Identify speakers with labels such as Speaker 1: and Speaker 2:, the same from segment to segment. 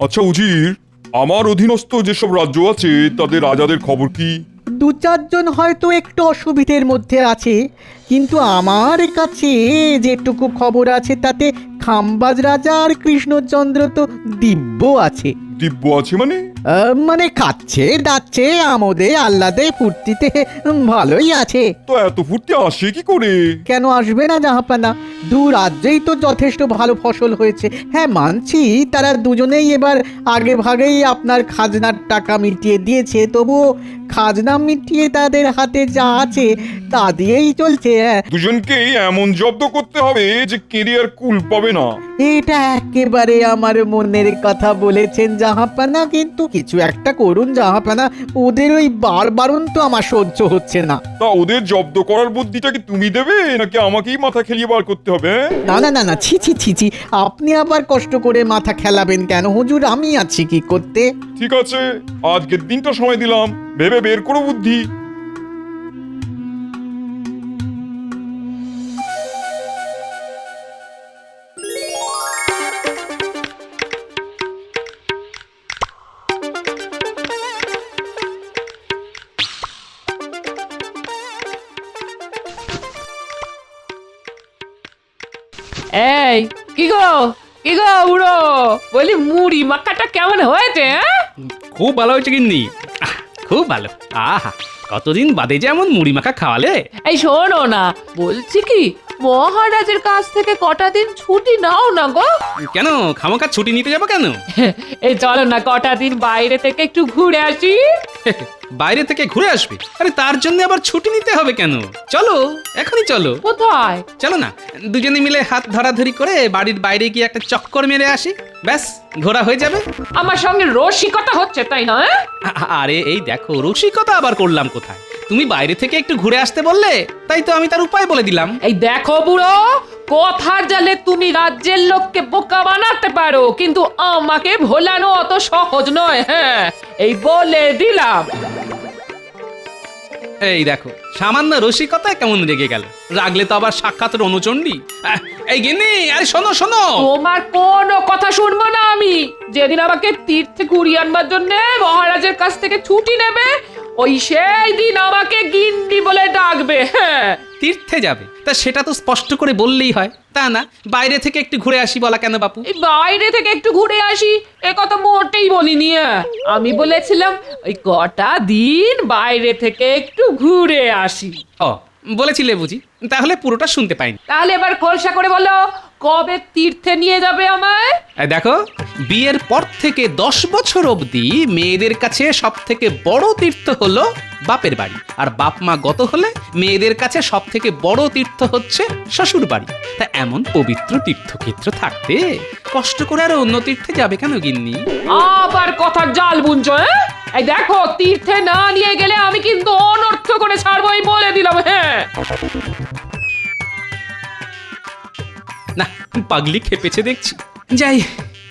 Speaker 1: আচ্ছা উজির, আমার অধীনস্থ যেসব রাজ্য আছে তাদের রাজাদের খবর কি?
Speaker 2: দু চারজন হয়তো একটু অসুবিধের মধ্যে আছে, কিন্তু আমার কাছে যেটুকু খবর আছে তাতে খাম্বাজ রাজা আর কৃষ্ণচন্দ্র তো দিব্য আছে।
Speaker 1: দিব্য আছে মানে?
Speaker 2: মানে খাচ্ছে দাচ্ছে আমোদে আহ্লাদে ফুর্তিতে ভালোই আছে।
Speaker 1: তো এত ফুর্তি আসে কি করে?
Speaker 2: কেন আসবে না জাহাপানা? দু রাজ্যেই তো যথেষ্ট ভালো ফসল হয়েছে। হ্যাঁ মানছি, তারা দুজনেই এবার আগে ভাগেই আপনার খাজনার টাকা মিটিয়ে দিয়েছে, তবুও খাজনা মিটিয়ে তাদের হাতে যা আছে তা দিয়েই চলছে।
Speaker 1: দুজনকেই এমন জব্দ করতে হবে যে কেরিয়ার কুল পাবে না।
Speaker 2: এটা একেবারে আমার মনের কথা বলেছেন জাহাপানা, কিন্তু কিছু একটা করুন জাহাপানা, ওদের ওই বারবারন তো আমার সহ্য হচ্ছে না।
Speaker 1: তা ওদের জব্দ করার বুদ্ধিটা কি তুমি দেবে নাকি আমাকেই মাথা খেলিয়ে বার করতে হবে?
Speaker 2: না না না না, ছি ছি ছি ছি, আপনি আবার কষ্ট করে মাথা খেলাবেন কেন হুজুর? আমি আছি কি করতে।
Speaker 1: ঠিক আছে, আজকের দিনটা সময় দিলাম, ভেবে বের করো বুদ্ধি।
Speaker 3: এই কি গো বুড়ো, বলি মুড়ি মাখাটা কেমন হয়েছে?
Speaker 4: খুব ভালো হয়েছে গিন্নি, খুব ভালো। আহা, কতদিন বাদে যেমন মুড়ি মাখা খাওয়ালে।
Speaker 3: এই শোনো না, বলছি কি মহারাজের কাছ থেকে কটা দিন ছুটি নাও না গো।
Speaker 4: কেন খামোকা ছুটি নিতে যাবো কেন?
Speaker 3: এই চলো না কটা দিন বাইরে থেকে একটু ঘুরে আসি।
Speaker 4: বাইরে থেকে ঘুরে আসবে? আরে তার জন্য আবার ছুটি নিতে হবে কেন? চলো, এখনই চলো।
Speaker 3: কোথায়?
Speaker 4: চলো না, দুজনে মিলে হাত ধরাধরি করে বাড়ির বাইরে গিয়ে একটা চক্কর মেরে আসি, ব্যাস ঘোরা হয়ে যাবে।
Speaker 3: আমার সঙ্গে রসিকতা হচ্ছে তাই না?
Speaker 4: আরে এই দেখো, রসিকতা আবার করলাম কোথায়? তুমি বাইরে থেকে একটু ঘুরে আসতে বললে, তাই তো আমি তার উপায় বলে দিলাম।
Speaker 3: এই দেখো বুড়ো, কথার জালে তুমি রাজ্যের লোককে বোকা বানাতে পারো, কিন্তু আমাকে ভোলানো অত সহজ নয়। হ্যাঁ, এই বলে দিলাম।
Speaker 4: এই দেখো, সামান্য রসিকতায় কেমন রেগে গেল। রাগলে তো আবার সাক্ষাৎ রণচণ্ডী। এই গিন্নি, আরে শোনো শোনো।
Speaker 3: তোমার কোনো কথা শুনবো না আমি। যেদিন আমাকে তীর্থে ঘুরিয়ে আনবার জন্য মহারাজের কাছ থেকে ছুটি নেবে, ওই সেই দিন আমাকে গিন্নি বলে ডাকবে। হ্যাঁ,
Speaker 4: তীর্থে যাবে, তা সেটা তো স্পষ্ট করে বললেই হয়, তা না বাইরে থেকে একটু ঘুরে আসি বলা কেন বাপু?
Speaker 3: এই বাইরে থেকে একটু ঘুরে আসি এ কথা মোটেই বলিনি। আমি বলেছিলাম ওই কটা দিন বাইরে থেকে একটু ঘুরে আসি।
Speaker 4: ও বলেছিলে বুঝি, তাহলে পুরোটা শুনতে পাইনি।
Speaker 3: তাহলে এবার খোলসা করে বলো, কবে তীর্থে নিয়ে যাবে আমায়?
Speaker 4: এই দেখো, বিয়ের পর থেকে 10 বছর অবধি মেয়েদের কাছে সব থেকে বড় তীর্থ হলো বাপের বাড়ি, আর বাপ মা গত হলে মেয়েদের কাছে সব থেকে বড় তীর্থ হচ্ছে শ্বশুর বাড়ি। তা এমন পবিত্র তীর্থক্ষেত্র থাকতে কষ্ট করে আর অন্য তীর্থে যাবে কেন গিন্নি?
Speaker 3: আবার কথার জাল বুনছো? এই দেখো, তীর্থে না নিয়ে গেলে আমি কিন্তু অনর্থ করে ছাড়বো, এই বলে দিলাম। হ্যাঁ,
Speaker 4: না, পাগলি খেপেছে দেখছি। যাই,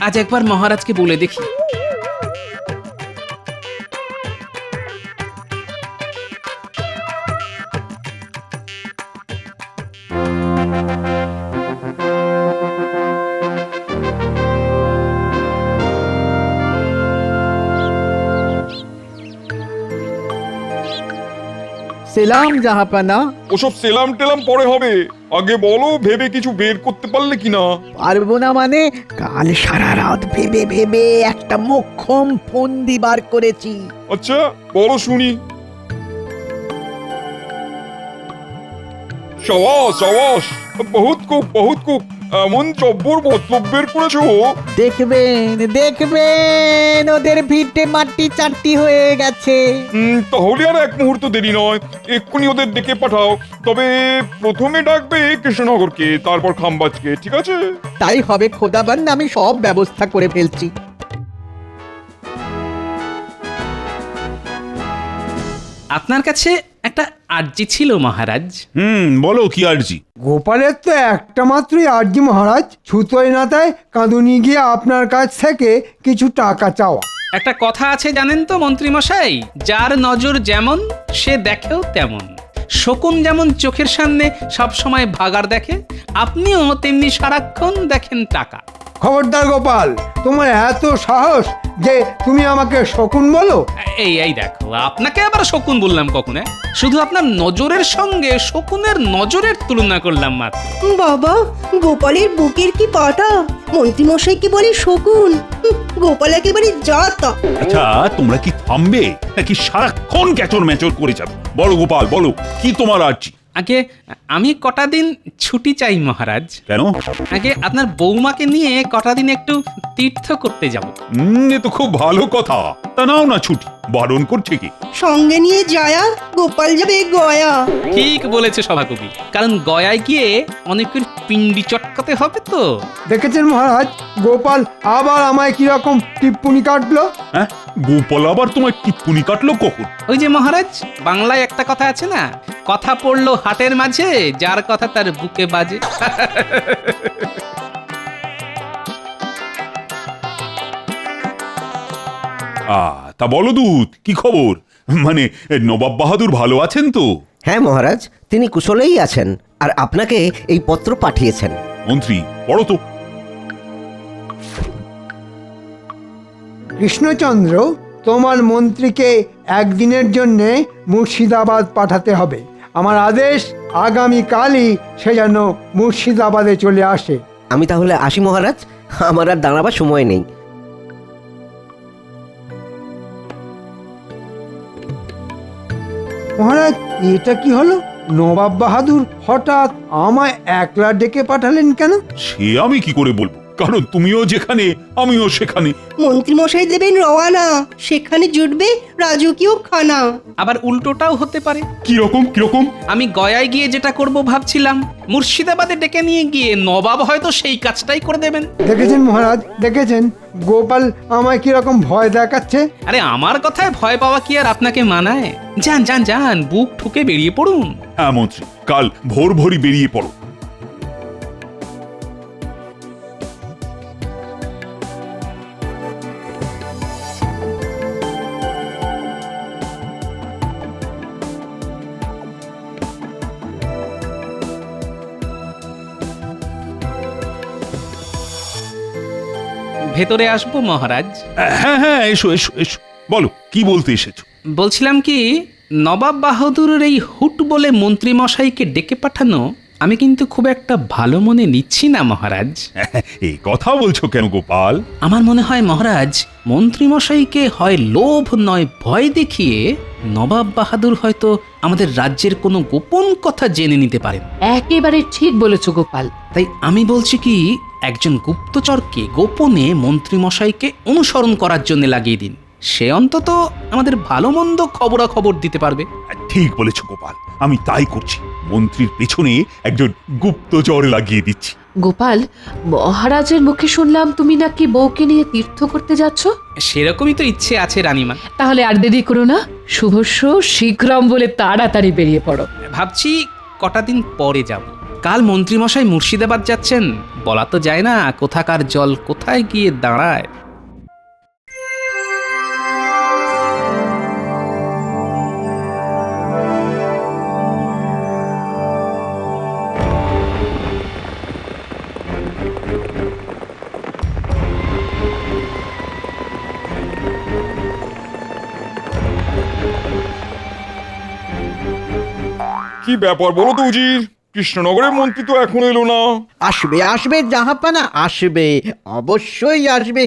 Speaker 4: আজ একবার মহারাজকে বলে দেখি।
Speaker 2: সেলাম জাহাপানা।
Speaker 1: ওসব সেলাম টেলাম পরে হবে, আগে বলো ভেবে কিছু বের করতে পারলে কিনা?
Speaker 2: পারবো না মানে? কাল সারা রাত ভেবে ভেবে একটা মোক্ষম ফন্দি বার করেছি।
Speaker 1: আচ্ছা বলো শুনি। সাবাস সাবাস, বহুত খুব এমন জব্বর মতলব বের করেছো।
Speaker 2: দেখবেন দেখবেন, ওদের ভিটে মাটি চারটি হয়ে গেছে।
Speaker 1: তাহলে আর এক মুহূর্ত দেরি নয়, এক্ষুনি ওদের ডেকে পাঠাও। তবে প্রথমে ডাকবে কৃষ্ণনগরকে, তারপর খাম্বাজকে, ঠিক আছে?
Speaker 2: তাই হবে খোদাবান, আমি সব ব্যবস্থা করে ফেলছি।
Speaker 4: আপনার কাছে একটা আর্জি ছিল মহারাজ।
Speaker 5: বলো কি আরজি?
Speaker 6: গোপালের তো একটা মাত্রই আর্জি মহারাজ, ছুতোয় নাতায় কাঁদুনি গিয়ে আপনার কাছ থেকে কিছু টাকা চাওয়া।
Speaker 4: একটা কথা আছে জানেন তো মন্ত্রী মশাই, যার নজর যেমন সে দেখেও তেমন। শকুন যেমন চোখের সামনে সব সময় ভাগাড় দেখে, আপনিও তেমনি সারাক্ষণ দেখেন টাকা।
Speaker 6: খবরদার গোপাল, তোমার এত সাহস যে তুমি আমাকে শকুন বলো?
Speaker 4: এই দেখো, আপনাকে আবার শকুন বললাম কখন? শুধু আপনার নজরের সঙ্গে শকুনের নজরের তুলনা করলাম মাত্র।
Speaker 7: বাবা, গোপালের বুকের কি পাটা, মন্ত্রীমশাইকে বলে শকুন। গোপাল একেবারে জাতা।
Speaker 5: আচ্ছা, তোমরা কি থামবে নাকি সারাক্ষণ ক্যাচর ম্যাচর করে যাবে? বলো গোপাল, বলো কি তোমার আর্জি?
Speaker 4: আগে আমি কটা দিন ছুটি চাই মহারাজ।
Speaker 5: কেন?
Speaker 4: আগে আপনার বৌমাকে নিয়ে কটা দিন একটু তীর্থ করতে যাব।
Speaker 5: এ তো খুব ভালো কথা। তা নাও না ছুটি, বারণ করছে কি?
Speaker 7: সঙ্গে নিয়ে যায়া, গোপাল যাবে গয়া।
Speaker 4: ঠিক বলেছে সভাকবি, কারণ গয়ায় গিয়ে অনেকের পিণ্ডি চটকাতে হবে তো।
Speaker 6: দেখেছেন মহারাজ, গোপাল আবার আমায় কিরকম টিপ্পনি কাটলো।
Speaker 5: হ্যাঁ, গোপাল আবার তোমার টিপ্পনি কাটলো কখন?
Speaker 4: ওই যে মহারাজ, বাংলায় একটা কথা আছে না, কথা পড়লো হাটের মাঝে, যার কথা তার বুকে বাজে।
Speaker 5: তা বলো দূত, কি খবর? মানে নবাব বাহাদুর ভালো আছেন তো?
Speaker 8: হ্যাঁ মহারাজ, তিনি কুশলেই আছেন, আর আপনাকে এই পত্র পাঠিয়েছেন।
Speaker 5: মন্ত্রী, পড়ো তো।
Speaker 6: কৃষ্ণচন্দ্র, তোমার মন্ত্রীকে একদিনের জন্যে মুর্শিদাবাদ পাঠাতে হবে। আমার আদেশ, আগামীকালই সে যেন মুর্শিদাবাদে চলে আসে।
Speaker 8: আমি তাহলে আসি মহারাজ, আমার আর দাঁড়াবার সময় নেই।
Speaker 6: মহারাজ, এটা কি হলো? নবাব বাহাদুর হঠাৎ আমায় একলা ডেকে পাঠালেন কেন?
Speaker 5: সে আমি কি করে বলবো, কারণ তুমিও যেখানে আমিও সেখানে।
Speaker 7: মন্ত্রীমশাই দেবেন রওয়ানা, সেখানে জুটবে রাজকীয় খানা।
Speaker 4: আবার উল্টোটাও হতে পারে।
Speaker 5: কিরকম কিরকম?
Speaker 4: আমি গয়ায় গিয়ে যেটা করব ভাবছিলাম, মুর্শিদাবাদে ডেকে নিয়ে গিয়ে নবাব হয়তো সেই কাজটাই করে দেবেন।
Speaker 6: দেখেছেন মহারাজ, দেখেছেন গোপাল আমায় কিরকম ভয় দেখাচ্ছে।
Speaker 4: আরে আমার কথায় ভয় পাওয়া কি আর আপনাকে মানায়? যান যান যান, বুক ঠুকে বেরিয়ে পড়ুন।
Speaker 5: হ্যাঁ মন্ত্রী, কাল ভোর ভোরই বেরিয়ে পড়ো।
Speaker 4: ভেতরে আসবো মহারাজ?
Speaker 5: হ্যাঁ হ্যাঁ, এসো এসো এসো, বলো কি বলতে এসেছো?
Speaker 4: বলছিলাম কি, নবাব বাহাদুরের এই হুট বলে মন্ত্রীমশাইকে ডেকে পাঠানো আমি কিন্তু খুব একটা ভালো মনে নিচ্ছি না মহারাজ।
Speaker 5: এই কথা বলছো কেন গোপাল?
Speaker 4: আমার মনে হয় মহারাজ, মন্ত্রীমশাইকে হয় লোভ নয় ভয় দেখিয়ে নবাব বাহাদুর হয়তো আমাদের রাজ্যের কোনো গোপন কথা জেনে নিতে পারেন।
Speaker 3: একেবারে ঠিক বলেছো গোপাল।
Speaker 4: তাই আমি বলছি কি, একজন গুপ্তচরকে গোপনে মন্ত্রীমশাইকে অনুসরণ করার জন্য লাগিয়ে দিন। সে অন্তত আমাদের ভালো মন্দ খবরাখবর দিতে পারবে।
Speaker 5: ঠিক বলেছো গোপাল, আমি তাই করছি। মন্ত্রীর পেছনে একজন গুপ্তচর লাগিয়ে দিচ্ছি।
Speaker 3: গোপাল, মহারাজের মুখে শুনলাম তুমি নাকি বউকে নিয়ে তীর্থ করতে যাচ্ছ।
Speaker 4: সেরকমই তো ইচ্ছে আছে রানীমা।
Speaker 3: তাহলে আর দেরি করো না, শুভস্য শীঘ্রম বলে তাড়াতাড়ি বেরিয়ে পড়ো।
Speaker 4: ভাবছি কটা দিন পরে যাব। কাল মন্ত্রীমশাই মুর্শিদাবাদ যাচ্ছেন, বলা তো যায় না কোথাকার জল কোথায় গিয়ে দাঁড়ায়।
Speaker 1: কি ব্যাপার বলো তো উজির, কৃষ্ণনগরের মন্ত্রী তো এখনো এলো না।
Speaker 2: আসবে আসবে জাহাপানা, আসবে, অবশ্যই আসবে।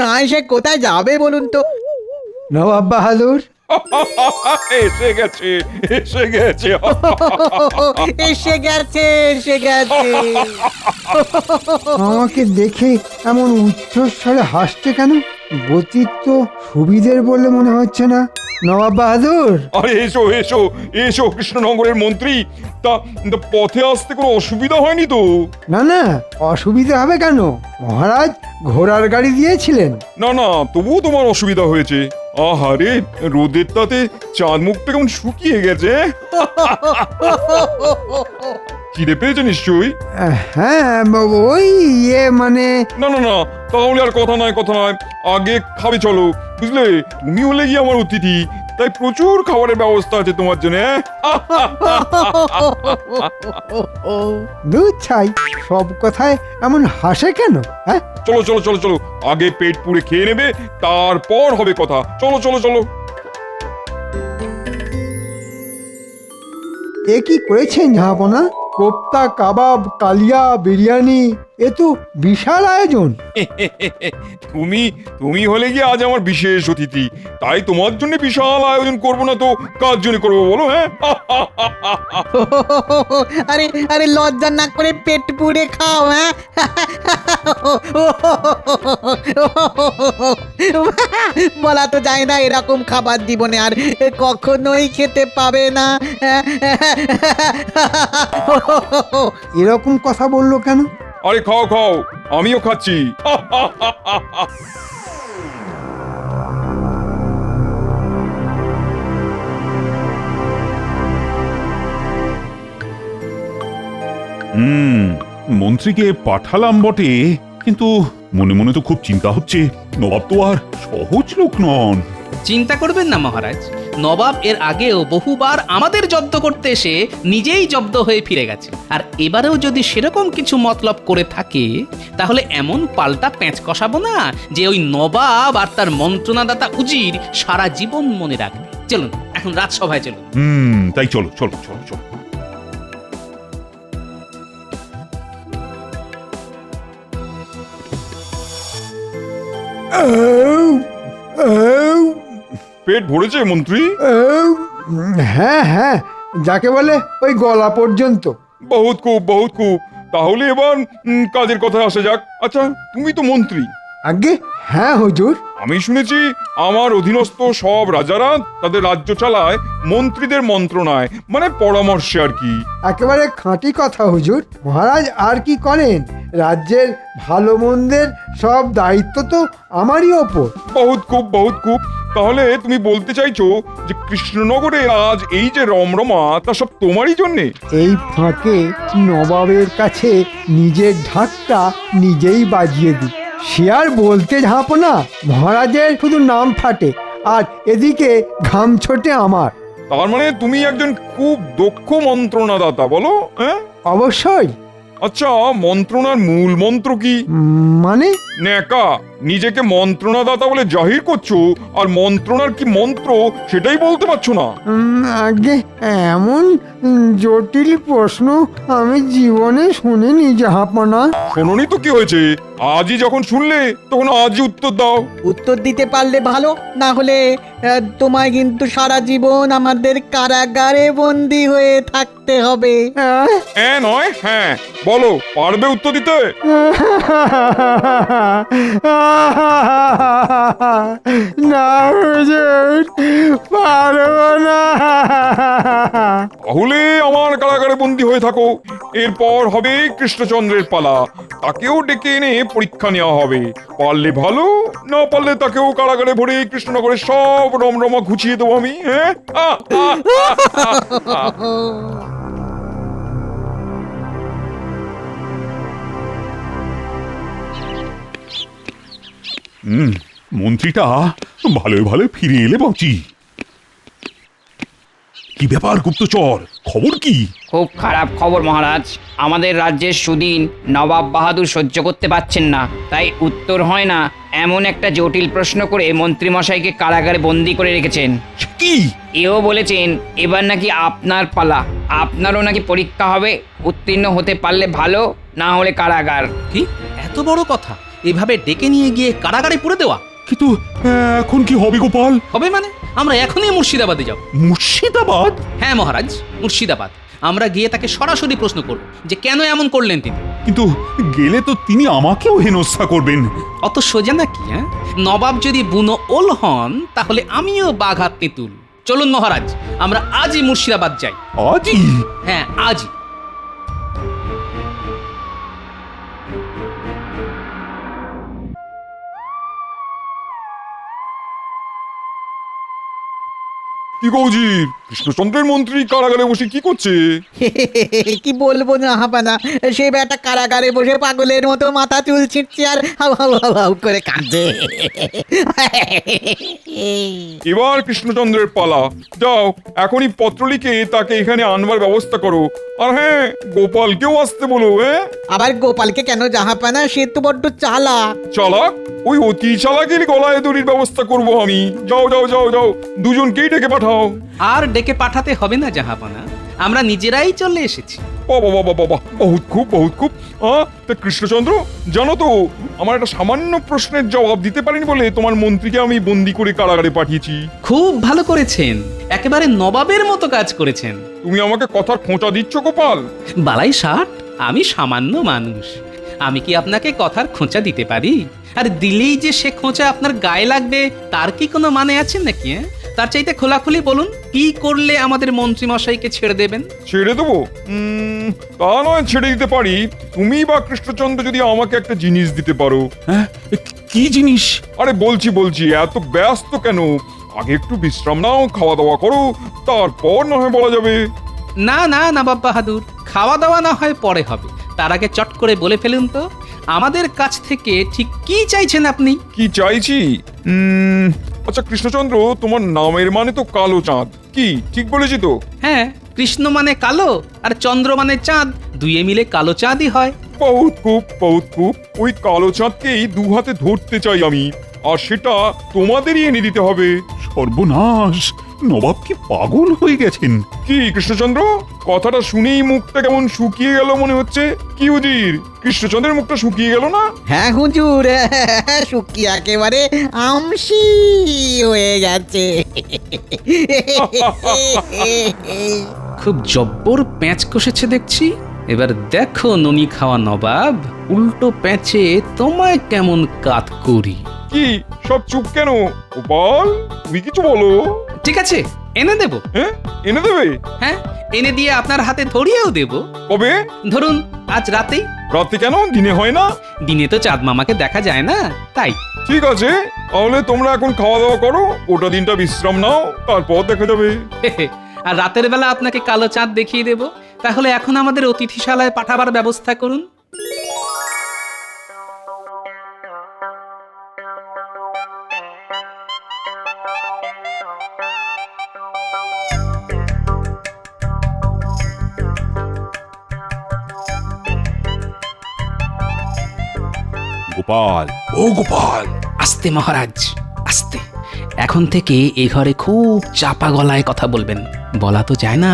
Speaker 2: না এসে কোথায় যাবে বলুন তো?
Speaker 6: নবাব বাহাদুর,
Speaker 1: এসে গেছে এসে গেছে।
Speaker 2: এসে গেছে এসে গেছে।
Speaker 6: আমাকে দেখে এমন উচ্চস্বরে হাসছে কেন? গতিক তো সুবিধের বলে মনে হচ্ছে না। নবাব বাহাদুর,
Speaker 1: আরে এসো এসো এসো, কৃষ্ণনগরের মন্ত্রী। তা তা পথে আসতে কোনো অসুবিধা হয়নি তো?
Speaker 6: না না, অসুবিধা হবে কেন? মহারাজ ঘোড়ার গাড়ি দিয়েছিলেন।
Speaker 1: না না, তবুও তোমার অসুবিধা হয়েছে। আহারে, রোদের তাতে চাঁদ মুখটা কেমন শুকিয়ে গেছে। খিদে পেয়েছে নিশ্চয়ই?
Speaker 6: হ্যাঁ, ওই মানে।
Speaker 1: না না না, তাহলে আর কথা নয় কথা নয়, আগে খাবে চলো। বুঝলে, তুমি হলে গিয়ে আমার অতিথি, তাই প্রচুর খাবারের ব্যবস্থা আছে তোমার জন্য।
Speaker 6: দুধ ছাই, সব কথায় এমন হাসে কেন? হ্যাঁ,
Speaker 1: চলো চলো চলো চলো, আগে পেট পুড়ে খেয়ে নেবে, তারপর হবে কথা। চলো চলো চলো।
Speaker 6: এ কি করেছেন জাহাপনা? কোপ্তা, কাবাব, কালিয়া, বিরিয়ানি, এ তো বিশাল আয়োজন।
Speaker 1: তুমি তুমি হলে গিয়ে আজ আমার বিশেষ অতিথি, তাই তোমার জন্য বিশাল আয়োজন করবো না তো কার জন্য করবো বলো? হ্যাঁ,
Speaker 2: আরে আরে লজ্জা না করে পেট পুড়ে খাও। হ্যাঁ, বলা তো যায় না এরকম খাবার জীবনে আর কখনোই খেতে পাবে না।
Speaker 6: এরকম কথা বললো কেন?
Speaker 1: আরে খাও খাও, আমিও খাচ্ছি।
Speaker 5: মন্ত্রীকে পাঠালাম বটে, কিন্তু মনে মনে তো খুব চিন্তা হচ্ছে। নবাব তো আর সহজ লোক নন।
Speaker 4: চিন্তা করবেন না মহারাজ, নবাব এর আগেও বহুবার আমাদের জব্দ করতে এসে নিজেই জব্দ হয়ে ফিরে গেছে। আর এবারেও যদি সেরকম কিছু মতলব করে থাকে, তাহলে এমন পাল্টা প্যাঁচ কষাবো না যে ওই নবাব আর তার মন্ত্রণাদাতা উজির সারা জীবন মনে রাখবে। চলুন এখন রাজসভায় চলুন।
Speaker 5: তাই চলো চলো চলো চলো।
Speaker 1: পেট ভরেছে মন্ত্রী?
Speaker 6: হ্যাঁ হ্যাঁ, যাকে বলে ওই গলা পর্যন্ত।
Speaker 1: বহুত খুব বহুত খুব। তাহলে এবার কাজের কথা আসা যাক। আচ্ছা, তুমি তো মন্ত্রী।
Speaker 6: আগে হ্যাঁ হুজুর।
Speaker 1: আমি শুনেছি আমার অধীনস্থ সব রাজারা তাদের রাজ্য চালায় মন্ত্রীদের মন্ত্রণায়, মানে পরামর্শে আর কি।
Speaker 6: একেবারে খাঁটি কথা হুজুর। মহারাজ আর কি করেন, রাজ্যের ভালো মন্দের সব দায়িত্ব তো আমারই ওপর।
Speaker 1: বহুত খুব বহুত খুব। তাহলে তুমি বলতে চাইছো যে কৃষ্ণনগরে আজ এই যে রমরমা, তা সব তোমারই জন্যে?
Speaker 6: এই ফাঁকে নবাবের কাছে নিজের ঢাকটা নিজেই বাজিয়ে দিই। সে আর বলতে ঝাঁপো না, মহারাজের শুধু নাম ফাটে আর এদিকে ঘাম ছোটে আমার।
Speaker 1: তার মানে তুমি একজন খুব দক্ষ মন্ত্রণাদাতা, বলো? হ্যাঁ,
Speaker 6: অবশ্যই।
Speaker 1: আচ্ছা, মন্ত্রণার মূল মন্ত্র কি?
Speaker 6: মানে?
Speaker 1: ন্যাকা, নিজেকে মন্ত্রণাদাতা বলে জাহির করছো, আর মন্ত্রণার কি মন্ত্র সেটাই বলতে পারছো না।
Speaker 6: আগে এমন জটিল প্রশ্ন আমি জীবনে শুনিনি জাহাপনা।
Speaker 1: শোনোনি তো কি হয়েছে? আজই যখন শুনলে তখন আজই উত্তর দাও।
Speaker 2: উত্তর দিতে পারলে ভালো, না হলে তোমায় কিন্তু সারা জীবন আমাদের কারাগারে বন্দি হয়ে থাকতে হবে।
Speaker 1: হ্যাঁ নয় হ্যাঁ, বলো, পারবে উত্তর দিতে?
Speaker 6: না হুজুর, পারবো না।
Speaker 1: তাহলে আমার কারাগারে বন্দি হয়ে থাকো। এরপর হবে কৃষ্ণচন্দ্রের পালা, তাকেও ডেকে এনে পরীক্ষা নেওয়া হবে। পারলে ভালো, না পারলে তাকেও কারাগারে ভরে কৃষ্ণনগরের সব রমরমা ঘুচিয়ে দেবো আমি। হ্যাঁ,
Speaker 5: মন্ত্রীটা ভালোই ভালো ফিরে এলে বাঁচি। কি ব্যাপার গুপ্তচর, খবর কি?
Speaker 9: খুব খারাপ খবর মহারাজ। আমাদের রাজ্যের সুদিন নবাব বাহাদুর সহ্য করতে পারছেন না, তাই উত্তর হয় না এমন একটা জটিল প্রশ্ন করে মন্ত্রীমশাইকে কারাগারে বন্দি করে রেখেছেন।
Speaker 5: কি?
Speaker 9: এও বলেছেন এবার নাকি আপনার পালা, আপনারও নাকি পরীক্ষা হবে। উত্তীর্ণ হতে পারলে ভালো, না হলে কারাগার।
Speaker 4: কি এত বড় কথা এভাবে ডেকে নিয়ে গিয়ে কারাগারে পুরে দেওয়া?
Speaker 5: কিন্তু এখন কি হবে গোপাল?
Speaker 4: হবে মানে আমরা এখনই মুর্শিদাবাদে যাব।
Speaker 5: মুর্শিদাবাদ?
Speaker 4: হ্যাঁ মহারাজ, মুর্শিদাবাদ। আমরা গিয়ে তাকে সরাসরি প্রশ্ন করব যে কেন এমন করলেন তিনি।
Speaker 5: কিন্তু গেলে তো তিনি আমাকেও হেনস্থা করবেন।
Speaker 4: অত সোজা নাকি? হ্যাঁ, নবাব যদি বুনো ওল হন তাহলে আমিও বাঘা তেঁতুল। চলুন মহারাজ, আমরা আজই মুর্শিদাবাদ যাই।
Speaker 5: আজই?
Speaker 4: হ্যাঁ আজই।
Speaker 1: কি কৌজির, কৃষ্ণচন্দ্রের মন্ত্রী কারাগারে বসে কি করছে?
Speaker 2: কি বলবো না হাপানা, সে বেটা কারাগারে বসে পাগলের মতো মাথা চুল ছিটছে আর হাউ হাউ হাউ হাউ করে কাঁদছে।
Speaker 1: এবার কৃষ্ণচন্দ্রের পালা। যাও এখনই পত্র লিখে তাকে এখানে আনবার ব্যবস্থা করো। আর হ্যাঁ, গোপালকেও আসতে বলো।
Speaker 2: আবার গোপালকে কেন জাহাপানা, সে তো বড্ড চালাক।
Speaker 1: চালাক? ওই অতি চালাকের গলায় দড়ির ব্যবস্থা করব আমি। যাও যাও যাও যাও, দুজনকেই ডেকে পাঠাও।
Speaker 4: আর ডেকে পাঠাতে হবে না জাহাপনা, আমরা নিজেরাই চলে এসেছি।
Speaker 1: বাবা বাবা বাবা, বহুত খুব বহুত খুব। তা কৃষ্ণচন্দ্র, জানো তো আমার একটা সামান্য প্রশ্নের জবাব দিতে পারিনি বলে তোমার মন্ত্রীকে আমি বন্দি করে কারাগারে পাঠিয়েছি।
Speaker 4: খুব ভালো করেছেন, একেবারে নবাবের মতো কাজ করেছেন।
Speaker 1: তুমি আমাকে কথার খোঁচা দিচ্ছ গোপাল?
Speaker 4: বালাই ষাট, আমি সামান্য মানুষ, আমি কি আপনাকে কথার খোঁচা দিতে পারি? আর দিলেই যে সে খোঁচা আপনার গায়ে লাগবে তার কি কোনো মানে আছে নাকি? তার চাইতে খোলাখুলি বলুন, কি করলে আমাদের মন্ত্রী মশাইকে ছেড়ে দেবেন?
Speaker 1: ছেড়ে দেবো? তা নয় ছেড়ে দিতে পারি, তুমি বা কৃষ্ণচন্দ্র যদি আমাকে একটা জিনিস দিতে পারো।
Speaker 5: হ্যাঁ, কি জিনিস?
Speaker 1: আরে বলছি বলছি, এত ব্যস্ত কেন? আগে একটু বিশ্রাম নাও, খাওয়া দাওয়া করো, তারপর না হয় বলা যাবে।
Speaker 4: না না নবাব বাহাদুর, খাওয়া দাওয়া না হয় পরে হবে, তার আগে চট করে বলে ফেলুন তো আমাদের কাছ থেকে ঠিক কি চাইছেন আপনি?
Speaker 1: কি চাইছি? আচ্ছা কৃষ্ণচন্দ্র, তোমার নামের মানে তো কালো চাঁদ, কি ঠিক বলেছি তো?
Speaker 4: হ্যাঁ, কৃষ্ণ মানে কালো আর চন্দ্র মানে চাঁদ, দুইয়ে মিলে কালো চাঁদই হয়।
Speaker 1: বহুত খুব বহুত খুব। ওই কালো চাঁদকেই দু হাতে ধরতে চাই আমি, আর সেটা তোমাদেরই এনে দিতে হবে।
Speaker 5: সর্বনাশ, নবাব কি পাগল হয়ে গেছেন?
Speaker 1: কি কৃষ্ণচন্দ্র, কথাটা শুনেই মুখটা কেমন শুকিয়ে গেল মনে হচ্ছে। কি উজির, কৃষ্ণচন্দ্রের মুখটা শুকিয়ে গেল না?
Speaker 2: হ্যাঁ হুজুর, শুকিয়ে একেবারে আমসি হয়ে গেছে।
Speaker 4: খুব জব্বর প্যাঁচ কষেছে দেখছি। এবার দেখো ননি খাওয়া নবাব, উল্টো প্যাঁচে তোমায় কেমন কাত করি।
Speaker 1: কি সব চুপ কেন? গোপাল, তুমি কিছু বলো।
Speaker 4: ঠিক আছে, এনে দেব।
Speaker 1: হ্যাঁ, এনে দেবে?
Speaker 4: হ্যাঁ, এনে দিয়ে আপনার হাতে ধরিয়েও দেব।
Speaker 1: কবে?
Speaker 4: ধরুন আজ রাতেই।
Speaker 1: রাতে কেন, দিনে হয় না?
Speaker 4: দিনে তো চাঁদ মামাকে দেখা যায় না, তাই।
Speaker 1: ঠিক আছে, তাহলে তোমরা এখন খাওয়া দাওয়া করো, ওটা দিনটা বিশ্রাম নাও, তারপর দেখা যাবে।
Speaker 4: আর রাতের বেলা আপনাকে কালো চাঁদ দেখিয়ে দেব। তাহলে এখন আমাদের অতিথিশালায় পাঠাবার ব্যবস্থা করুন।
Speaker 5: গোপাল, ও গোপাল!
Speaker 4: আস্তে মহারাজ, আস্তে। এখন থেকে এ ঘরে খুব চাপা গলায় কথা বলবেন। বলা তো যায় না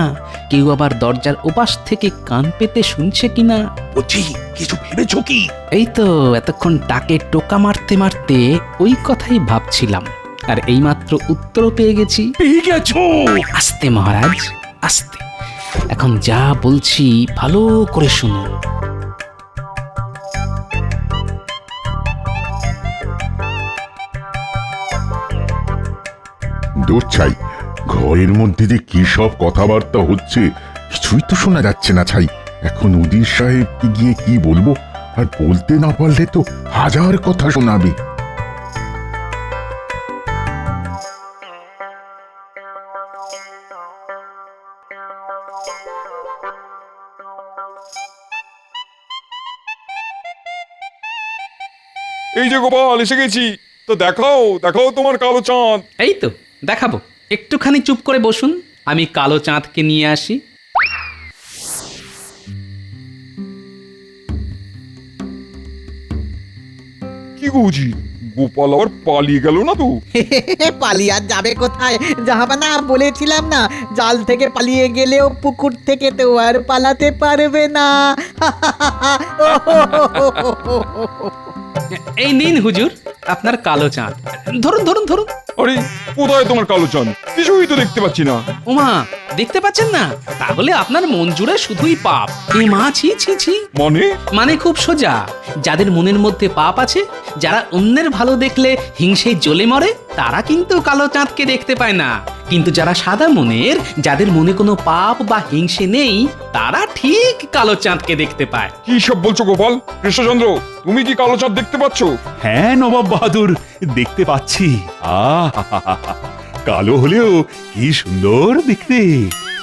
Speaker 4: কেউ আবার দরজার ওপাশ থেকে কান পেতে শুনছে কিনা।
Speaker 5: বলছি, কিছু ভেবেছো কি?
Speaker 4: এই তো এতক্ষণ টাকে টোকা মারতে মারতে ওই কথাই ভাবছিলাম, আর এইমাত্র উত্তরও পেয়ে গেছি।
Speaker 5: পেয়ে গেছো?
Speaker 4: আস্তে মহারাজ, আস্তে। এখন যা বলছি ভালো করে শুনুন।
Speaker 10: দূর ছাই, ঘরের মধ্যে যে কি সব কথাবার্তা হচ্ছে কিছুই তো শোনা যাচ্ছে না ছাই। এখন উদির সাহেবকে গিয়ে কি বলবো, আর বলতে না পারলে তো হাজার কথা শোনাবে।
Speaker 1: এই যে গোপাল, এসে গেছি। তো দেখাও দেখাও তোমার কালো চাঁদ।
Speaker 4: এই তো দেখাবো, একটুখানি চুপ করে বসুন, আমি কালো চাঁদকে নিয়ে আসি।
Speaker 1: কি বুঝি, গোপাল আবার পালিয়ে গেল না তো?
Speaker 2: পালিয়ে আর যাবে কোথায় জাহাপানা, বলেছিলাম না জাল থেকে পালিয়ে গেলেও পুকুর থেকে তো আর পালাতে পারবে না।
Speaker 4: এই নিন হুজুর আপনার কালো চাঁদ, ধরুন ধরুন ধরুন।
Speaker 1: আরে কোথায় তোমার কালো চাঁদ? কিছুই তো দেখতে পাচ্ছি না।
Speaker 4: ওমা, দেখতে পাচ্ছেন না? তাহলে আপনার মন জুড়ে শুধুই পাপ। এ মা, ছি ছি ছি। মানে খুব সোজা, যাদের মনের মধ্যে পাপ আছে, যারা অন্যের ভালো দেখলে হিংসে জ্বলে মরে, তারা কিন্তু কালো চাঁদকে দেখতে পায় না। কিন্তু যারা সাদা মনের, যাদের মনে কোনো পাপ বা হিংসে নেই, তারা ঠিক কালো চাঁদকে দেখতে পায়।
Speaker 1: কি সব বলছো গোপাল? কৃষ্ণচন্দ্র, তুমি কি কালো চাঁদ দেখতে পাচ্ছ?
Speaker 5: হ্যাঁ নবাব বাহাদুর, দেখতে পাচ্ছি। কালো হলেও কি সুন্দর দেখতে।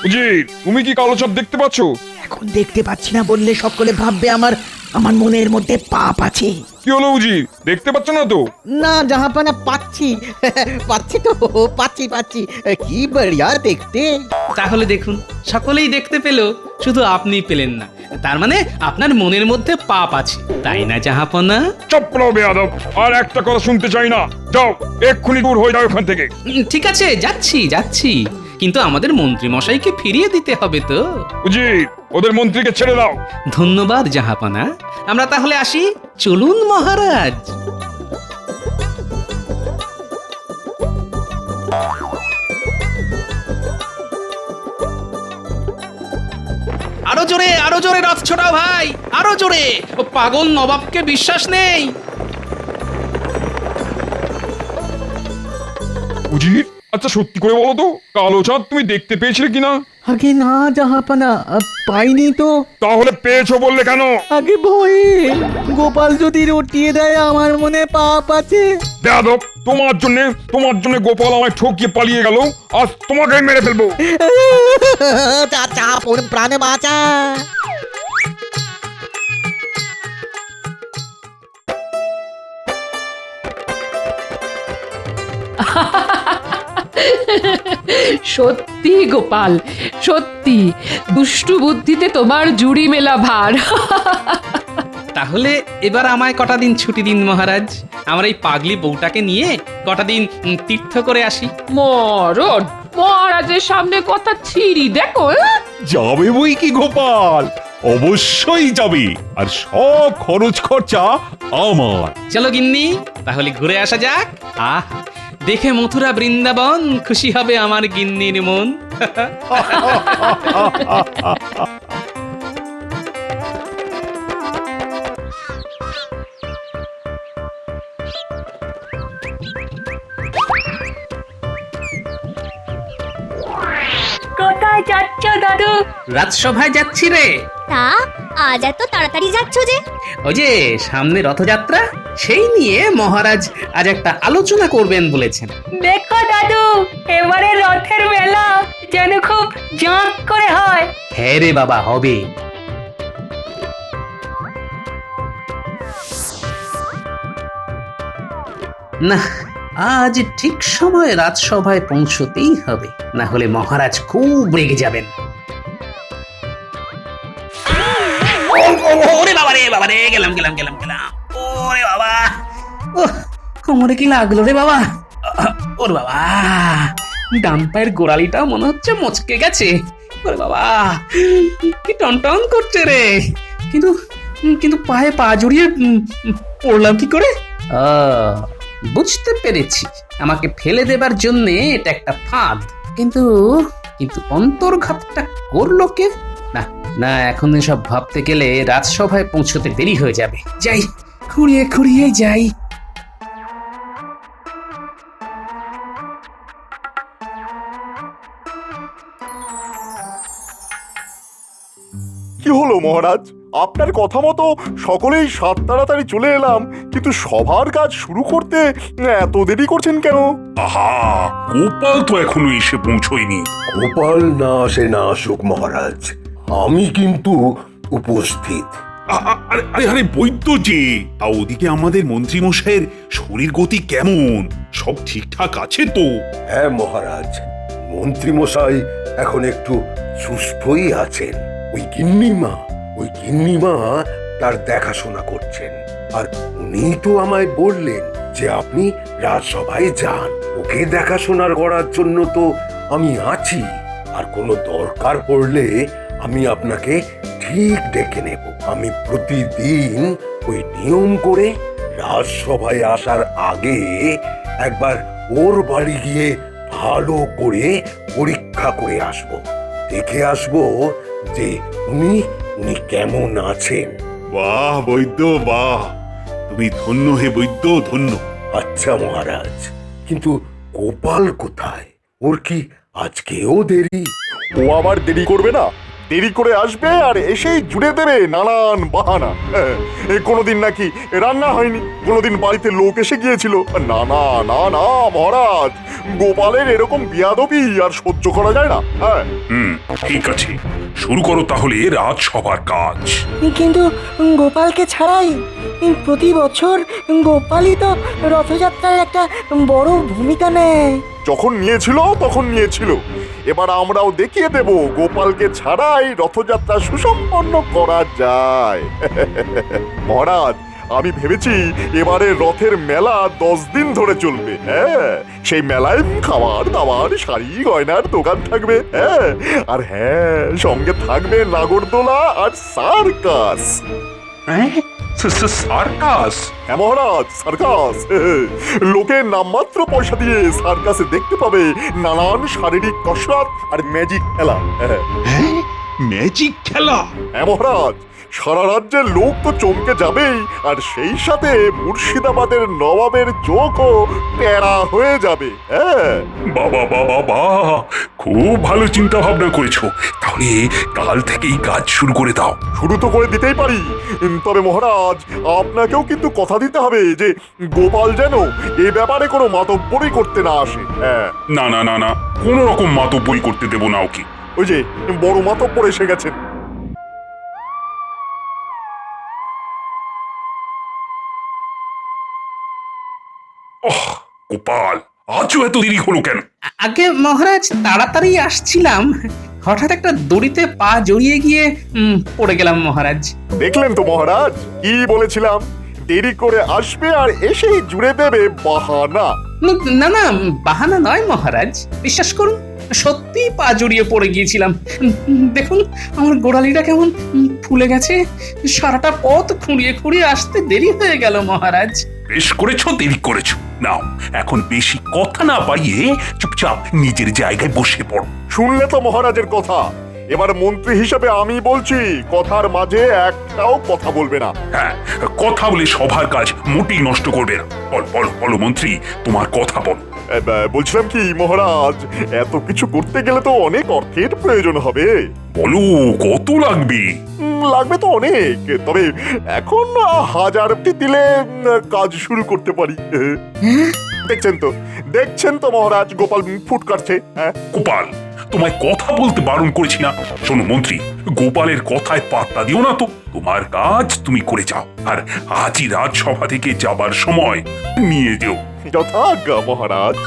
Speaker 1: উজির, তুমি কি কালো চাঁদ দেখতে পাচ্ছ?
Speaker 2: এখন দেখতে পাচ্ছি না বললে সকলে ভাববে আমার আমার মনের মধ্যে পাপ আছে।
Speaker 1: কি হলো উজির, দেখতে পাচ্ছ না তো?
Speaker 2: না জাহাপানা, পাচ্ছি পাচ্ছি তো, পাচ্ছি কি বড়িয়া দেখতে।
Speaker 4: তাহলে দেখুন, সকলেই দেখতে পেল, শুধু আপনি পেলেন না। তার মানে আপনার মনের মধ্যে পাপ আছে, তাই না জাহাপনা?
Speaker 1: চপ্পল বেয়াদব, আর একটা কথা শুনতে চাই না। যাও, এক্ষুনি দূর হয়ে যাও এখান থেকে।
Speaker 4: ঠিক আছে, যাচ্ছি, কিন্তু আমাদের মন্ত্রী মশাইকে ফিরিয়ে দিতে হবে তো।
Speaker 1: উজির, ওদের মন্ত্রীকে ছেড়ে দাও।
Speaker 4: ধন্যবাদ জাহাপনা, আমরা তাহলে আসি। চলুন মহারাজ। আরো জোরে রথ ছোটাও ভাই, আরো জোরে। ও পাগল নবাবকে বিশ্বাস নেই।
Speaker 1: উজির, আচ্ছা সত্যি করে বলো তো, কালো চাঁদ তুমি দেখতে পেয়েছিলে কিনা?
Speaker 2: আগে না জাহাপানা, পাইনি তো।
Speaker 1: তাহলে পেয়েছো বললে কেন?
Speaker 2: আগে ভয়ে, গোপাল যদি রটিয়ে দেয় আমার মনে পাপ আছে।
Speaker 1: বেয়াদব, তোমার জন্য গোপাল আমায় ঠকিয়ে পালিয়ে গেল, আজ তোমাকে মেরে ফেলবো।
Speaker 2: চাচা প্রাণে বাঁচা।
Speaker 3: সত্যি গোপাল, সত্যি দুষ্টু বুদ্ধিতে তোমার জুড়ি মেলা ভার।
Speaker 4: তাহলে এবার আমায় কটা দিন ছুটি দিন মহারাজ, আমার এই পাগলি বউটাকে নিয়ে কটা দিন তীর্থ করে আসি।
Speaker 3: মরণ, মহারাজের সামনে কথা ছিড়ি দেখো।
Speaker 5: যাবে বই কি গোপাল, অবশ্যই যাবে, আর সব খরচ খরচা আমার।
Speaker 4: চলো গিন্নি, তাহলে ঘুরে আসা যাক। আহ, দেখে মথুরা বৃন্দাবন খুশি হবে আমার গিন্নির মন।
Speaker 7: কোথায় যাচ্ছ দাদু?
Speaker 4: রাজসভায় যাচ্ছি রে।
Speaker 7: তা আজ এত তাড়াতাড়ি যাচ্ছ যে?
Speaker 4: ওই যে সামনে রথযাত্রা, সেই নিয়ে মহারাজ আজ একটা আলোচনা করবেন বলেছেন।
Speaker 7: দেখো দাদু, এবারে রথের মেলা যেন খুব জাঁক করে হয়।
Speaker 4: হ্যাঁ রে বাবা, হবে। না, আজ ঠিক সময়ে রাজসভায় পৌঁছতেই হবে, না হলে মহারাজ খুব রেগে যাবেন। ওরে বাবা রে, গেলাম। ওরে বাবা, কোমরে কি লাগলো রে বাবা? ওরে বাবা, ডান পায়ের গোড়ালিটা মনে হচ্ছে মচকে গেছে। ওরে বাবা, কি টনটন করছে রে। কিন্তু পায়ে পা জড়িয়ে পড়লাম কি করে? বুঝতে পেরেছি, আমাকে ফেলে দেবার জন্য এটা একটা ফাঁদ। কিন্তু অন্তর্ঘাতটা করলো কে? না, এখন এসব ভাবতে গেলে রাজসভায় পৌঁছতে দেরি হয়ে যাবে। যাই, খুঁড়িয়ে যাই।
Speaker 11: কি হলো মহারাজ, আপনার কথা মতো সকলেই সাত তাড়াতাড়ি চলে এলাম, কিন্তু সভার কাজ শুরু করতে এত দেরি করছেন কেন?
Speaker 5: আহা, গোপাল তো এখনো এসে পৌঁছয়নি।
Speaker 10: গোপাল না আসে না আসুক মহারাজ, আমি কিন্তু উপস্থিত।
Speaker 5: আরে বৈদ্য যে, তা ওদিকে আমাদের মন্ত্রী মশাইয়ের শরীর গতি কেমন? সব ঠিকঠাক আছে তো?
Speaker 10: হ্যাঁ মহারাজ, মন্ত্রী মশাই এখন একটু সুস্থই আছেন। ওই গিন্নিমা তার দেখাশোনা করছেন, আর উনি তো আমায় বললেন যে আপনি রাজসভায় যান, ওকে দেখাশোনা করার জন্য তো আমি আছি। আর কোনো দরকার পড়লে আমি আপনাকে ঠিক ডেকে নেব। আমি প্রতিদিন ওই নিয়ম করে রাজসভায় আসার আগে একবার ওর বাড়ি গিয়ে ভালো করে পরীক্ষা করে আসবো, দেখে আসবো যে উনি কেমন আছেন।
Speaker 5: বাহ বৈদ্য, বাহ, তুমি ধন্য হে বৈদ্য, ধন্য।
Speaker 10: আচ্ছা মহারাজ, কিন্তু গোপাল কোথায়? ওর কি আজকেও দেরি?
Speaker 11: ও আবার দেরি করবে না? দেরি করে আসবে আর এসেই জুড়ে দেবে নানান বাহানা। কোনোদিন নাকি রান্না হয়নি, কোনোদিন বাড়িতে লোক এসে গিয়েছিল। না না না না মহারাজ, গোপালের এরকম বিয়াদবি আর সহ্য করা যায় না। হ্যাঁ,
Speaker 5: ঠিক আছে, শুরু করো তাহলে রাজসভার কাজ।
Speaker 12: কিন্তু গোপালকে ছাড়াই প্রতি বছর গোপালই তো রথযাত্রার একটা বড় ভূমিকা নেয়।
Speaker 11: যখন নিয়েছিল তখন নিয়েছিল, এবার আমরাও দেখিয়ে দেব গোপালকে ছাড়াই রথযাত্রা সুসম্পন্ন করা যায়। মহারাজ, আমি ভেবেছি এবারে রথের মেলা 10 দিন ধরে চলবে। হ্যাঁ, সেই মেলায় খাবার দাবার শাড়ি গয়নার দোকান থাকবে। হ্যাঁ, আর হ্যাঁ, সঙ্গে থাকবে নাগরদোলা আর সার্কাস।
Speaker 5: সার্কাস?
Speaker 11: হ্যাঁ মহারাজ, সার্কাস। লোকের নামমাত্র পয়সা দিয়ে সার্কাসে দেখতে পাবে নানান শারীরিক কসরত আর ম্যাজিক খেলা।
Speaker 5: ম্যাজিক খেলা?
Speaker 11: হ্যাঁ মহারাজ, সারা রাজ্যের লোক তো চমকে যাবেই, আর সেই সাথে মুর্শিদাবাদের নবাবের চোখও প্যারা হয়ে যাবে। হ্যাঁ,
Speaker 5: বাবা বাবা বা, খুব ভালো চিন্তা ভাবনা করেছো। তাহলে কাল থেকেই কাজ শুরু করে দাও।
Speaker 11: শুরু তো করে দিতেই পারি, তবে মহারাজ আপনাকেও কিন্তু কথা দিতে হবে যে গোপাল যেন এ ব্যাপারে কোনো মাতব্বরি করতে না আসে। হ্যাঁ,
Speaker 5: না না না না, কোনো রকম মাতব্বরি করতে দেবো না ওকে।
Speaker 11: ওই যে বড় মাতব্বর এসে গেছেন।
Speaker 5: গোপাল, আজও এত দেরি হলো কেন?
Speaker 4: আগে মহারাজ তাড়াতাড়ি আসছিলাম, হঠাৎ একটা দড়িতে পা জড়িয়ে গিয়ে পড়ে গেলাম মহারাজ।
Speaker 11: দেখলেন তো মহারাজ, কি বলেছিলাম, দেরি করে আসবে আর এসেই জুড়ে দেবে বাহানা।
Speaker 4: না না, বাহানা নয় মহারাজ, বিশ্বাস করুন, সত্যি পা জড়িয়ে পড়ে গিয়েছিলাম। দেখুন আমার গোড়ালিটা কেমন ফুলে গেছে। সারাটা পথ খুঁড়িয়ে খুঁড়িয়ে আসতে দেরি হয়ে গেল মহারাজ।
Speaker 5: বেশ করেছো, দেরি করেছো। নাও, এখন বেশি কথা না বাড়িয়ে চুপচাপ নিজের জায়গায় বসে পড়ো।
Speaker 11: শুনলে তো মহারাজের কথা, এবার মন্ত্রী হিসেবে আমি বলছি, কথার মাঝে একটাও কথা বলবে না।
Speaker 5: হ্যাঁ, কথা বলে সবার কাজ মোটেই নষ্ট করবে না। বলো বলো বলো মন্ত্রী, তোমার কথা বল।
Speaker 11: বলছিলাম কি মহারাজ, এত কিছু করতে গেলে তো অনেক অর্থের প্রয়োজন হবে।
Speaker 5: বলো, কত লাগবে?
Speaker 11: লাগবে তো অনেক, তবে এখন 1000টি দিলে কাজ শুরু করতে পারি। দেখছেন তো মহারাজ, গোপাল ফুট কাটছে। হ্যাঁ,
Speaker 5: গোপাল, তোমায় কথা বলতে বারণ করেছি না? শোনো মন্ত্রী, গোপালের কথায় পাত্তা দিও না তো। তোমার কাজ তুমি করে যাও, আর আজই রাজসভা থেকে যাবার সময় নিয়ে যেও।
Speaker 11: যথাজ্ঞা মহারাজ।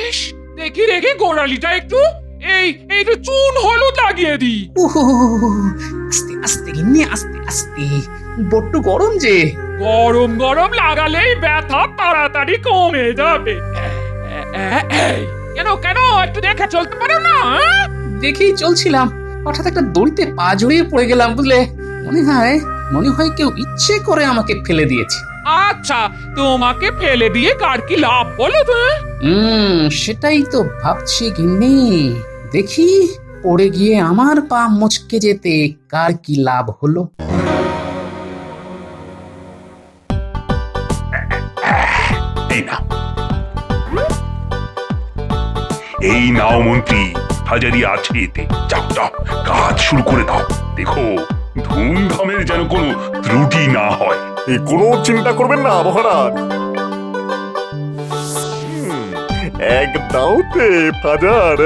Speaker 3: ইস, দেখি রেখে গোড়ালিটা একটু একটু চুন হলুদ লাগিয়ে দিই।
Speaker 4: আস্তে আস্তে গিন্নি, আস্তে আস্তে, বড্ড গরম যে।
Speaker 3: গরম গরম লাগালেই ব্যথা তাড়াতাড়ি কমে যাবে। কেন কেন একটু দেখে চলতে পারো না?
Speaker 4: দেখেই চলছিলাম, হঠাৎ একটা দড়িতে পা জড়িয়ে পড়ে গেলাম বুঝলে। মনে হয় কেউ ইচ্ছে করে আমাকে ফেলে দিয়েছে।
Speaker 3: আচ্ছা, তোমাকে ফেলে দিয়ে কার কি লাভ বলো তো?
Speaker 4: সেটাই তো ভাবছি গিন্নি। দেখি পড়ে গিয়ে আমার পা মুচকে যেতে কার কি লাভ হলো।
Speaker 5: এই নাও মন্ত্রী, হাজারি আছে এতে। যাও যাও, কাজ শুরু করে দাও। দেখো ধুমধামের যেন কোনো ত্রুটি না হয়।
Speaker 11: কোনো চিন্তা করবেন না মহারাজ। এক দাওতে হাজার।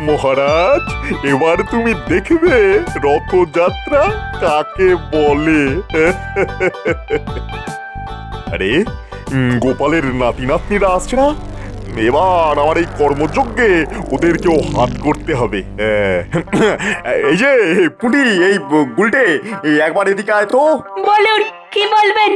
Speaker 11: মহারাজ, এবার তুমি দেখবে রথযাত্রা কাকে বলে। আরে গোপালের নাতি নাতনিরা আসছে না? এবার আমার এই কর্মযজ্ঞে ওদেরকেও হাত করতে হবে। এই যে পুটি, এই গুলটে, একবার এদিকে আয় তো।
Speaker 7: বলুন, কি বলবেন?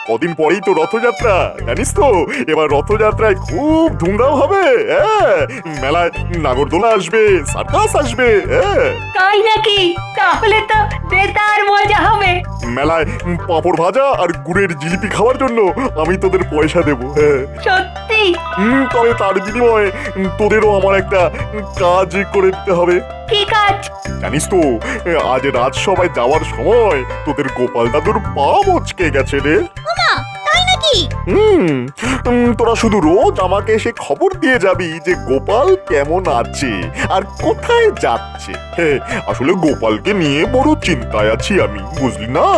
Speaker 11: কদিন পরেই তো রথযাত্রা, জানিস তো? এবার রথযাত্রায় খুব ধুমধাম হবে। হ্যাঁ, মেলায় নাগরদোলা আসবে, সার্কাস আসবে। হ্যাঁ,
Speaker 12: তাই নাকি? তাহলে তো বেতার মজা হবে।
Speaker 11: মেলায় পাঁপড় ভাজা আর গুড়ের জিলিপি খাওয়ার জন্য আমি তোদের পয়সা দেবো। হ্যাঁ,
Speaker 12: সত্যি?
Speaker 11: তবে তার বিনিময়ে তোদেরও আমার একটা কাজ করে দিতে হবে।
Speaker 12: কি কাজ?
Speaker 11: জানিস তো, আজ রাজসভায় যাওয়ার সময় তোদের গোপাল দাদুর পা মচকে গেছে রে।
Speaker 7: তাই নাকি?
Speaker 11: তোরা শুধু রোজ আমাকে এসে খবর দিয়ে যাবি যে গোপাল কেমন আছে আর কোথায় যাচ্ছে। আসলে গোপালকে নিয়ে বড় চিন্তায় আছি আমি, বুঝলি না?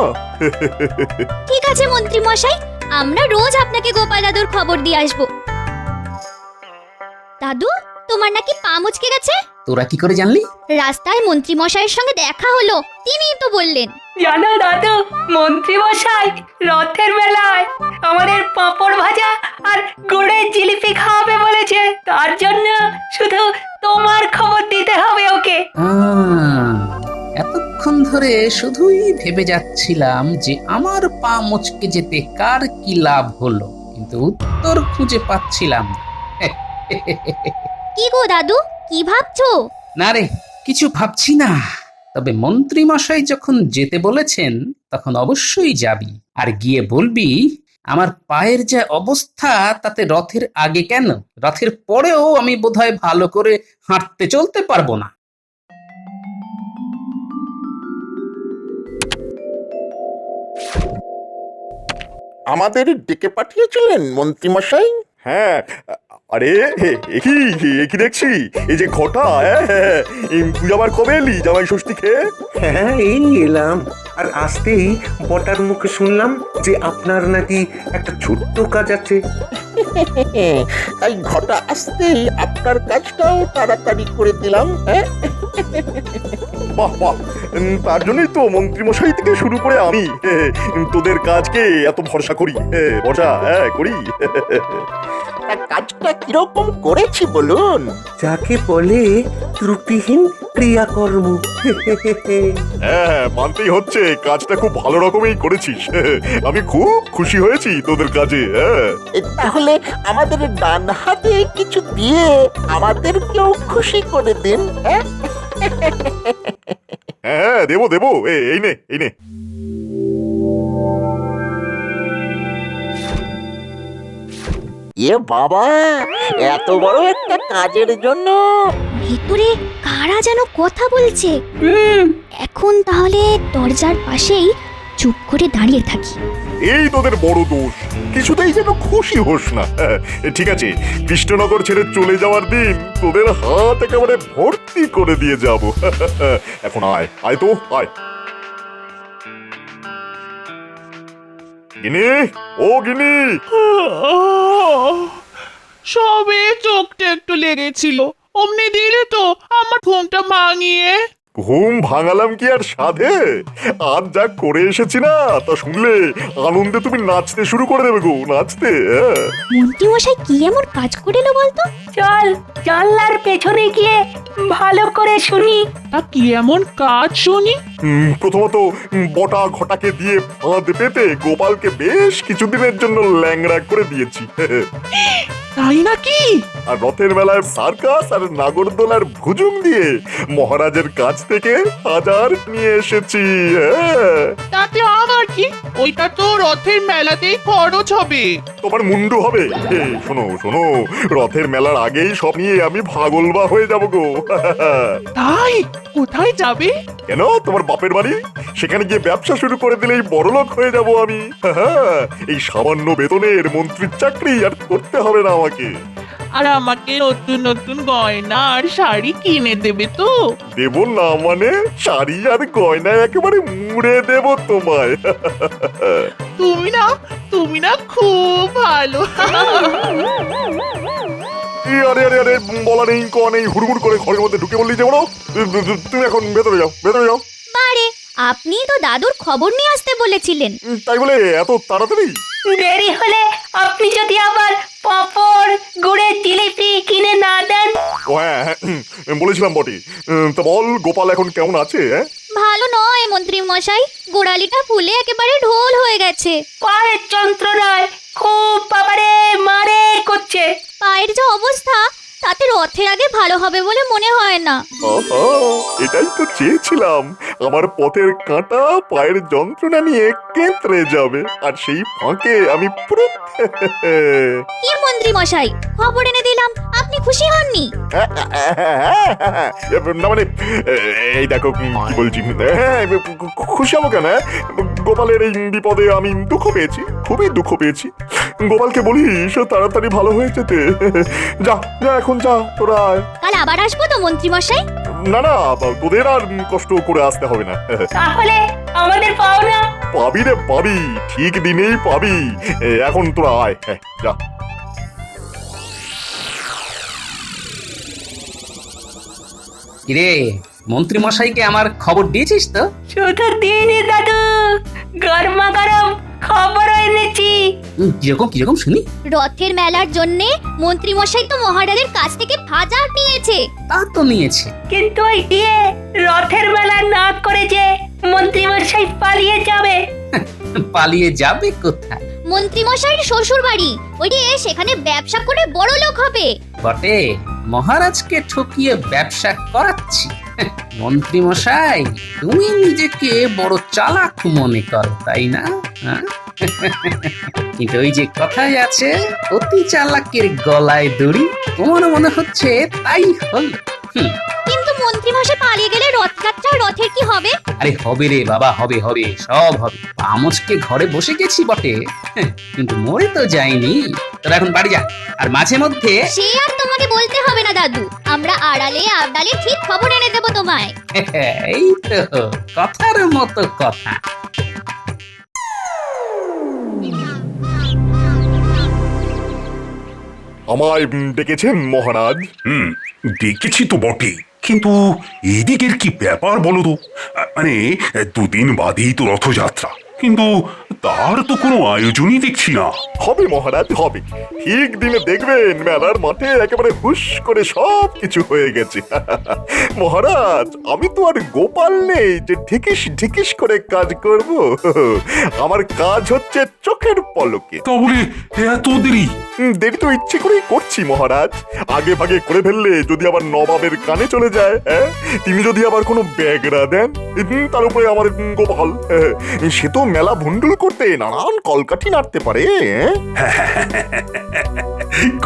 Speaker 7: ঠিক আছে মন্ত্রী মশাই, আমরা রোজ আপনাকে গোপাল দাদুর খবর দিয়ে আসবো। দাদু, তোমার নাকি পা মুচকে গেছে?
Speaker 4: তোরা কি করে জানলি?
Speaker 7: রাস্তায় মন্ত্রী মশাইয়ের সঙ্গে দেখা হলো, তিনিই তো বললেন।
Speaker 12: জানো দাদু, মন্ত্রী মশাই রথের মেলায় আমাদের পাঁপড় ভাজা আর গুড়ের জিলিপি খাওয়াবে বলেছে। তার জন্য শুধু তোমার খবর দিতে হবে ওকে।
Speaker 4: এতক্ষণ ধরে শুধুই ভেবে যাচ্ছিলাম যে আমার পা মুচকে যেতে কার কি লাভ হলো, কিন্তু উত্তর খুঁজে পাচ্ছিলাম না।
Speaker 7: কি গো দাদু, কি ভাবছো?
Speaker 4: না রে, কিছু ভাবছি না। তবে মন্ত্রী মশাই যখন যেতে বলেছেন তখন অবশ্যই যাবি, আর গিয়ে বলবি আমার পায়ের যে অবস্থা তাতে রথের আগে কেন, রথের পরেও আমি বোধহয় ভালো করে হাঁটতে চলতে পারবো না।
Speaker 11: আমাদের ডেকে পাঠিয়েছিলেন মন্ত্রী মশাই? হ্যাঁ, আরে কি দেখছি, এই যে ঘটা। তুই আবার কবে এলি জামাই ষষ্ঠী খেয়ে?
Speaker 13: হ্যাঁ, এই এলাম। আর আসতেই বটার মুখে শুনলাম যে আপনার নাকি একটা ছোট্ট কাজ আছে।
Speaker 11: তাই ঘটা আসতেই আপনার কাজটাও তাড়াতাড়ি করে দিলাম। বাহ বাহ, তার জন্যই তো মন্ত্রী মশাই থেকে শুরু করে আমি তোদের কাজকে এত ভরসা করি। ভরসা করি। কাজটা কিরকম করেছি বলুন?
Speaker 13: যাকে বলে ত্রুটিহীন ক্রিয়াকর্ম।
Speaker 11: হ্যাঁ, মানতেই হচ্ছে কাজটা খুব ভালো রকমই করেছিস। আমি খুব খুশি হয়েছি তোদের কাজে।
Speaker 14: তাহলে আমাদের ডান হাতে কিছু দিয়ে আমাদেরকেও খুশি করে দিন।
Speaker 11: হ্যাঁ, দেবো দেবো, এই নে এই নে।
Speaker 14: এ বাবা, এত বড় একটা কাজের জন্য
Speaker 7: ভিতরে কারা যেন কথা বলছে। এখন তাহলে দরজার পাশেই চুপ করে দাঁড়িয়ে থাকি।
Speaker 11: এই তোদের বড় দোষ, কিছুতেই যেন খুশি হোস না। ঠিক আছে, কৃষ্ণনগর ছেড়ে চলে যাওয়ার দিন তোদের হাত একেবারে ভর্তি করে দিয়ে যাব। এখন আয় আয় তো আয়। গিনি, ও গিনি।
Speaker 15: সবে চোখটা একটু লেগেছিল, অমনি দিলে তো আমার ঘুমটা ভাঙিয়ে।
Speaker 11: ঘুম ভাঙালাম কি আর সাধে? আজ যা করে এসেছি না, তা শুনলে আনন্দে তুমি নাচতে শুরু করে দেবে গো, নাচতে।
Speaker 7: মন্ত্রী মশাই কি এমন কাজ করে এলো বলতো?
Speaker 12: চল জানলার পেছনে গিয়ে ভালো করে শুনি।
Speaker 15: তা কি এমন কাজ শুনি?
Speaker 11: প্রথমত বটা ঘটাকে দিয়ে ফাঁদ পেতে গোপালকে বেশ কিছুদিনের জন্য ল্যাংড়া করে দিয়েছি।
Speaker 15: তাই নাকি?
Speaker 11: আর রথের মেলায় সার্কাস আর নাগরদোলার ভুজুং দিয়ে মহারাজের কাছ থেকে হাজার নিয়ে এসেছি।
Speaker 15: তাতে আমার কি? ওইটা তো রথের মেলাতেই খরচ হবে।
Speaker 11: তোমার মুন্ডু হবে। শোনো শোনো, রথের মেলার আগেই সব নিয়ে আমি ভাগলবা হয়ে যাব গো।
Speaker 15: তাই কোথায় যাবে?
Speaker 11: কেন, তোমার বাপের বাড়ি। সেখানে গিয়ে ব্যবসা শুরু করে দিলেই বড়লোক হয়ে যাব আমি। এই সামান্য বেতনের মন্ত্রীর চাকরি আর করতে হবে না আমাকে।
Speaker 15: আর আমাকে নতুন নতুন গয়না আর শাড়ি কিনে দেবে তো?
Speaker 11: দেব না মানে? শাড়ি আর গয়না একেবারে মুড়ে দেব তোমায়।
Speaker 15: তুমি না খুব ভালো।
Speaker 11: আরে আরে আরে, বলা নেই ক নেই, হুড়মুড় করে ঘরের মধ্যে ঢুকে বললি যে বলো। তুমি এখন ভেতরে যাও, ভেতরে যাও।
Speaker 7: বারে, আপনি তো দাদুর খবর নিয়ে আসতে বলেছিলেন।
Speaker 11: তাই বলে এত তাড়াতাড়ি?
Speaker 12: দেরি হলে আপনি যদি আবার পাঁপড় গুড়ের জিলিপি কিনে না দেন।
Speaker 11: ও হ্যাঁ, বলেছিলাম বটে। তা বল, গোপাল এখন কেমন আছে?
Speaker 7: ভালো নয় মন্ত্রী মশাই, গোড়ালিটা ফুলে একেবারে ঢোল হয়ে গেছে।
Speaker 12: পায়ের যন্ত্রণায় খুব বাবারে মারে করছে।
Speaker 7: পায়ের যে অবস্থা, তাতে রথের আগে ভালো হবে বলে মনে হয় না।
Speaker 11: আহা, এটাই তো চেয়েছিলাম। আমার পথের কাঁটা পায়ের যন্ত্রণা নিয়ে কেঁতরে যাবে, আর সেই ফাঁকে আমি পুরো
Speaker 7: কি মন্ত্রী মশাই, খবর এনে দিলাম, আপনি খুশি হননি?
Speaker 11: না মানে, এই দেখো কি বলছি। খুশি হবো কেন? গোপালের এই বিপদে আমি দুঃখ পেয়েছি, খুবই দুঃখ পেয়েছি। গোপালকে বলিস তাড়াতাড়ি ভালো হয়ে যেতে। যা যা, এখন যা তোরা।
Speaker 7: কাল আবার আসবো তো মন্ত্রী মশাই?
Speaker 11: না না, তোদের আর কষ্ট করে আসতে হবে না।
Speaker 12: তাহলে আমাদের পাওনা?
Speaker 11: পাবি রে পাবি, ঠিক দিনেই পাবি। এখন তোরা আয়, যা।
Speaker 4: কিরে, মন্ত্রী মশাইকে আমার খবর দিয়েছিস তো?
Speaker 12: শুধু দিনই দাদু, গরমা গরম খবর এনেছি।
Speaker 4: কিরকম কিরকম শুনি?
Speaker 7: রথের মেলার জন্যে মন্ত্রী মশাই তো মহারাজের কাছ থেকে ভাজা নিয়েছে।
Speaker 4: তা তো নিয়েছে,
Speaker 12: কিন্তু ওই দিয়ে রথের মেলা না করে যে মন্ত্রী মশাই পালিয়ে যাবে।
Speaker 4: পালিয়ে যাবে কোথায়?
Speaker 7: মন্ত্রী মশাইয়ের শ্বশুর বাড়ি, ওই যে সেখানে ব্যবসা করে বড় লোক হবে।
Speaker 4: বটে, মহারাজকে ঠকিয়ে ব্যবসা করাচ্ছি। মন্ত্রী মশাই, তুমি নিজেকে বড় চালাক মনে করো, তাই না? কিন্তু ওই যে কথাই আছে, অতি চালাকের গলায় দড়ি। তোমার মনে হচ্ছে তাই হলো।
Speaker 7: কিন্তু মন্ত্রী মশাই পালিয়ে গেলে রথযাত্রা, রথের কি হবে?
Speaker 4: আরে হবে রে বাবা, হবে হবে, সব হবে। আমজকে ঘরে বসে গেছি বটে, কিন্তু মরে তো যাইনি। তোরা এখন বাড়ি যা, আর মাঝে মধ্যে।
Speaker 7: সে আর তোমাকে বলতে হবে না দাদু, আমরা আড়ালে আড়ালে ঠিক খবর এনে দেবো তোমায়।
Speaker 4: এই তো কথার মতো কথা।
Speaker 11: আমায় ডেকেছেন মহারাজ?
Speaker 5: ডেকেছি তো বটে, কিন্তু এদিকের কি ব্যাপার বলো তো? মানে, দুদিন বাদেই তো রথযাত্রা, কিন্তু তার তো কোনো আয়োজনই দেখছি না।
Speaker 11: হবে মহারাজ, হবে। ঠিক দিনে দেখবেন মেলার মাঠে একেবারে হুশ করে সব কিছু হয়ে গেছে। মহারাজ, আমি তো আর গোপাল নেই যে ঢিকিস ঢিকিস করে কাজ করব। আমার কাজ হচ্ছে চোখের পলকে।
Speaker 5: তাহলে এত দেরি?
Speaker 11: দেরি তো ইচ্ছে করেই করছি মহারাজ। আগে ভাগে করে ফেললে যদি আবার নবাবের কানে চলে যায়, তিনি যদি আবার কোনো ব্যাগরা দেন, তার উপরে আমার গোপাল, সে তো মেলা ভুন্ডুল করতে নানান কলকাঠি নাড়তে পারে।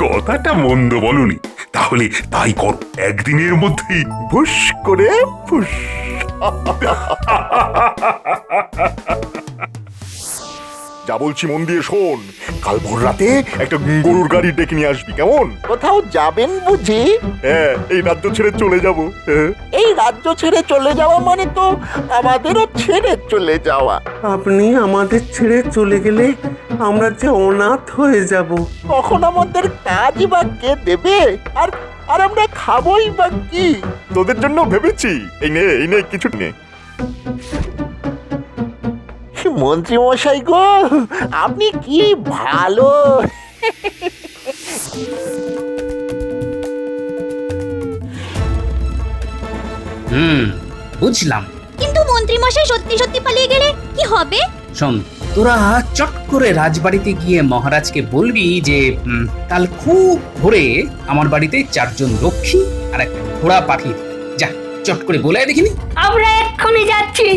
Speaker 5: কথাটা মন্দ বলনি। তাহলে তাই কর, একদিনের মধ্যেই
Speaker 11: ভুস করে ফুস। যা বলছি মন দিয়ে শোন, কাল ভোর রাতে একটা গরুর গাড়ি ডেকে নিয়ে আসবি, কেমন?
Speaker 14: কোথাও যাবেন বুঝি?
Speaker 11: হ্যাঁ, এই রাজ্য ছেড়ে চলে যাব।
Speaker 14: এই রাজ্য ছেড়ে চলে যাওয়া মানে তো আমাদেরও ছেড়ে চলে যাওয়া।
Speaker 13: আপনি আমাদের ছেড়ে চলে গেলে আমরা যে অনাথ হয়ে যাব।
Speaker 14: তখন আমাদের কাজই বা কে দেবে? আর আর আমরা খাবোই বা কি?
Speaker 11: তোদের জন্য ভেবেছি। এই নে কিছু নে।
Speaker 14: মন্ত্রী মশাই গো, আপনি কি ভালো।
Speaker 4: বুঝলাম।
Speaker 7: কিন্তু মন্ত্রী মশাই সত্যি সত্যি পালিয়ে গেলে কি হবে?
Speaker 4: শোন, তোরা চট করে রাজবাড়িতে গিয়ে মহারাজকে বলবি যে কাল খুব ভোরে আমার বাড়িতে 4 জন রক্ষী আর একটা ঘোড়া পাঠিয়ে দিবি। যা, চট করে বলে দেখিনি।
Speaker 12: আমরা এক্ষুনি যাচ্ছি।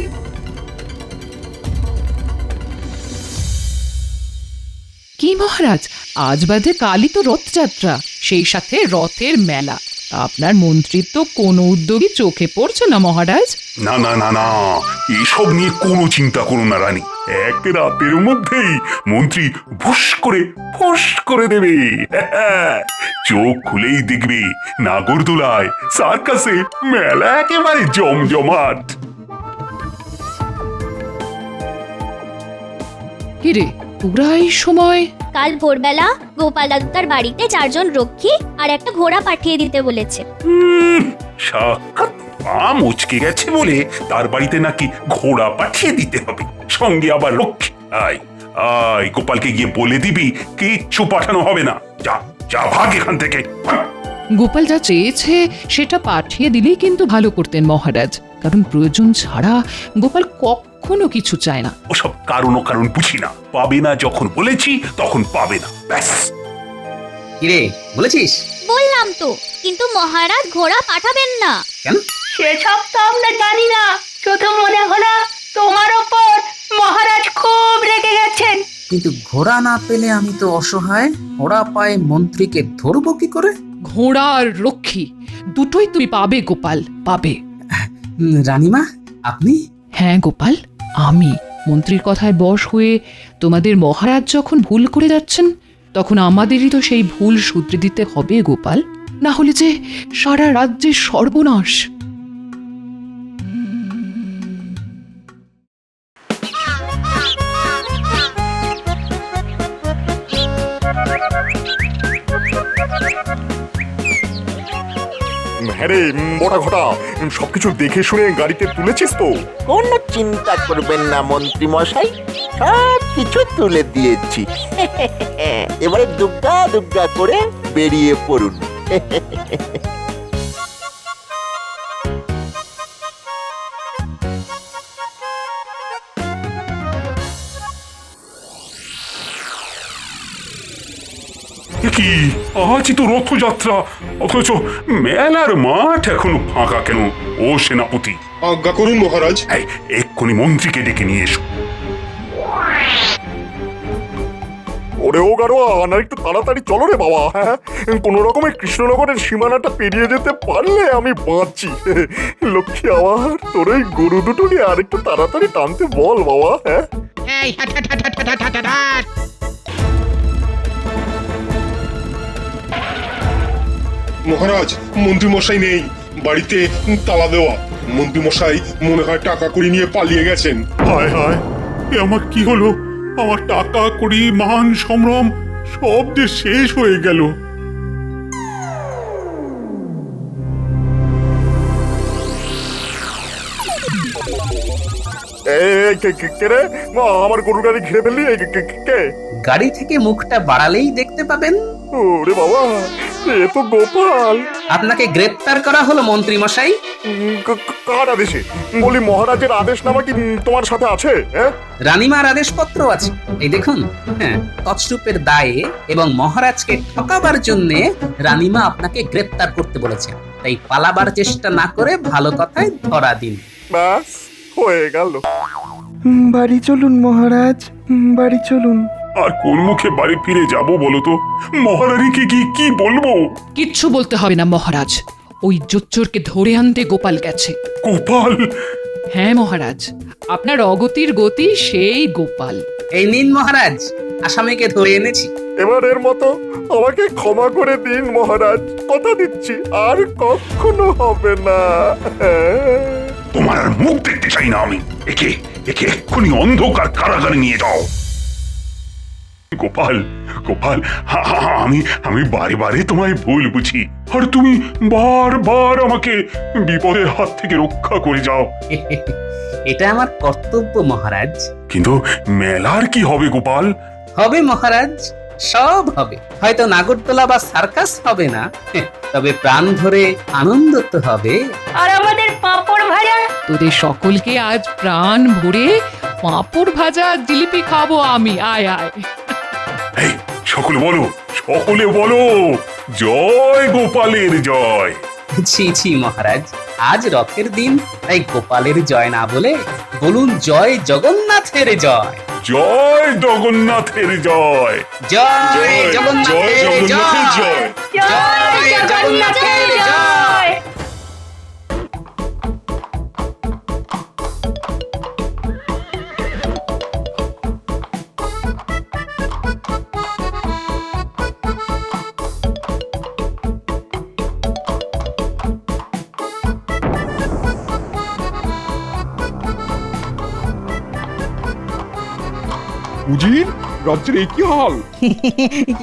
Speaker 3: কি মহারাজ, আজ বাদে কালই তো রথযাত্রা, সেই সাথে রথের মেলা। আপনার মন্ত্রীর তো কোনো উদ্যোগই চোখে পড়ছে না মহারাজ।
Speaker 5: না না না না, এসব নিয়ে কোনো চিন্তা করো না রানী। এক রাতের মধ্যেই মন্ত্রী ভুস করে ফোস করে দেবে। চোখ খুলেই দেখবে নাগরদোলায় সার্কাসে মেলা একেবারে জমজমাট।
Speaker 3: কিরে, তোরা এই সময়?
Speaker 7: কাল ভোরবেলা গোপাল দাদু তার বাড়িতে 4 জন রক্ষী আর একটা ঘোড়া পাঠিয়ে দিতে বলেছে।
Speaker 5: সাক্ষাৎ পা মুচকে গেছে বলে তার বাড়িতে নাকি ঘোড়া পাঠিয়ে দিতে হবে, সঙ্গে আবার রক্ষী। আয় আয়, গোপালকে গিয়ে বলে দিবি কিচ্ছু পাঠানো হবে না। যা যা, ভাগ এখান থেকে।
Speaker 3: গোপাল যা চেয়েছে সেটা পাঠিয়ে দিলেই কিন্তু ভালো করতেন মহারাজ। কারণ প্রয়োজন ছাড়া গোপাল কখনো কিছু চায় না।
Speaker 5: ওসব কারণ বুঝি না, পাবে না যখন বলেছি তখন পাবে না, ব্যাস।
Speaker 4: কিরে বলেছিস?
Speaker 7: বললাম তো, কিন্তু মহারাজ ঘোড়া পাঠাবেন না।
Speaker 4: কেন?
Speaker 12: সেসব তো আমরা জানি না, শুধু মনে হলো তোমার ওপর মহারাজ খুব রেগে গেছেন।
Speaker 4: কিন্তু ঘোড়া না পেলে আমি তো অসহায়, ঘোড়া পায়ে মন্ত্রীকে ধরবো কি করে?
Speaker 3: ঘোড়া আর রক্ষী দুটোই তুমি পাবে গোপাল, পাবে।
Speaker 4: রানীমা আপনি?
Speaker 3: হ্যাঁ গোপাল, আমি। মন্ত্রীর কথায় বশ হয়ে তোমাদের মহারাজ যখন ভুল করে যাচ্ছেন, তখন আমাদেরই তো সেই ভুল শুধরে দিতে হবে গোপাল, না হলে যে সারা রাজ্যের সর্বনাশ।
Speaker 11: হ্যাঁ রে বড়া ঘটা, সবকিছু দেখে শুনে গাড়িতে তুলেছিস তো?
Speaker 14: কোনো চিন্তা করবেন না মন্ত্রী মশাই, সব কিছু তুলে দিয়েছি। এবারে দুগ্গা দুগ্গা করে বেরিয়ে পড়ুন।
Speaker 5: কি আজই তো রথযাত্রা, অথচ মেলার মাঠ এখনো ফাঁকা কেন? ও সেনাপতি,
Speaker 10: আজ্ঞা করুন মহারাজ।
Speaker 5: এক্ষুনি মন্ত্রীকে ডেকে নিয়ে এসো।
Speaker 11: ওরে ও গাড়োয়া, না একটু তাড়াতাড়ি চলো রে বাবা। হ্যাঁ, কোন রকমের কৃষ্ণনগরের সীমানাটা পেরিয়ে যেতে পারলে আমি বাঁচি। লক্ষ্মী আমার, তোর এই গরু দুটো নিয়ে আর একটু তাড়াতাড়ি টানতে বল বাবা। হ্যাঁ
Speaker 10: মহারাজ, মন্ত্রী মশাই নেই, বাড়িতে তালা দেওয়া। মন্ত্রী মশাই মনে হয় টাকা কড়ি নিয়ে পালিয়ে গেছেন।
Speaker 5: হায় হায়, এ আমার কি হলো? আমার টাকা কড়ি মান সম্ভ্রম সব যে শেষ হয়ে গেল।
Speaker 11: আমার গরু গাড়ি ঘিরে ফেললি? কে?
Speaker 4: গাড়ি থেকে মুখটা বাড়ালেই দেখতে পাবেন।
Speaker 11: ওরে বাবা, এ তো গোপাল।
Speaker 4: আপনাকে গ্রেপ্তার করা হলো মন্ত্রী মশাই।
Speaker 11: কার আদেশে? বলি মহারাজের আদেশনামা কি তোমার সাথে আছে?
Speaker 4: রানীমার আদেশপত্র আছে, এই দেখুন। হ্যাঁ, তছরূপের দায়ে এবং মহারাজকে ঠকাবার জন্য রানীমা আপনাকে গ্রেপ্তার করতে বলেছেন। তাই পালাবার চেষ্টা না করে ভালো কথায় ধরা দিন।
Speaker 11: ব্যাস হয়ে গেল।
Speaker 6: বাড়ি চলুন মহারাজ, বাড়ি চলুন।
Speaker 5: আর কোন মুখে বাড়ি ফিরে যাব বলো তো? মহারানীকে কি বলবো?
Speaker 3: কিচ্ছু বলতে হবে না মহারাজ, ওই জোচ্চোরকে ধরে আনতে গোপাল গেছে।
Speaker 5: গোপাল?
Speaker 3: হ্যাঁ মহারাজ, আপনার অগতির গতি সেই গোপাল।
Speaker 4: এই নিন মহারাজ, আসামিকে ধরে এনেছি।
Speaker 11: এবারের মতো আমাকে ক্ষমা করে দিন মহারাজ, কথা দিচ্ছি আর কখনো হবে না।
Speaker 5: তোমার আর মুখ দেখতে চাই না আমি। একে এক্ষুনি অন্ধকার কারাগারে নিয়ে যাও। গোপাল, গোপাল, আমি বারে বারে তোমায় ভুল বুঝি, আর তুমি বারবার আমাকে বিপদের হাত থেকে রক্ষা করে যাও।
Speaker 4: এটা আমার কর্তব্য মহারাজ।
Speaker 5: কিন্তু মেলার কি হবে গোপাল?
Speaker 4: হবে মহারাজ, সব হবে। হয়তো নাগরদোলা বা সার্কাস হবে না, তবে প্রাণ ভরে আনন্দ তো হবে।
Speaker 12: আর আমাদের পাঁপড় ভাজা?
Speaker 3: তোদের সকলকে আজ প্রাণ ভরে পাঁপড় ভাজা জিলিপি খাবো আমি। আয় আয়।
Speaker 5: এই সকলে বলো জয় গোপালের জয়।
Speaker 4: ছি ছি মহারাজ, আজ রথের দিন, তাই গোপালের জয় না বলে বলুন জয় জগন্নাথের জয়।
Speaker 5: জয় জগন্নাথের জয়।
Speaker 4: জয় জগন্নাথের জয়। জয় জগন্নাথের জয়।
Speaker 1: উজির, রাজ্যের এই কি হাল?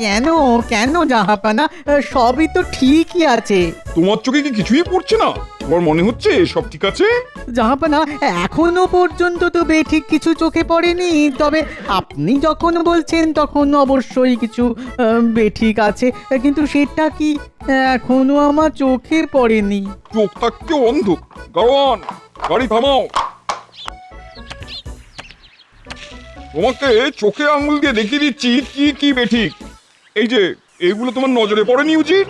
Speaker 2: কেন কেন জাহাপানা, সবই তো ঠিকই আছে।
Speaker 1: তোমার চোখে কি কিছুই পড়ছে না? তোমার মনে হচ্ছে সব ঠিক আছে?
Speaker 2: জাহাপানা, এখনো পর্যন্ত তো বেঠিক কিছু চোখে পড়েনি, তবে আপনি যখন বলছেন তখন অবশ্যই কিছু বেঠিক আছে, কিন্তু সেটা কি এখনো আমার চোখে পড়েনি।
Speaker 1: চোখ থাকতে অন্ধ। গাওয়ান, গাড়ি থামাও। তোমাকে চোখে আঙুল দিয়ে দেখিয়ে দিচ্ছি কি কি বেঠিক। এই যে এইগুলো তোমার নজরে পড়েনি উচিত?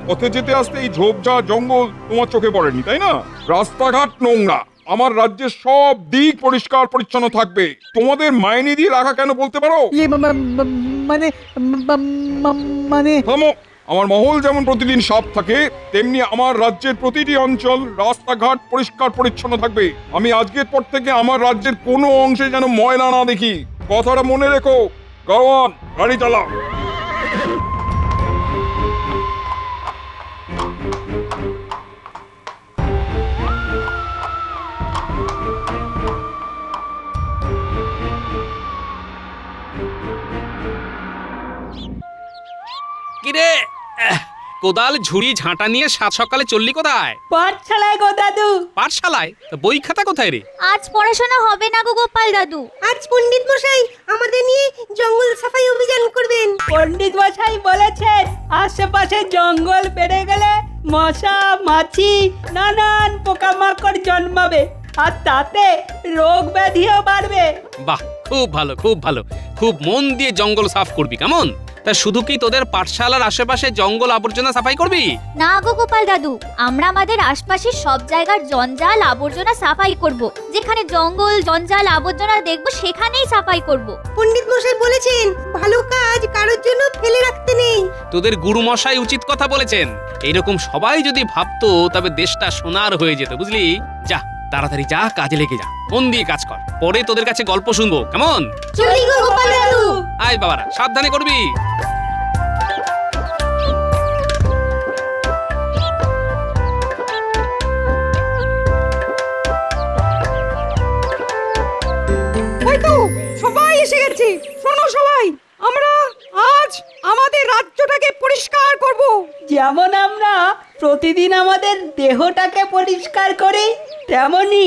Speaker 1: পথে যেতে আসতে এই ঝোপঝাড় জঙ্গল তোমার চোখে পড়েনি, তাই না? রাস্তাঘাট নোংরা। আমার রাজ্যের সব দিক পরিষ্কার পরিচ্ছন্ন থাকবে। তোমাদের মাইনে দিয়ে রাখা কেন বলতে পারো?
Speaker 2: মানে মানে
Speaker 1: থামো। আমার মহল যেমন প্রতিদিন সাফ থাকে, তেমনি আমার রাজ্যের প্রতিটি অঞ্চল রাস্তাঘাট পরিষ্কার পরিচ্ছন্ন থাকবে। আমি আজকের পর থেকে আমার রাজ্যের কোনো অংশে যেন ময়লা না দেখি। কথাটা মনে রেখো। গাওয়ান, গাড়ি চালাও।
Speaker 4: কিরে কোদাল ঝুড়ি ঝাঁটা নিয়ে সাত সকালে চললি কোথায়?
Speaker 12: পাঠশালায় গো দাদু।
Speaker 4: পাঠশালায়? তা বই খাতা কোথায় রে?
Speaker 7: আজ পড়াশোনা হবে না গো গোপাল দাদু।
Speaker 12: আজ পণ্ডিত মশাই আমাদের নিয়ে জঙ্গল সাফাই অভিযান করবেন। পণ্ডিত মশাই বলেছেন আশেপাশে জঙ্গল বেড়ে গেলে মশা মাছি নানান পোকামাকড় জন্মাবে, আর তাতে রোগ ব্যাধিও বাড়বে।
Speaker 4: বাহ, খুব ভালো খুব ভালো। খুব মন দিয়ে জঙ্গল সাফ করবি, কেমন? তা শুধু কি তোদের পাঠশালার আশেপাশে জঙ্গল আবর্জনা সাফাই করবি?
Speaker 7: না গো গোপাল দাদু, আমরা আমাদের আশপাশের সব জায়গার জঞ্জাল আবর্জনা সাফাই করব। যেখানে জঙ্গল জঞ্জাল আবর্জনা দেখব সেখানেই সাফাই করব।
Speaker 12: পণ্ডিত মশাই বলেছেন ভালো কাজ কারোর জন্য ফেলে রাখতে নেই।
Speaker 4: তোদের গুরু মশাই উচিত কথা বলেছেন। এইরকম সবাই যদি ভাবতো তবে দেশটা সোনার হয়ে যেত, বুঝলি? যা তাড়াতাড়ি যা, কাজে লেগে যা, মন দিয়ে কাজ কর। পরে তোদের কাছে গল্প শুনবো, কেমন?
Speaker 12: চলি গো গোপাল দাদু।
Speaker 4: আয় বাবারা, সাবধানে করবি।
Speaker 12: সবাই এসে গেছে। শোনো সবাই, আমরা আজ আমাদের রাজ্যটাকে পরিষ্কার করব। যেমন আমরা প্রতিদিন আমাদের দেহটাকে পরিষ্কার করি, তেমনি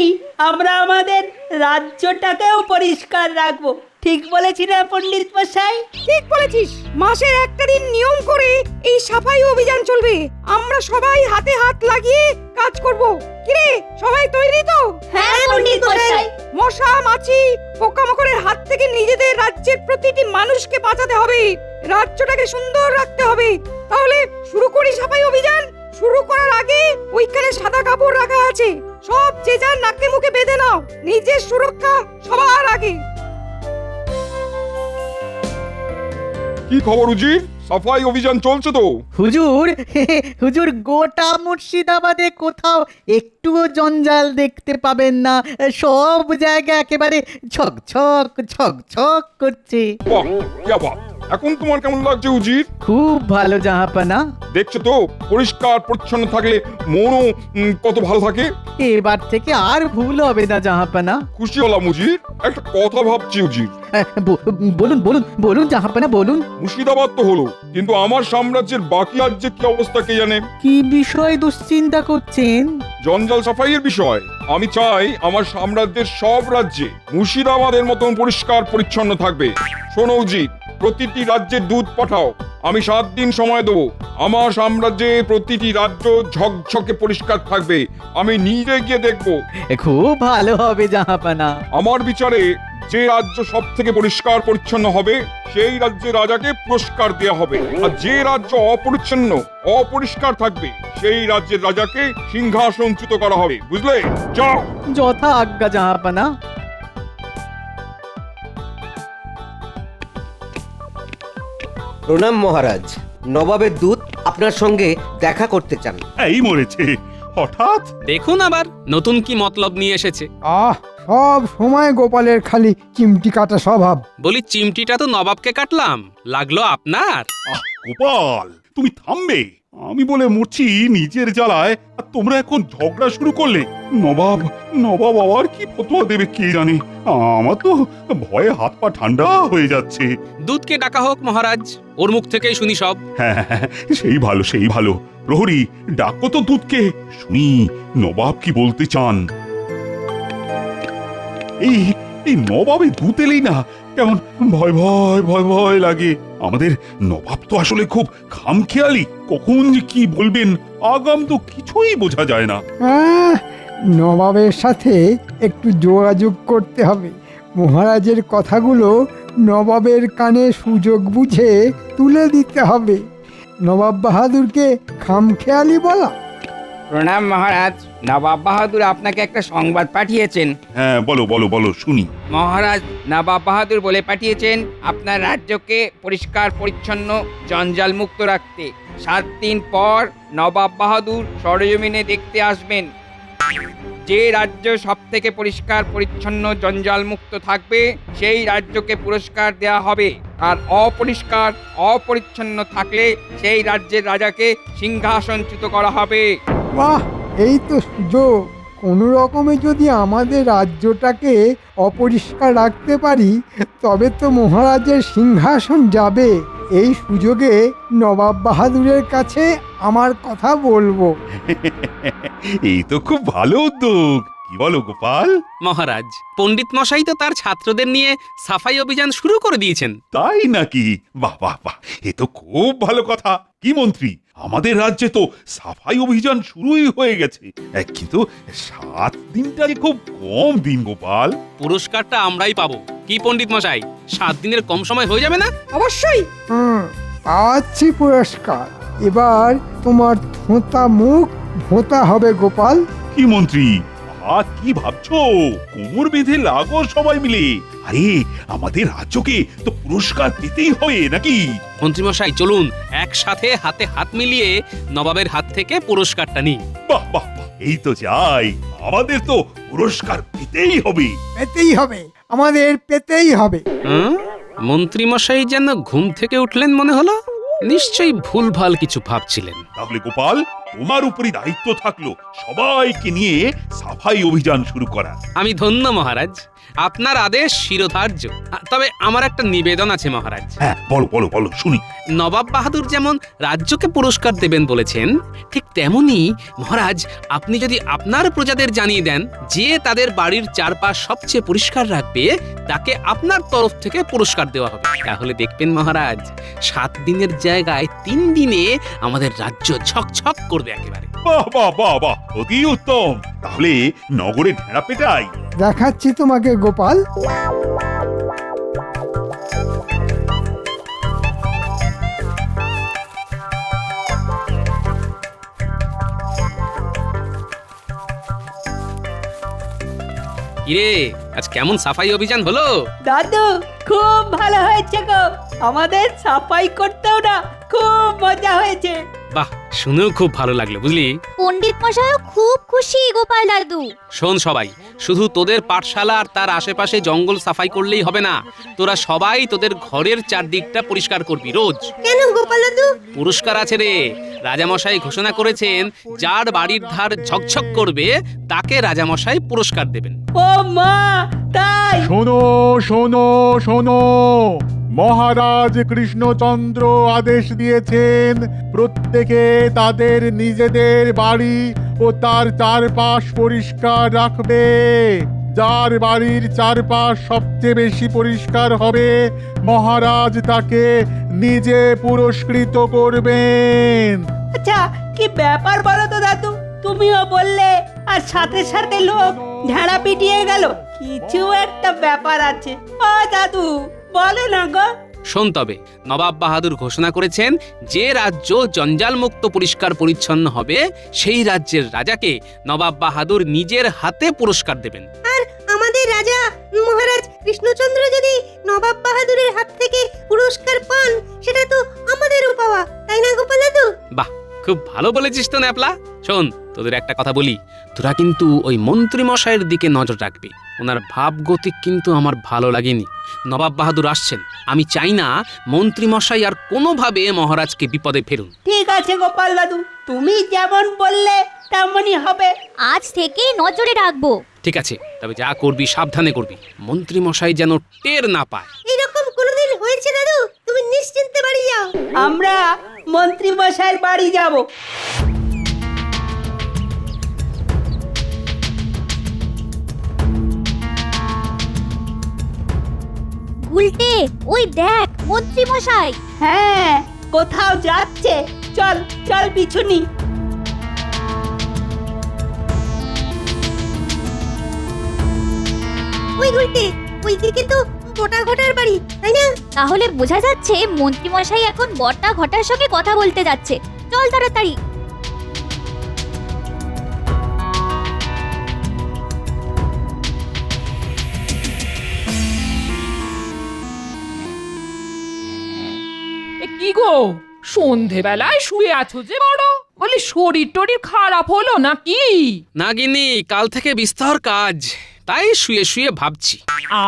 Speaker 12: আমরা আমাদের রাজ্যটাকেও পরিষ্কার রাখবো। ঠিক বলেছি না পণ্ডিত মশাই? ঠিক বলেছিস। মাসের একটা দিন নিয়ম করে এই সাফাই অভিযান চলবে। আমরা সবাই হাতে হাত লাগিয়ে কাজ করব। কিরে, সবাই তৈরি তো?
Speaker 7: হ্যাঁ পণ্ডিত মশাই।
Speaker 12: মশা মাছি পোকামাকড়ের হাত থেকে নিজেদের রাজ্যের প্রতিটি মানুষকে বাঁচাতে হবে। রাজ্যটাকে সুন্দর রাখতে হবে। তাহলে শুরু করি সাফাই অভিযান। শুরু করার আগে ওইখানে সাদা কাপড় রাখা আছে, সব যে যার নাকে মুখে বেঁধে নাও। নিজের সুরক্ষা সবার আগে।
Speaker 1: কি খবর উজির? সাফাই অভিযান চলছে তো?
Speaker 2: হুজুর হুজুর গোটা মুর্শিদাবাদে কোথাও একটুও জঞ্জাল দেখতে পাবেন না। সব জায়গা একেবারে ঝকঝক ঝকঝক করছে।
Speaker 1: বাহ, কি বাত। এখন তোমার কেমন লাগছে উজির?
Speaker 2: খুব ভালো জাহাপানা।
Speaker 1: দেখছো তো পরিষ্কার পরিচ্ছন্ন থাকলে মনও কত ভালো থাকে।
Speaker 2: এবার থেকে আর ভুল হবে না জাহাপানা।
Speaker 1: খুশি হলাম উজির। একটা কথা ভাবছি উজির।
Speaker 2: বলুন বলুন বলুন জাহাপানা বলুন।
Speaker 1: মুর্শিদাবাদ তো হলো, কিন্তু আমার সাম্রাজ্যের বাকি রাজ্যের কি অবস্থা কে জানে?
Speaker 2: কি বিষয় দুশ্চিন্তা করছেন?
Speaker 1: জঞ্জাল সাফাইয়ের বিষয়। আমি চাই আমার সাম্রাজ্যের সব রাজ্যে মুর্শিদাবাদের মতন পরিষ্কার পরিচ্ছন্ন থাকবে। শোনো উজির, প্রতিটি রাজ্যের দুধ পাঠাও। আমি 7 দিন সময় দেবো। আমার সাম্রাজ্যে প্রতিটি রাজ্য ঝকঝকে পরিষ্কার থাকবে। আমি নিজে গিয়ে দেখবো।
Speaker 2: খুব ভালো হবে জাহাপানা।
Speaker 1: আমার বিচারে যে রাজ্য সব থেকে পরিষ্কার পরিচ্ছন্ন হবে সেই রাজ্যের রাজাকে পুরস্কার দেওয়া হবে, আর যে রাজ্য অপরিচ্ছন্ন অপরিষ্কার থাকবে সেই রাজ্যের রাজাকে সিংহাসনচ্যুত করা হবে। বুঝলে? যাও।
Speaker 2: যথা আজ্ঞা জাহাপানা।
Speaker 8: প্রণাম মহারাজ। নবাবের দূত আপনার সঙ্গে দেখা করতে চান।
Speaker 5: এই মরেছে হঠাৎ।
Speaker 4: দেখুন আবার নতুন কি মতলব নিয়ে এসেছে।
Speaker 6: সব সময় গোপালের খালি চিমটি কাটা স্বভাব।
Speaker 4: বলি, চিমটিটা তো নবাবকে কাটলাম, লাগলো আপনার।
Speaker 5: গোপাল, তুমি থামবে? আমি বলে মরছি নিজের জ্বালায়, আর তোমরা এখন ঝগড়া শুরু করলে। নবাব নবাব আবার কি ফতোয়া দেবে কে জানে। আমার তো ভয়ে হাত পা ঠান্ডা হয়ে যাচ্ছে।
Speaker 4: দূতকে ডাকা হোক মহারাজ, ওর মুখ থেকেই শুনি সব।
Speaker 5: হ্যাঁ, সেই ভালো সেই ভালো। প্রহরী, ডাকো তো দূতকে, শুনি নবাব কি বলতে চান। এই নবাবে দূত এলেই না কেমন ভয় ভয় ভয় ভয় লাগে। আমাদের নবাব তো আসলে খুব খামখেয়ালি, কখন যে কি বলবেন আগাম তো কিছুই বোঝা যায় না।
Speaker 6: নবাবের সাথে একটু যোগাযোগ করতে হবে। মহারাজের কথাগুলো নবাবের কানে সুযোগ বুঝে তুলে দিতে হবে। নবাব বাহাদুরকে খামখেয়ালি বলা।
Speaker 9: প্রণাম মহারাজ, নবাব বাহাদুর আপনাকে একটা সংবাদ পাঠিয়েছেন।
Speaker 5: হ্যাঁ, বলো বলো বলো শুনি।
Speaker 9: মহারাজ নবাব বাহাদুর বলে পাঠিয়েছেন আপনার রাজ্যকে পরিষ্কার পরিচ্ছন্ন জঞ্জাল মুক্ত রাখতে 7 দিন পর নবাব বাহাদুর সরেজমিনে দেখতে আসবেন। যে রাজ্য সব থেকে পরিষ্কার পরিচ্ছন্ন জঞ্জাল মুক্ত থাকবে সেই রাজ্যকে পুরস্কার দেওয়া হবে, আর অপরিষ্কার অপরিচ্ছন্ন থাকলে সেই রাজ্যের রাজাকে সিংহাসনচ্যুত করা হবে।
Speaker 6: বাহ, এই তো সুযোগ। কোনো রকমে যদি আমাদের রাজ্যটাকে অপরিষ্কার রাখতে পারি তবে তো মহারাজের সিংহাসন যাবে। এই সুযোগে নবাব বাহাদুরের কাছে আমার কথা বলবো।
Speaker 5: এই তো খুব ভালো উদ্যোগ, কি বলো গোপাল?
Speaker 4: মহারাজ, পণ্ডিত মশাই তো তার ছাত্রদের নিয়ে সাফাই অভিযান শুরু করে দিয়েছেন।
Speaker 5: তাই নাকি? বাহ বাহ বাহ, এ তো খুব ভালো কথা। কি মন্ত্রী, আমাদের রাজ্যে তো সাফাই অভিযান শুরুই হয়ে গেছে, কিন্তু 7 দিনটা যে খুব কম দিন গোপাল।
Speaker 4: পুরস্কারটা আমরাই পাবো। কি পণ্ডিত মশাই, 7 দিনের কম সময় হয়ে যাবে না?
Speaker 9: অবশ্যই।
Speaker 6: পাচ্ছি পুরস্কার। এবার তোমার থোঁতা মুখ ভোঁতা হবে গোপাল।
Speaker 5: কি মন্ত্রী, কি ভাবছো? কোমর বেঁধে লাগো সবাই মিলে। আরে আমাদের রাজ্যকে তো পুরস্কার পেতেই হবে নাকি?
Speaker 4: মন্ত্রী মশাই চলুন একসাথে হাতে হাত মিলিয়ে নবাবের হাত থেকে পুরস্কারটা নিই।
Speaker 5: বাহ বাহ বাহ, এই তো যাই, আমাদের তো পুরস্কার পেতেই হবে।
Speaker 6: পেতেই হবে, আমাদের পেতেই হবে।
Speaker 4: মন্ত্রী মশাই যেন ঘুম থেকে উঠলেন মনে হলো। নিশ্চয়ই ভুলভাল কিছু ভাবছিলেন।
Speaker 5: তাহলে গোপাল, তোমার উপরই দায়িত্ব থাকলো সবাইকে নিয়ে সাফাই অভিযান শুরু করা।
Speaker 4: আমি ধন্য মহারাজ, আপনার আদেশ শিরোধার্য। তবে আমার একটা নিবেদন আছে মহারাজ।
Speaker 5: হ্যাঁ, বলো বলো বলো শুনি।
Speaker 4: নবাব বাহাদুর যেমন রাজ্যকে পুরস্কার দেবেন বলেছেন, ঠিক তেমনি মহারাজ আপনি যদি আপনার প্রজাদের জানিয়ে দেন যে তাদের বাড়ির চারপাশ সবচেয়ে পরিষ্কার রাখবে তাকে আপনার তরফ থেকে পুরস্কার দেওয়া হবে। তাহলে দেখবেন মহারাজ, 7 দিনের জায়গায় 3 দিনে আমাদের রাজ্য ঝকঝক করবে একেবারে।
Speaker 5: বাহ বাহ বাহ বাহ, অতি উত্তম। তাহলে নগরে ঢেড়া পেটাই।
Speaker 6: দেখাচ্ছি তোমাকে গোপাল।
Speaker 4: কিরে, আজ কেমন সাফাই অভিযান হলো?
Speaker 12: দাদু, খুব ভালো হয়েছে গো। আমাদের সাফাই করতেও না খুব মজা হয়েছে।
Speaker 4: বাহ, শুনেও খুব ভালো লাগলো বুঝলি।
Speaker 7: পণ্ডিত মশাইও খুব খুশি গোপাল দাদু।
Speaker 4: শোন সবাই, শুধু তোদের পাঠশালা আর তার আশেপাশে জঙ্গল সাফাই করলেই হবে না, তোরা সবাই তোদের ঘরের চারদিকটা পরিষ্কার করবি রোজ।
Speaker 12: কেন গোপাল দাদু?
Speaker 4: পুরস্কার আছে রে। রাজামশাই ঘোষণা করেছেন যার বাড়ির ধার ঝকঝক করবে তাকে রাজামশাই পুরস্কার দেবেন।
Speaker 12: ও মা, তাই?
Speaker 10: শোনো শোনো শোনো, মহারাজ কৃষ্ণচন্দ্র আদেশ দিয়েছেন প্রত্যেকে তাদের নিজেদের বাড়ি ও তার চারপাশ পরিষ্কার রাখবে। যার বাড়ির চারপাশ সবচেয়ে বেশি পরিষ্কার হবে মহারাজ তাকে নিজে পুরস্কৃত করবেন।
Speaker 12: আচ্ছা, কি ব্যাপার বলো তো দাদু? তুমিও বললে আর সাথে সাথে লোক ঢেড়া পিটিয়ে গেল। কিছু একটা ব্যাপার আছে। ও দাদু, বলো না গো।
Speaker 4: শোন তবে, নবাব বাহাদুর ঘোষণা করেছেন যে রাজ্য জঞ্জাল মুক্ত পরিষ্কার পরিচ্ছন্ন হবে সেই রাজ্যের রাজাকে নবাব বাহাদুর নিজের হাতে পুরস্কার দেবেন।
Speaker 12: আর আমাদের রাজা মহারাজ কৃষ্ণচন্দ্র যদি নবাব বাহাদুরের হাত থেকে পুরস্কার পান, সেটা তো আমাদেরও পাওয়া, তাই না গোপাল দাদু?
Speaker 4: বাহ, খুব ভালো বলেছিস তো ন্যাপলা। শোন, তোদের একটা কথা বলি, তোরা কিন্তু ওই মন্ত্রী মশাইয়ের দিকে নজর রাখবি। ওনার ভাবগতিক কিন্তু আমার ভালো লাগেনি। নবাব বাহাদুর আসছেন, আমি চাই না মন্ত্রী মশাই আর কোনোভাবে মহারাজকে বিপদে ফেলুন।
Speaker 12: ঠিক আছে গোপাল দাদু, তুমি যেমন বললে তেমনই হবে।
Speaker 7: আজ থেকেই নজরে রাখবো।
Speaker 4: ঠিক আছে, তবে যা করবি সাবধানে করবি, মন্ত্রী মশাই যেন টের না পায়।
Speaker 12: এরকম কোনোদিন হয়েছে দাদু? তুমি নিশ্চিন্তে বাড়ি যাও। আমরা মন্ত্রী মশাইয়ের বাড়ি যাব।
Speaker 7: উল্টে ওই দেখ মন্ত্রী মশাই।
Speaker 12: হ্যাঁ, কোথাও যাচ্ছে। চল চল পিছুনি।
Speaker 7: ওই উল্টে ওইদিকে তো বটা ঘটার বাড়ি, তাই না? তাহলে বোঝা যাচ্ছে মন্ত্রী মশাই এখন বটা ঘটার সঙ্গে কথা বলতে যাচ্ছে। চল তাড়াতাড়ি।
Speaker 3: কি গো, সন্ধেবেলায় শুয়ে আছো যে বড়? বলি শরীর টরীর খারাপ হলো নাকি?
Speaker 4: নাগিনী, কাল থেকে বিস্তর কাজ, তাই শুয়ে শুয়ে ভাবছি।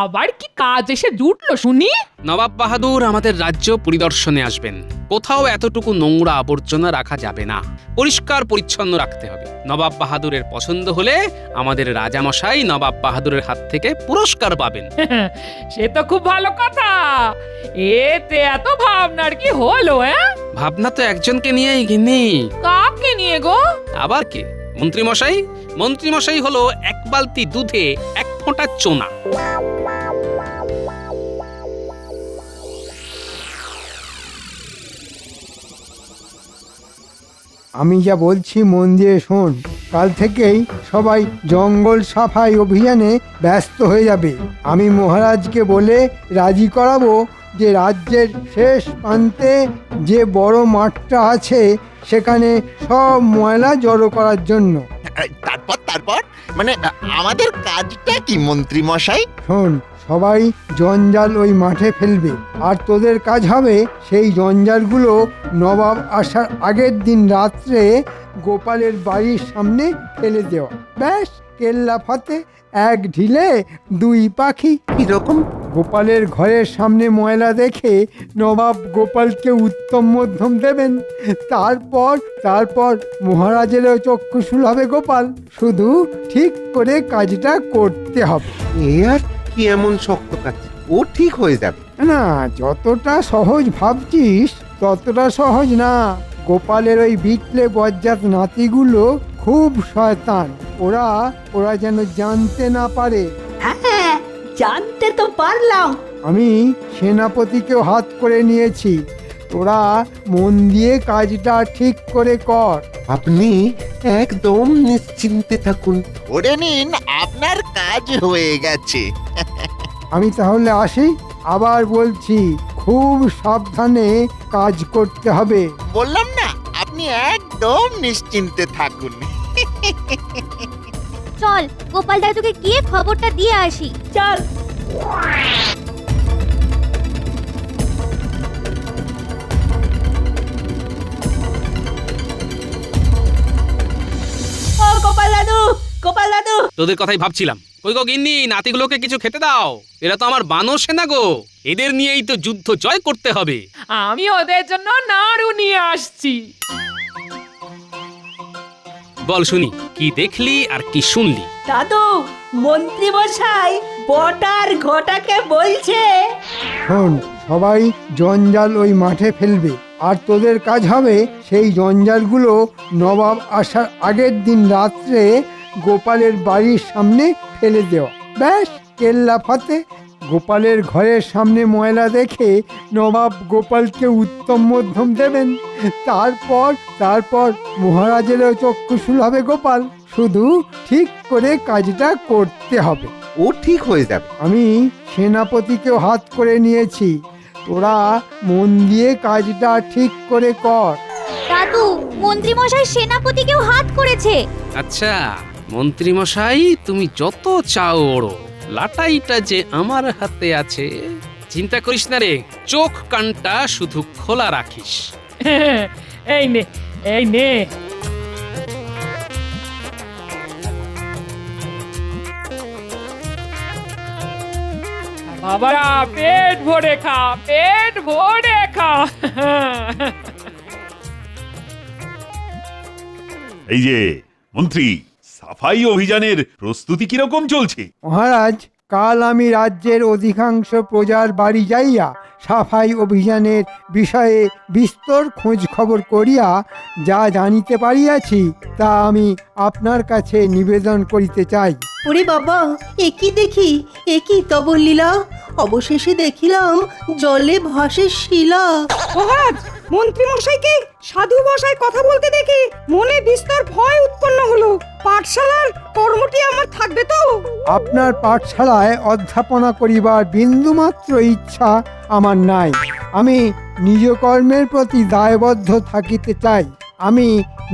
Speaker 3: আবার কি কাজ এসে জুটলো শুনি?
Speaker 4: নবাব বাহাদুর আমাদের রাজ্য পরিদর্শনে আসবেন। কোথাও এতটুকু নোংরা আবর্জনা রাখা যাবে না, পরিষ্কার পরিচ্ছন্ন রাখতে হবে। নবাব বাহাদুরের পছন্দ হলে আমাদের রাজামশাই নবাব বাহাদুরের হাত থেকে পুরস্কার পাবেন।
Speaker 3: সে তো খুব ভালো কথা। এতে এত ভাবনার কি হলো?
Speaker 4: ভাবনা তো একজনকে নিয়েই গিন্নি।
Speaker 3: কাকে নিয়ে গো?
Speaker 4: আবার কে? মন্ত্রীমশাই। মন্ত্রীমশাই হলো এক বালতি দুধে এক ফোঁটা চোনা।
Speaker 6: আমি যা বলছি মন দিয়ে শোন। কাল থেকেই সবাই জঙ্গল সাফাই অভিযানে ব্যস্ত হয়ে যাবে। আমি মহারাজকে বলে রাজি করাবো যে রাজ্যের শেষ প্রান্তে যে বড় মাঠটা আছে সেখানে সব ময়লা জড়ো করার জন্য।
Speaker 14: তারপর মানে আমাদের কাজটা কি মন্ত্রী মশাই?
Speaker 6: শোন, সবাই জঞ্জাল ওই মাঠে ফেলবে, আর তোদের কাজ হবে সেই জঞ্জালগুলো নবাব আসার আগের দিন রাত্রে গোপালের বাড়ির সামনে ফেলে দেওয়া। ব্যাস, কেল্লা ফতে, এক ঢিলে দুই পাখি।
Speaker 13: কিরকম?
Speaker 6: গোপালের ঘরের সামনে ময়লা দেখে নবাব গোপালকে উত্তম মধ্যম দেবেন। তারপর মহারাজেরও চক্ষুশূল হবে গোপাল। শুধু ঠিক করে কাজটা করতে হবে।
Speaker 13: এ আর কি এমন শক্ত কাজ? ও ঠিক হয়ে যাবে।
Speaker 6: না, যতটা সহজ ভাবছিস ততটা সহজ না। গোপালের ওই বিটলে বজ্জাত নাতিগুলো খুব শয়তান। ওরা যেন জানতে না পারে।
Speaker 12: হ্যাঁ, জানতে তো পারলাম।
Speaker 6: আমি সেনাপতিকেও হাত করে নিয়েছি। তোরা মন দিয়ে কাজটা ঠিক করে কর।
Speaker 13: আপনি একদম নিশ্চিন্তে থাকুন।
Speaker 14: ওরে নিন, আপনার কাজ হয়ে গেছে।
Speaker 6: আমি তাহলে আসি। আবার বলছি, খুব সাবধানে কাজ করতে হবে।
Speaker 14: বললাম না, আপনি একদম নিশ্চিন্তে থাকুন।
Speaker 7: চল গোপাল দাদুকে গিয়ে খবরটা দিয়ে আসি।
Speaker 12: চল। ও গোপাল দাদু, গোপাল দাদু।
Speaker 4: তোদের কথাই ভাবছিলাম। কই গো গিন্নি, নাতিগুলোকে কিছু খেতে দাও। এরা তো আমার বানর সেনা গো, এদের নিয়েই তো যুদ্ধ জয় করতে হবে।
Speaker 3: আমি ওদের জন্য নাড়ু নিয়ে আসছি।
Speaker 4: বল শুনি, কি দেখলি আর কি শুনলি?
Speaker 12: দাদু, মন্ত্রী মশাই বটার ঘটাকে বলছে।
Speaker 6: শোন, সবাই জঞ্জাল ওই মাঠে ফেলবে, আর তোদের কাজ হবে সেই জঞ্জালগুলো নবাব আসার আগের দিন রাত্রে গোপালের বাড়ির সামনে ফেলে দেওয়া। ব্যাস, কেল্লা ফতে। গোপালের ঘরের সামনে ময়লা দেখে নবাব গোপালকে উত্তম মধ্যম দেবেন। তারপর মহারাজেরও চক্ষুশূল হবে গোপাল। শুধু ঠিক করে কাজটা করতে হবে।
Speaker 13: ও ঠিক হয়ে যাবে।
Speaker 6: আমি সেনাপতিকেও হাত করে নিয়েছি। তোরা মন দিয়ে কাজটা ঠিক করে কর।
Speaker 7: দাদু, মন্ত্রী মশাই সেনাপতিকেও হাত করেছে।
Speaker 4: আচ্ছা মন্ত্রী মশাই, তুমি যত চাও ওড়ো, লাটাইটা যে আমার হাতে আছে। চিন্তা করিস না রে, চোখ কানটা শুধু খোলা রাখিস।
Speaker 3: এই নে, এই নে। বাবারা, পেট ভরে খা, পেট ভরে খা।
Speaker 16: এই যে মন্ত্রী, সাফাই অভিযানের প্রস্তুতি কিরকম চলছে?
Speaker 6: মহারাজ, কাল আমি রাজ্যের অধিকাংশ প্রজার বাড়ি যাইয়া সাফাই অভিযানের বিষয়ে বিস্তর খোঁজ খবর করিয়া যা জানিতে পারিয়াছি তা আমি আপনার কাছে নিবেদন করিতে চাই।
Speaker 12: ওরে বাবা, একই দেখি, একই তব লীলা।
Speaker 17: অবশেষে দেখিলাম জলে ভাসে শিলা।
Speaker 12: মহারাজ, মন্ত্রী মশাইকে সাধু ভাষায় কথা বলতে দেখে মনে বিস্তর ভয় উৎপন্ন হলো। পাঠশালার কর্মটি আমার থাকবে তো?
Speaker 6: আপনার পাঠশালায় অধ্যাপনা করিবার বিন্দুমাত্র ইচ্ছা আমার নাই। আমি নিজ কর্মের প্রতি দায়বদ্ধ থাকিতে চাই। আমি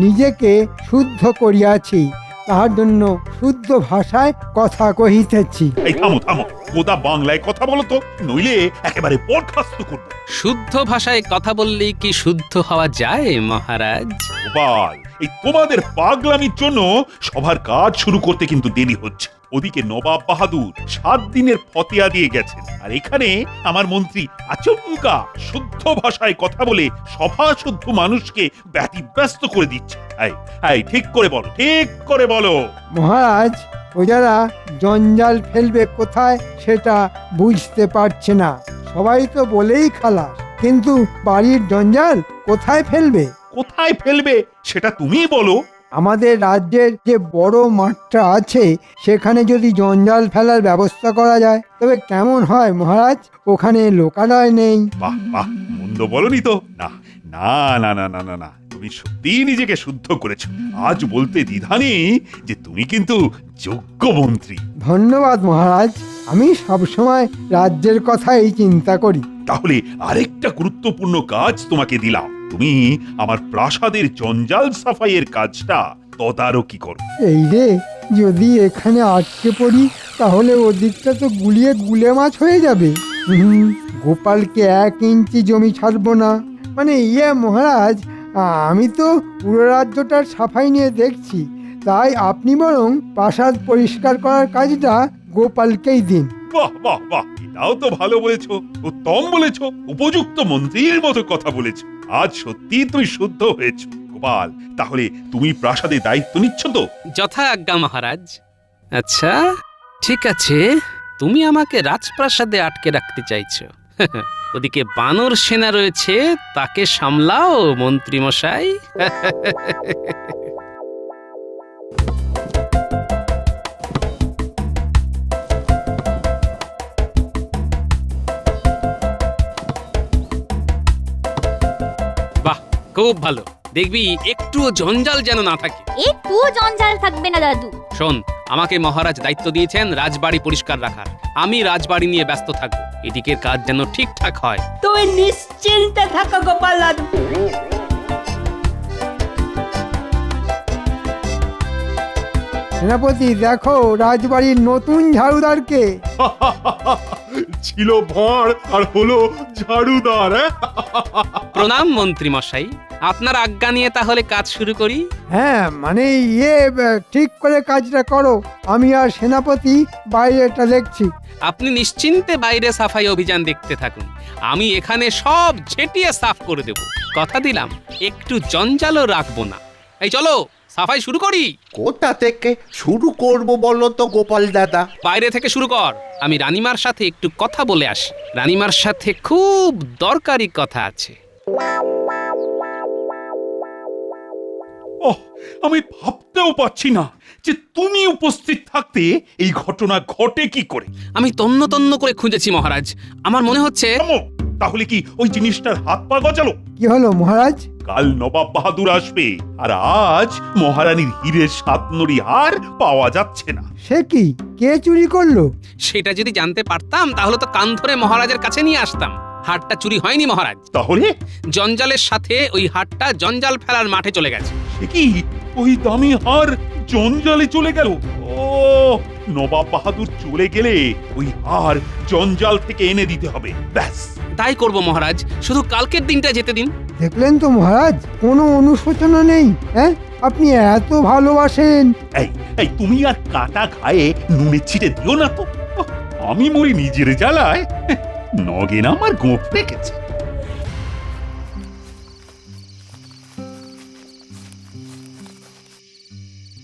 Speaker 6: নিজেকে শুদ্ধ করিয়াছি, তাহার জন্য শুদ্ধ ভাষায় কথা কহিতেছি।
Speaker 16: এই থামো থামো, গোদা বাংলায় কথা বলো তো, নইলে একেবারে বরখাস্ত করবো।
Speaker 4: শুদ্ধ ভাষায় কথা বললেই কি শুদ্ধ হওয়া যায় মহারাজ?
Speaker 16: গোপাল, এই তোমাদের পাগলামির জন্য সবার কাজ শুরু করতে কিন্তু দেরি হচ্ছে। ওদিকে নবাব বাহাদুর 7 দিনের ফতেয়া দিয়ে গেছেন, আর এখানে আমার মন্ত্রী আচমকা শুদ্ধ ভাষায় কথা বলে সভা শুদ্ধ মানুষকে ব্যতিব্যস্ত করে দিচ্ছে। এই ঠিক করে বলো, ঠিক করে বলো।
Speaker 6: মহারাজ, প্রজারা জঞ্জাল ফেলবে কোথায় সেটা বুঝতে পারছে না। সবাই তো বলেই খালাস, কিন্তু বাড়ির জঞ্জাল কোথায় ফেলবে?
Speaker 16: কোথায় ফেলবে সেটা তুমিই বলো।
Speaker 6: আমাদের রাজ্যের যে বড় মাঠটা আছে সেখানে যদি জঞ্জাল ফেলার ব্যবস্থা করা যায় তবে কেমন হয় মহারাজ? ওখানে লোকালয় নেই।
Speaker 16: বাহ বাহ, মন্দ বলনি তো। না না না না না না না, তুমি সত্যি নিজেকে শুদ্ধ করেছো। আজ বলতে দ্বিধা নেই যে তুমি কিন্তু যোগ্য মন্ত্রী।
Speaker 6: ধন্যবাদ মহারাজ, আমি সবসময় রাজ্যের কথাই চিন্তা করি।
Speaker 16: তাহলে আরেকটা গুরুত্বপূর্ণ কাজ তোমাকে দিলাম। তুমি আমার প্রাসাদের জঞ্জাল সাফাইয়ের কাজটা তদারকি করো।
Speaker 6: এই রে, যদি এখানে আটকে পড়ি তাহলে ওদিকটা তো গুলিয়ে গুলে মাছ হয়ে যাবে। গোপালকে 1 ইঞ্চি জমি ছাড়বো না। মানে মহারাজ, আমি তো পুরো রাজ্যটার সাফাই নিয়ে দেখছি, তাই আপনি বরং প্রাসাদ পরিষ্কার করার কাজটা গোপালকেই দিন।
Speaker 16: বাহ বাহ বাহ, এটাও তো ভালো বলেছো, উত্তম বলেছো, উপযুক্ত মন্ত্রীর মতো কথা বলেছো। আজ সত্যি তুমি শুদ্ধ হয়েছো। গোপাল, তাহলে তুমি প্রাসাদে দায়িত্ব নিচ্ছ তো?
Speaker 4: যথা আজ্ঞা মহারাজ। আচ্ছা ঠিক আছে, তুমি আমাকে রাজপ্রাসাদে আটকে রাখতে চাইছো। ওদিকে বানর সেনা রয়েছে, তাকে সামলাও মন্ত্রী মশাই। বাহ, খুব ভালো। দেখবি একটুও জঞ্জাল যেন না থাকে।
Speaker 7: একটুও জঞ্জাল থাকবে না দাদু।
Speaker 4: শোন, আমাকে মহারাজ দায়িত্ব দিয়েছেন রাজবাড়ি পরিষ্কার রাখার। আমি রাজবাড়ি নিয়ে ব্যস্ত থাকবো, এদিকের কাজ যেন ঠিকঠাক হয়।
Speaker 17: তুই নিশ্চিন্তে থাকো গোপাল দাদু।
Speaker 6: সেনাপতি, দেখো রাজবাড়ির নতুন ঝাড়ুদারকে।
Speaker 16: ছিল ভাঁড় আর হলো ঝাড়ুদার।
Speaker 4: প্রণাম মন্ত্রী মশাই, আপনার আজ্ঞা নিয়ে তাহলে কাজ শুরু করি।
Speaker 6: হ্যাঁ, মানে ঠিক করে কাজটা করো। আমি আর সেনাপতি বাইরেটা দেখছি।
Speaker 4: আপনি নিশ্চিন্তে বাইরে সাফাই অভিযান দেখতে থাকুন, আমি এখানে সব ঝেঁটিয়ে সাফ করে দেব। কথা দিলাম, একটু জঞ্জালও রাখবো না। এই চলো সাফাই শুরু করি।
Speaker 13: কোথা থেকে শুরু করব বলো তো গোপাল দাদা?
Speaker 4: বাইরে থেকে শুরু কর, আমি রানীমার সাথে একটু কথা বলে আসি। রানীমার সাথে খুব দরকারি কথা আছে।
Speaker 16: ওহ, আমি ভাবতেও পারছি না যে তুমি উপস্থিত থাকতে এই ঘটনা ঘটে কি করে।
Speaker 4: আমি তন্ন তন্ন করে খুঁজেছি মহারাজ, আমার মনে হচ্ছে।
Speaker 16: তাহলে কি ওই জিনিসটার হাত পা গজালো?
Speaker 6: কি হলো মহারাজ?
Speaker 16: কাল নবাব বাহাদুর আসবে, আর আজ মহারানীর হীরের 7 নড়ি হার পাওয়া যাচ্ছে না।
Speaker 6: সে কি, কে চুরি করলো?
Speaker 4: সেটা যদি জানতে পারতাম তাহলে তো কান ধরে মহারাজের কাছে নিয়ে আসতাম। হারটা চুরি হয়নি মহারাজ।
Speaker 16: তাহলে
Speaker 4: জঞ্জালের সাথে ওই হারটা জঞ্জাল ফেলার মাঠে চলে গেছে।
Speaker 16: সে কি, ওই দামি হার জঞ্জালে চলে গেল? ও, নবাব বাহাদুর চলে গেলে ওই হার জঞ্জাল থেকে এনে দিতে হবে। ব্যাস
Speaker 4: তাই করব মহারাজ, শুধু কালকের দিনটা যেতে দিন।
Speaker 6: দেখলেন তো মহারাজ, কোনো অনুশোচনা নেই। হ্যাঁ, আপনি এত ভালোবাসেন।
Speaker 16: এই তুমি আর কাটা খায়ে নুনে ছিটে দিও না তো। আমি মরি নিজের জ্বালায়, নগেন আমার গোঁফ রেখেছে।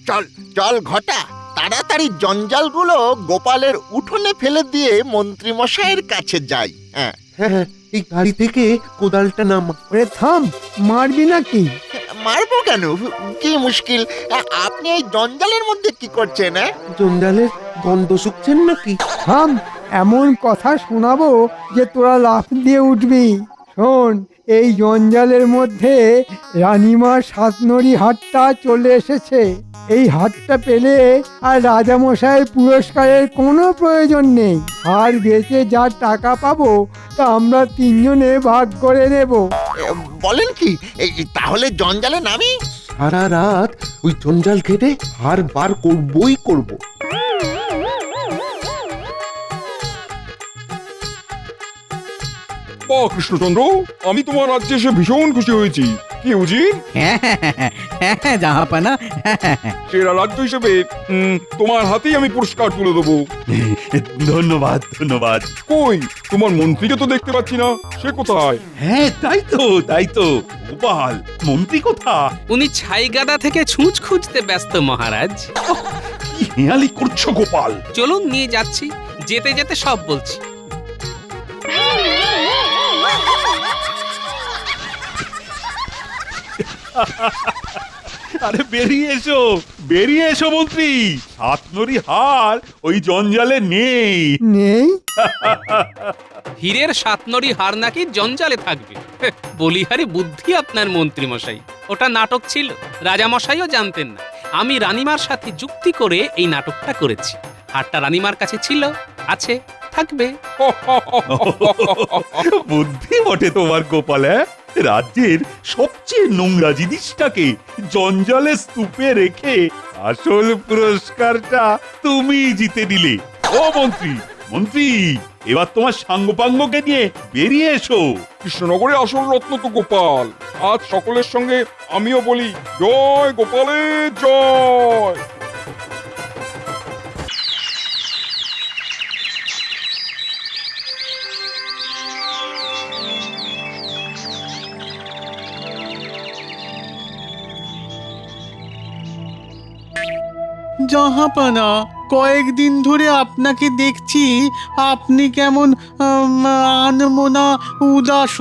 Speaker 14: চল চল ঘটা, তাড়াতাড়ি জঞ্জালগুলো গোপালের উঠোনে ফেলে দিয়ে মন্ত্রী মশাইয়ের কাছে যাই। হ্যাঁ
Speaker 13: হ্যাঁ, এই গাড়ি থেকে কোদালটা নামা।
Speaker 6: ওরে থাম, মারবি নাকি?
Speaker 14: মারবো কেন, কি মুশকিল? আপনি এই জঞ্জালের মধ্যে কি করছেন?
Speaker 13: জঞ্জালের গন্ধ শুকছেন নাকি?
Speaker 6: থাম, এমন কথা শোনাবো যে তোরা লাফ দিয়ে উঠবি। শোন, এই জঞ্জালের মধ্যে রানীমার সাতনড়ি হাটটা চলে এসেছে। এই হাটটা পেলে আর রাজামশাইয়ের পুরস্কারের কোনো প্রয়োজন নেই। আর বেচে যা টাকা পাবো তা আমরা তিনজনে ভাগ করে নেব।
Speaker 14: বলেন কি, তাহলে জঞ্জালে নামি?
Speaker 13: সারা রাত ওই জঞ্জাল কেটে হার বার করবই করব।
Speaker 1: বাহ কৃষ্ণচন্দ্র, আমি তোমার রাজ্যে এসে ভীষণ খুশি হয়েছি। কি উজির,
Speaker 2: হ্যাঁ জাহাপানা,
Speaker 1: সেরা রাজ্য হিসেবে তোমার হাতেই আমি পুরস্কার তুলে দেবো।
Speaker 16: ধন্যবাদ ধন্যবাদ।
Speaker 1: কই তোমার মন্ত্রীকে তো দেখতে পাচ্ছি না, সে কোথায়?
Speaker 16: হ্যাঁ তাই তো গোপাল, মন্ত্রী কোথা?
Speaker 4: উনি ছাইগাদা থেকে ছুঁচ খুঁজতে ব্যস্ত মহারাজ।
Speaker 16: কি হেয়ালি করছো গোপাল?
Speaker 4: চলুন নিয়ে যাচ্ছি, যেতে যেতে সব বলছি।
Speaker 16: আরে বেরিয়ে এসো মন্ত্রী। সাতনরি হার ওই জঞ্জালে নেই।
Speaker 6: নেই?
Speaker 4: হীরের সাতনরি হার নাকি জঞ্জালে থাকবে? বলিহারি বুদ্ধি আপনার মন্ত্রী মশাই। ওটা নাটক ছিল, রাজা মশাইও জানতেন না। আমি রানীমার সাথে যুক্তি করে এই নাটকটা করেছি। হারটা রানীমার কাছে ছিল, আছে, থাকবে।
Speaker 16: বুদ্ধি বটে তোমার গোপাল। রাজ্যের সবচেয়ে নোংরা জিনিসটাকে জঞ্জালে স্তূপে রেখে আসল পুরস্কারটা তুমি জিতে নিলে। ও মন্ত্রী, এবার তোমার সাঙ্গপাঙ্গকে নিয়ে বেরিয়ে এসো।
Speaker 1: কৃষ্ণনগরে আসল রত্ন তো গোপাল। আজ সকলের সঙ্গে আমিও বলি, জয় গোপালের জয়।
Speaker 2: জাহাপানা, কয়েকদিন ধরে আপনাকে দেখছি, আপনি কেমন আনমনা উদাস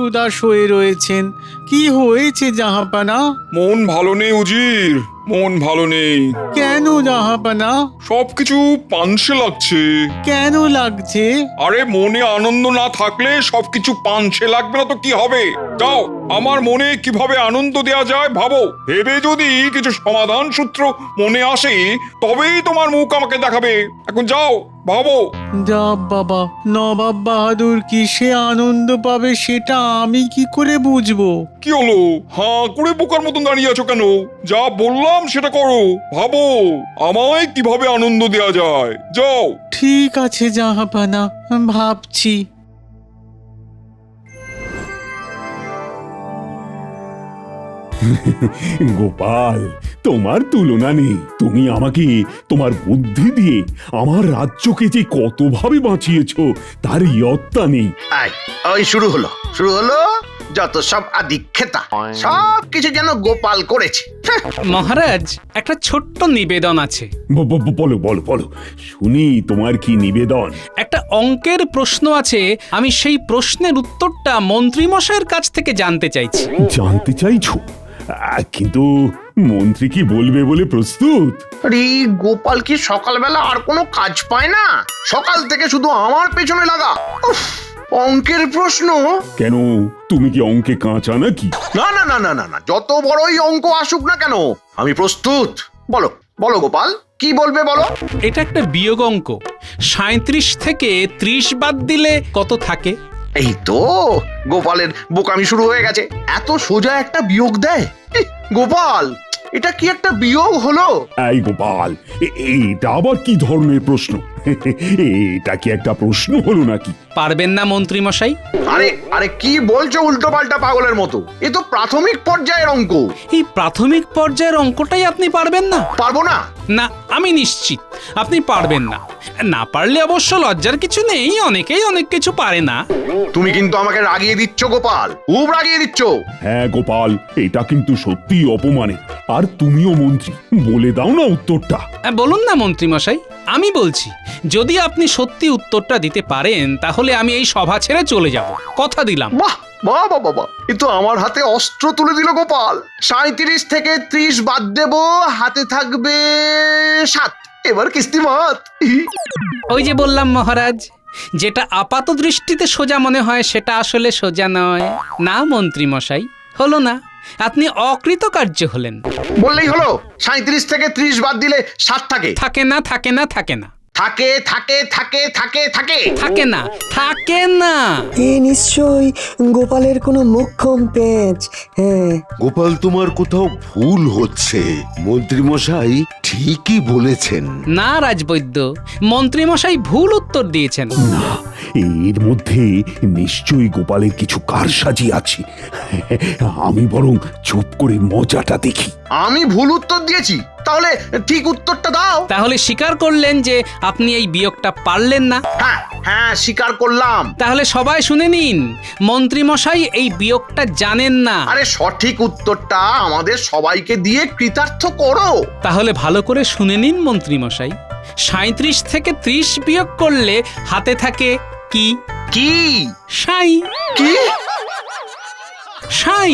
Speaker 2: হয়ে রয়েছেন। কি হয়েছে জাহাপানা?
Speaker 1: মন ভালো নেই উজির, মন ভালো নেই।
Speaker 2: কেন জাহাপানা?
Speaker 1: সবকিছু পানসে লাগছে।
Speaker 2: কেন লাগছে?
Speaker 1: আরে মনে আনন্দ না থাকলে সবকিছু পানসে লাগবে না তো কি হবে? যাও, আমার মনে কিভাবে আনন্দ দেয়া যায় ভাবো। ভেবে যদি কিছু সমাধান সূত্র মনে আসে তবেই তোমার মুখ আমাকে দেখাবে। এখন যাও, ভাবো।
Speaker 2: যা বাবা, নবাব বাহাদুর কিসে আনন্দ পাবে সেটা আমি কি করে বুঝবো?
Speaker 1: কি হলো, হাঁ করে বোকার মতন দাঁড়িয়ে আছো কেন? যা বললাম সেটা করো, ভাবো আমায় কিভাবে আনন্দ দেয়া যায়। যাও।
Speaker 2: ঠিক আছে জাহাপানা, ভাবছি।
Speaker 16: গোপাল, তোমার তুলনা নেই। তুমি আমাকে তোমার বুদ্ধি দিয়ে আমার রাজ্যকে যে কতভাবে বাঁচিয়েছো তার ইয়ত্তা নেই।
Speaker 14: ওই শুরু হলো যত সব আদিক্ষেতা, সব কিছু যেন গোপাল করেছে।
Speaker 4: মহারাজ, একটা ছোট্ট নিবেদন আছে।
Speaker 16: বলো শুনি, তোমার কি নিবেদন?
Speaker 4: একটা অঙ্কের প্রশ্ন আছে, আমি সেই প্রশ্নের উত্তরটা মন্ত্রী মশাইয়ের কাছ থেকে জানতে চাইছি।
Speaker 16: জানতে চাইছো? কিন্তু মন্ত্রী কি বলবে বলে প্রস্তুত?
Speaker 14: আরে গোপাল কি সকালবেলা আর কোনো কাজ পায় না? সকাল থেকে শুধু আমার পেছনে লাগা। অঙ্কের প্রশ্ন?
Speaker 16: কেন, তুমি কি অঙ্কে কাঁচা নাকি?
Speaker 14: না না না না না না, যত বড়ই অঙ্ক আসুক না কেন আমি প্রস্তুত। বলো গোপাল, কি বলবে বলো।
Speaker 4: এটা একটা বিয়োগ অঙ্ক। 37 থেকে 30 বাদ দিলে কত থাকে?
Speaker 14: এই তো গোপালের বোকামি শুরু হয়ে গেছে। এত সোজা একটা বিয়োগ দেয় গোপাল? এটা কি একটা বিয়োগ হলো?
Speaker 16: এই গোপাল, এটা আবার কি ধরনের প্রশ্ন? এটা কি একটা প্রশ্ন হলো নাকি?
Speaker 4: পারবেন না মন্ত্রী মশাই?
Speaker 14: আরে কি বলছো উল্টো পাল্টা পাগলের মতো? এ তো প্রাথমিক পর্যায়ের অঙ্ক।
Speaker 4: এই প্রাথমিক পর্যায়ের অঙ্কটাই আপনি পারবেন না?
Speaker 14: পারবো না?
Speaker 4: না, আমি নিশ্চিত আপনি পারবেন না। না পারলে অবশ্য লজ্জার কিছু নেই, অনেকেই অনেক কিছু পারে না।
Speaker 14: তুমি কিন্তু আমাকে রাগিয়ে দিচ্ছ গোপাল, খুব রাগিয়ে দিচ্ছ।
Speaker 16: হ্যাঁ গোপাল, এটা কিন্তু সত্যি অপমানের। আর তুমিও মন্ত্রী, বলে দাও না উত্তরটা।
Speaker 4: বলুন না মন্ত্রী মশাই, আমি বলছি, যদি আপনি সত্যি উত্তরটা দিতে পারেন তাহলে আমি এই সভা ছেড়ে চলে যাব, কথা দিলাম।
Speaker 14: বাহ বাহ বাহ বাহ, এ তো আমার হাতে অস্ত্র তুলে দিল গোপাল। 37 থেকে 30 বাদ দেব, হাতে থাকবে 7। এবার কিস্তি মাত।
Speaker 4: ওই যে বললাম মহারাজ, যেটা আপাত দৃষ্টিতে সোজা মনে হয় সেটা আসলে সোজা নয়। না মন্ত্রী মশাই, হলো না, আপনি অকৃতকার্য হলেন।
Speaker 18: বললেই হলো 37 থেকে 30 বাদ দিলে 7 থাকে।
Speaker 4: থাকে না, থাকে না, থাকে না,
Speaker 18: থাকে থাকে থাকে থাকে থাকে
Speaker 4: থাকে না, থাকে না।
Speaker 19: এ নিশ্চয়ই গোপালের কোনো মোক্ষম পেঁচ। হ্যাঁ,
Speaker 20: গোপাল, তোমার কোথাও ভুল হচ্ছে। মন্ত্রী মশাই ঠিকই বলেছেন।
Speaker 4: না রাজবৈদ্য, মন্ত্রী মশাই ভুল উত্তর দিয়েছেন।
Speaker 21: না, এর মধ্যে নিশ্চয়ই গোপালের কিছু কারসাজি আছে। আমি বরং চুপ করে মজাটা দেখি।
Speaker 18: আমি ভুল উত্তর দিয়েছি, তাহলে ঠিক উত্তরটা দাও।
Speaker 4: তাহলে স্বীকার করলেন যে আপনি এই বিয়োগটা পারলেন না?
Speaker 18: হ্যাঁ হ্যাঁ, স্বীকার করলাম।
Speaker 4: তাহলে সবাই শুনে নিন, মন্ত্রী মশাই এই বিয়োগটা জানেন না।
Speaker 18: আরে সঠিক উত্তরটা আমাদের সবাইকে দিয়ে কৃতার্থ করো।
Speaker 4: তাহলে ভালো করে শুনে নিন মন্ত্রী মশাই, 37 থেকে 30 বিয়োগ করলে হাতে থাকে কি?
Speaker 18: কি?
Speaker 4: সাই।
Speaker 18: কি?
Speaker 4: সাই।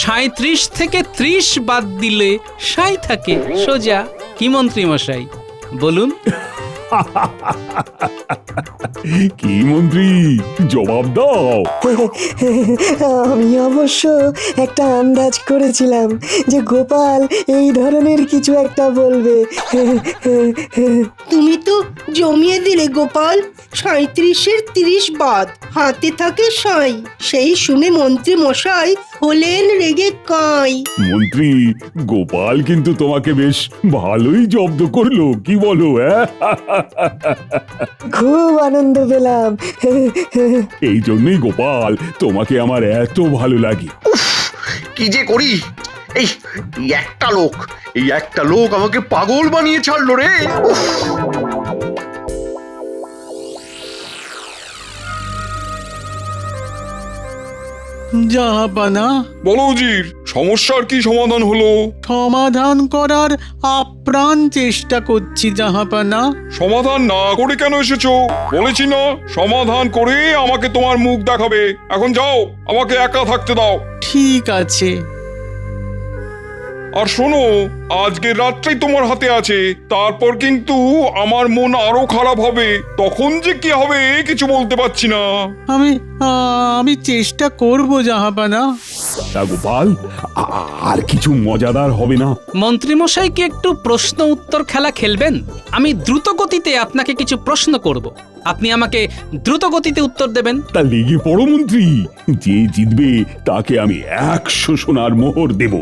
Speaker 4: 37 থেকে 30 বাদ দিলে সাই থাকে, সোজা। কি মন্ত্রী মশাই বলুন?
Speaker 21: কি মন্ত্রী, জবাব দাও।
Speaker 19: আমি অবশ্য একটা আন্দাজ করেছিলাম যে গোপাল এই ধরনের কিছু একটা বলবে।
Speaker 17: তুমি তো জমিয়ে দিলে গোপাল। 37-এর 30 বাদ, হাতে থাকে সাই। সেই শুনে মন্ত্রী মশাই হলেন রেগে কাঁই।
Speaker 21: মন্ত্রী, গোপাল কিন্তু তোমাকে বেশ ভালোই জব্দ করলো, কি বলো?
Speaker 19: খুব আনন্দ পেলাম।
Speaker 21: এই জন্যই গোপাল, তোমাকে আমার এত ভালো লাগে।
Speaker 18: কি যে করি, এই একটা লোক আমাকে পাগল বানিয়ে ছাড়লো রে।
Speaker 2: জাহাপানা,
Speaker 1: বলো উজির, সমস্যার কি সমাধান হলো?
Speaker 2: সমাধান করার আপ্রাণ চেষ্টা করছি জাহাপানা।
Speaker 1: সমাধান না করে কেন এসেছো? বলেছি না, সমাধান করে আমাকে তোমার মুখ দেখাবে। এখন যাও, আমাকে একা থাকতে দাও।
Speaker 2: ঠিক আছে।
Speaker 1: আর শোনো, আজকের রাত্রেই তোমার হাতে আছে, তারপর কিন্তু আমার মন আরো খারাপ হবে। তখন যে কি হবে কিছু বলতে পারছি না।
Speaker 2: আমি চেষ্টা করব জাহাপানা।
Speaker 21: তা গোপাল, আর কিছু মজাদার হবে না?
Speaker 4: মন্ত্রী মশাই কি একটু প্রশ্ন উত্তর খেলা খেলবেন? আমি দ্রুত গতিতে আপনাকে কিছু প্রশ্ন করব, আপনি আমাকে দ্রুত গতিতে উত্তর দেবেন।
Speaker 21: তা লেগে পড়ো মন্ত্রী, যে জিতবে তাকে আমি 100 সোনার মোহর দেব।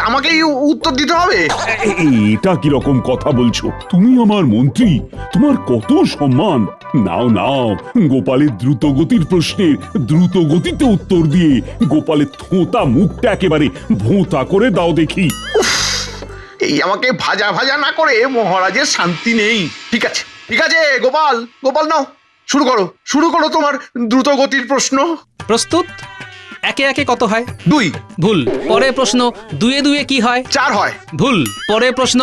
Speaker 18: আমাকেই উত্তর দিতে হবে?
Speaker 21: এটা কি রকম কথা বলছো? তুমি আমার মন্ত্রী, তোমার কত সম্মান। নাও নাও, গোপালের দ্রুত গতির প্রশ্নের দ্রুত গতিতে উত্তর দিয়ে গোপালের থোঁতা মুখটা একেবারে ভোঁতা করে দাও দেখি।
Speaker 18: এই আমাকে ভাজা ভাজা না করে মহারাজের শান্তি নেই। ঠিক আছে ঠিক আছে, গোপাল নাও, শুরু করো তোমার দ্রুত গতির প্রশ্ন।
Speaker 4: প্রস্তুত? একে একে কত হয়?
Speaker 18: 2।
Speaker 4: ভুল। পরের প্রশ্ন, 2 এ 2 কি হয়?
Speaker 18: 4 হয়।
Speaker 4: ভুল। পরের প্রশ্ন,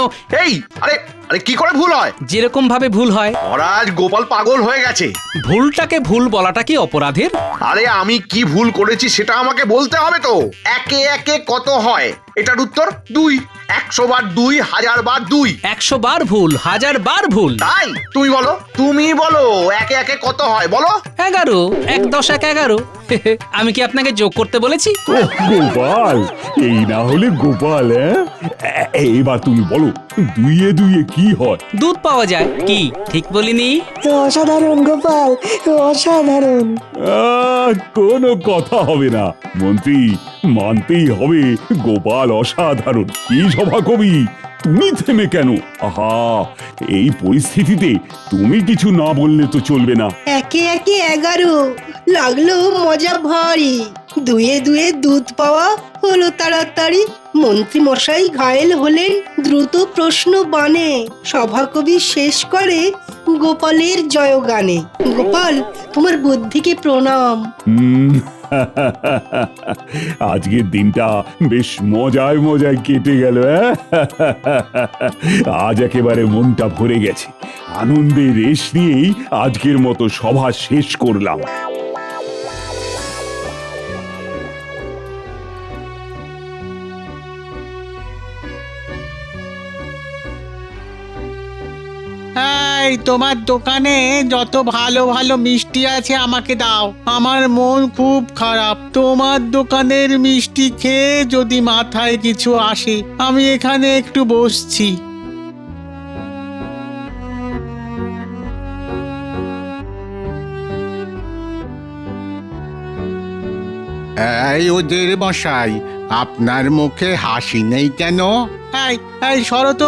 Speaker 18: আরে কি করে ভুল হয়?
Speaker 4: যেরকম ভাবে ভুল হয়।
Speaker 18: মহারাজ, গোপাল পাগল হয়ে গেছে।
Speaker 4: ভুলটাকে ভুল বলাটা কি অপরাধের?
Speaker 18: আরে আমি কি ভুল করেছি সেটা আমাকে বলতে হবে তো। একে একে কত হয় এটার উত্তর 2। 100 বার 2, 1000 বার 2।
Speaker 4: 100 বার ভুল, 1000 বার ভুল।
Speaker 18: তাই তুমি বলো একে একে কত হয় বলো।
Speaker 4: 11। 1 10 1 11। আমি কি আপনাকে যোগ করতে বলেছি?
Speaker 21: গোপাল, এই না হলে গোপাল। এবার তুমি বলো, 2 এ 2 কি হয়?
Speaker 4: দুধ পাওয়া যায়। কি ঠিক বলিনি?
Speaker 19: অসাধারণ গোপাল, অসাধারণ।
Speaker 21: কোনো কথা হবে না মন্ত্রী, মানতেই হবে গোপাল অসাধারণ। কি সভা কবি, তুমি থেমে কেন? আহা, এই পরিস্থিতিতে তুমি কিছু না বললে তো চলবে না।
Speaker 17: একে একে 11 লাগলো মজা ভারী। 2 এ 2 দুধ পাওয়া হলো তাড়াতাড়ি। মন্ত্রী মশাই ঘায়েল হলেন দ্রুত প্রশ্ন বানে। সভাকবি শেষ করে গোপালের জয়গানে। গোপাল, তোমার বুদ্ধিকে প্রণাম।
Speaker 21: আজকের দিনটা বেশ মজায় কেটে গেল। আজ একেবারে মনটা ভরে গেছে। আনন্দের রেশ নিয়েই আজকের মতো সভা শেষ করলাম।
Speaker 2: এই তোমার দোকানে যত ভালো ভালো মিষ্টি আছে আমাকে দাও। আমার মন খুব খারাপ। তোমার দোকানের মিষ্টি খেয়ে যদি মাথায় কিছু আসে, আমি এখানে একটু বসছি।
Speaker 15: এই ওদের মশাই, আপনার মুখে হাসি নেই কেন?
Speaker 2: এই শরত,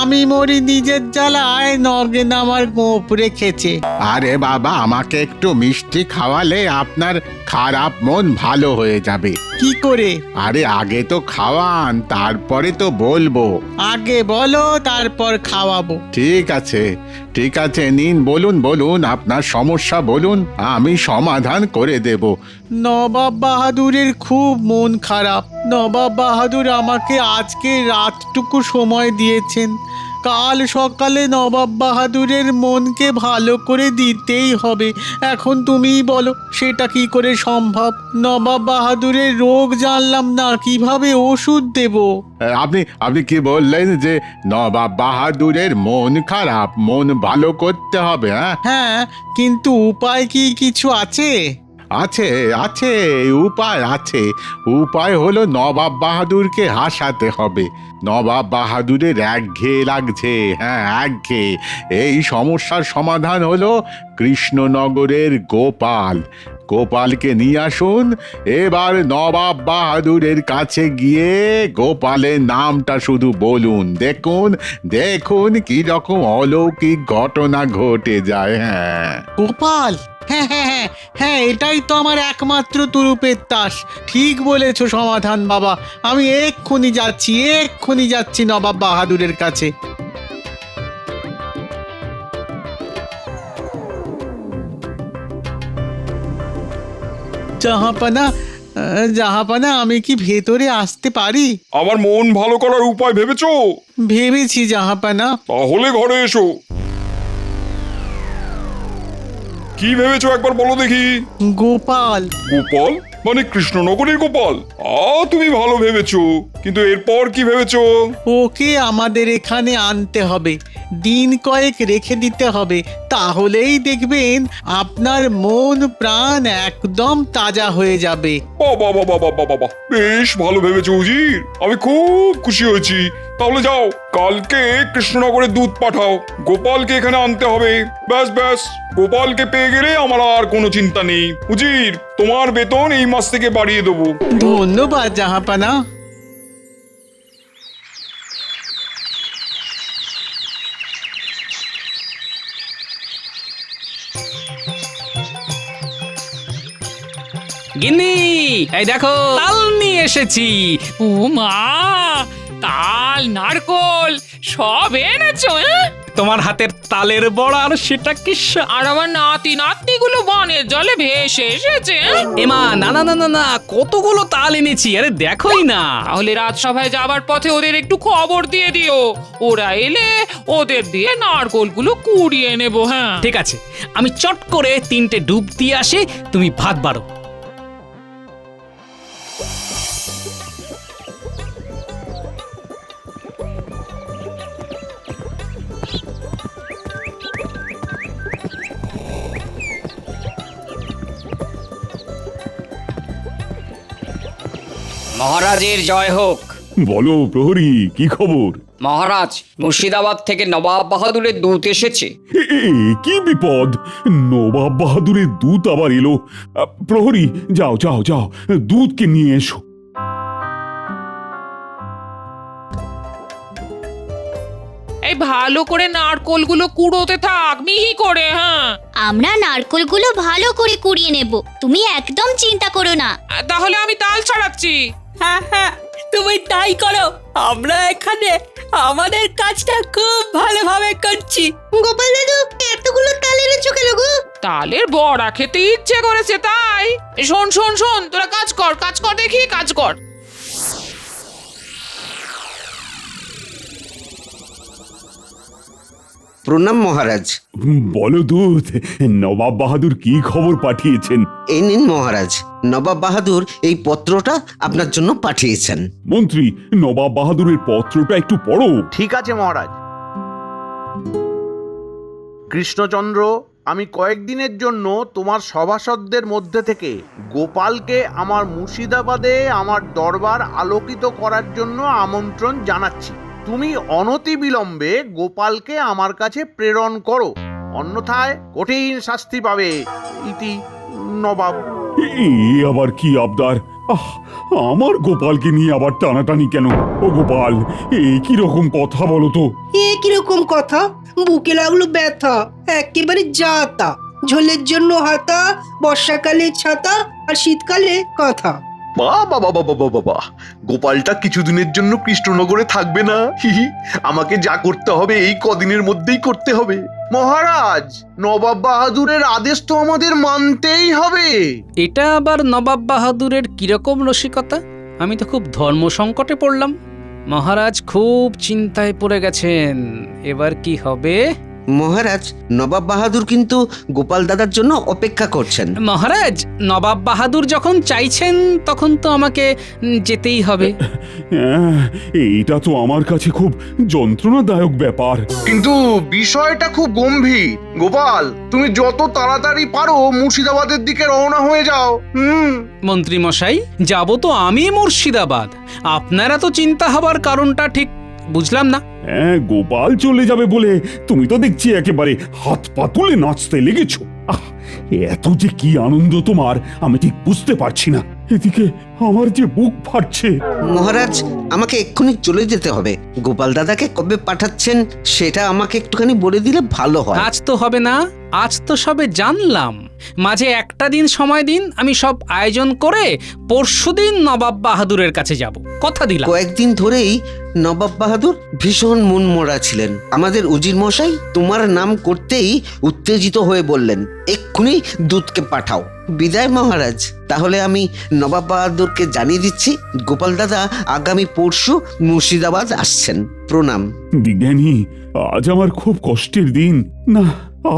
Speaker 2: আমি মরি নিজের জ্বালায়, নগেন আমার গোপ রেখেছে।
Speaker 15: আরে বাবা, আমাকে একটু মিষ্টি খাওয়ালে আপনার খারাপ মন ভালো হয়ে যাবে।
Speaker 2: কি করে?
Speaker 15: আরে আগে তো খাওয়ান, তারপরে তো বলবো।
Speaker 2: আগে বলো, তারপর খাওয়াবো।
Speaker 15: ঠিক আছে, ঠিক আছে, নিন, বলুন বলুন, আপনার সমস্যা বলুন, আমি সমাধান করে দেব।
Speaker 2: নবাব বাহাদুরের খুব মন খারাপ। নবাব বাহাদুর আমাকে আজকে রাতটুকু সময় দিয়েছেন। কাল সকালে নবাব বাহাদুরের মনকে ভালো করে দিতেই হবে। এখন তুমিই বলো, সেটা কি করে সম্ভব? নবাব বাহাদুরের রোগ জানলাম না, কিভাবে ওষুধ দেব?
Speaker 15: আপনি কি বললেন যে নবাব বাহাদুরের মন খারাপ, মন ভালো করতে হবে?
Speaker 2: হ্যাঁ, কিন্তু উপায় কি কিছু আছে?
Speaker 15: আছে আছে, উপায় আছে। উপায় হলো নবাব বাহাদুরকে হাসাতে হবে। নবাব বাহাদুরের একঘেয়ে লাগছে, হ্যাঁ একঘেয়ে। এই সমস্যার সমাধান হলো কৃষ্ণনগরের গোপাল। গোপালকে নিয়ে আসুন। এবার নবাব বাহাদুরের কাছে গিয়ে গোপালের নামটা শুধু বলুন, দেখুন দেখুন কি রকম অলৌকিক ঘটনা ঘটে যায়। হ্যাঁ,
Speaker 2: গোপাল, হ্যাঁ হ্যাঁ হ্যাঁ হ্যাঁ, এটাই তো আমার একমাত্র তুরুপের তাস। ঠিক বলেছ সমাধান বাবা। আমি এক্ষুনি যাচ্ছি নবাব বাহাদুরের কাছে। জাহাপানা, আমি কি ভেতরে আসতে পারি?
Speaker 1: আমার মন ভালো করার উপায় ভেবেছো?
Speaker 2: ভেবেছি জাহাপানা।
Speaker 1: তাহলে ঘরে এসো। কি ভেবেছো একবার বলো দেখি।
Speaker 2: গোপাল।
Speaker 1: গোপাল মানে কৃষ্ণনগরের গোপাল? তুমি ভালো ভেবেছো, কিন্তু এরপর কি ভেবেছো?
Speaker 2: ওকে আমাদের এখানে আনতে হবে, দিন কয়েক রেখে দিতে হবে। তাহলেই দেখবেন আপনার মন প্রাণ একদম তাজা হয়ে যাবে।
Speaker 1: বাবা বাবা বাবা বাবা, বেশ ভালো ভেবেছো উজির, আমি খুব খুশি হয়েছি। তাহলে যাও, কালকে কৃষ্ণনগরে দুধ পাঠাও। গোপালকে এখানে আনতে হবে। ব্যাস ব্যাস, গোপালকে পেয়ে গেলে আমার আর কোনো চিন্তা নেই। উজির, তোমার বেতন এই মাস থেকে বাড়িয়ে দেবো।
Speaker 2: ধন্যবাদ জাহাপানা।
Speaker 4: গিন্নি, এই দেখো তাল নিয়ে এসেছি।
Speaker 3: ও মা, তাল নারকোল সব এনেছো?
Speaker 4: তোমার হাতের তালের বড়া, আর সেটা কি
Speaker 3: আর আমার নাতি নাতনিগুলো বনের জলে ভেসে এসেছে।
Speaker 4: এমা, না না না না না, কতগুলো তাল এনেছি, আরে দেখোই না।
Speaker 3: তাহলে রাজসভায় যাবার পথে ওদের একটু খবর দিয়ে দিও। ওরা এলে ওদের দিয়ে নারকোলগুলো কুড়িয়ে নেবো। হ্যাঁ
Speaker 4: ঠিক আছে, আমি চট করে 3টে ডুব দিয়ে আসি, তুমি ভাত বাড়ো।
Speaker 9: মহারাজের জয় হোক।
Speaker 21: বলো প্রহরী, কি খবর?
Speaker 9: মহারাজ, মুর্শিদাবাদ থেকে নবাব বাহাদুরের দূত এসেছে।
Speaker 21: কি বিপদ! নবাব বাহাদুরের দূত আবার এলো। প্রহরী, যাও যাও যাও, দূতকে নিয়ে এসো।
Speaker 3: এই ভালো করে নারকোলগুলো কুড়োতে থাক, মিহি করে। হ্যাঁ,
Speaker 7: আমরা নারকোলগুলো ভালো করে কুড়িয়ে নেব, তুমি একদম চিন্তা করো না।
Speaker 3: তাহলে আমি তাল ছাড়াচ্ছি।
Speaker 12: হ্যাঁ হ্যাঁ, তুমি তাই করো। আমরা এখানে আমাদের কাজটা খুব ভালোভাবে করছি।
Speaker 17: গোপাল দাদু, এতগুলো তাল এনেছো কেন গো?
Speaker 3: তালের বড়া খেতে ইচ্ছে করেছে তাই। শোন শোন শোন, তোরা কাজ কর দেখি, কাজ কর।
Speaker 8: প্রণাম মহারাজ।
Speaker 21: বলো দূত, নবাব বাহাদুর কি খবর পাঠিয়েছেন?
Speaker 8: এই নিন মহারাজ, নবাব বাহাদুর এই পত্রটা আপনার জন্য পাঠিয়েছেন।
Speaker 21: মন্ত্রী, নবাব বাহাদুরের পত্রটা একটু পড়ো।
Speaker 18: ঠিক আছে মহারাজ। কৃষ্ণচন্দ্র, আমি কয়েকদিনের জন্য তোমার সভাসদদের মধ্যে থেকে গোপালকে আমার মুর্শিদাবাদে আমার দরবার আলোকিত করার জন্য আমন্ত্রণ জানাচ্ছি। তুমি অনতিবিলম্বে গোপালকে আমার কাছে প্রেরণ করো, অন্যথায় কঠিন শাস্তি পাবে। ইতি নবাব।
Speaker 21: এ আবার কি আবদার? আমার গোপালকে নিয়ে আবার টানাটানি কেন? ও গোপাল, কি রকম কথা বলো তো?
Speaker 17: কিরকম কথা? বুকে লাগলো ব্যথা, একেবারে যাতা। ঝোলের জন্য হাতা, বর্ষাকালে ছাতা, আর শীতকালে কাঁথা।
Speaker 18: বাবা বাবা বাবা বাবা, গোপালটা কিছুদিনের জন্য কৃষ্ণনগরে থাকবে না। আমাকে যা করতে হবে এই কদিনের মধ্যেই করতে হবে। মহারাজ, নবাব বাহাদুরের আদেশ তো আমাদের মানতেই হবে।
Speaker 4: এটা আবার নবাব বাহাদুরের কিরকম রসিকতা? আমি তো খুব ধর্ম সংকটে পড়লাম। মহারাজ খুব চিন্তায় পড়ে গেছেন। এবার কি হবে?
Speaker 8: মহারাজ, নবাব বাহাদুর কিন্তু গোপাল দাদার জন্য অপেক্ষা করছেন।
Speaker 4: মহারাজ, নবাব বাহাদুর যখন চাইছেন তখন তো আমাকে যেতেই হবে।
Speaker 21: এইটা তো আমার কাছে খুব যন্ত্রণাদায়ক ব্যাপার।
Speaker 18: কিন্তু বিষয়টা খুব গম্ভীর। গোপাল, তুমি যত তাড়াতাড়ি পারো মুর্শিদাবাদের দিকে রওনা হয়ে যাও।
Speaker 4: মন্ত্রী মশাই, যাব তো আমি মুর্শিদাবাদ। আপনারা তো চিন্তা হবার কারণটা ঠিক বুঝলাম না।
Speaker 21: গোপাল চলে যাবে বলে তুমি তো দেখছি একেবারে হাত পা তুলে নাচতে লেগেছো। এত যে কি আনন্দ তোমার আমি ঠিক বুঝতে পারছি না। এদিকে আমার যে বুক ফাটছে।
Speaker 8: মহারাজ, আমাকে এক্ষুনি চলে যেতে হবে। গোপাল দাদাকে কবে পাঠাচ্ছেন সেটা আমাকে একটুখানি বলে দিলে ভালো হয়।
Speaker 4: আজ তো হবে না, আজ তো সবে জানলাম। মাঝে একটা দিন সময় দিন, আমি সব আয়োজন করে পরশুদিন নবাব বাহাদুরের কাছে যাব, কথা দিলাম।
Speaker 8: কয়েকদিন ধরেই নবাব বাহাদুর ভীষণ মনমরা ছিলেন। আমাদের উজির মশাই তোমার নাম করতেই উত্তেজিত হয়ে বললেন, এক্ষুনি দূতকে পাঠাও। বিদায় মহারাজ। তাহলে আমি নবাব বাহাদুরকে জানিয়ে দিচ্ছি গোপাল দাদা আগামী পরশু মুর্শিদাবাদ আসছেন। প্রণাম।
Speaker 21: বিজ্ঞানী, আজ আমার খুব কষ্টের দিন। না,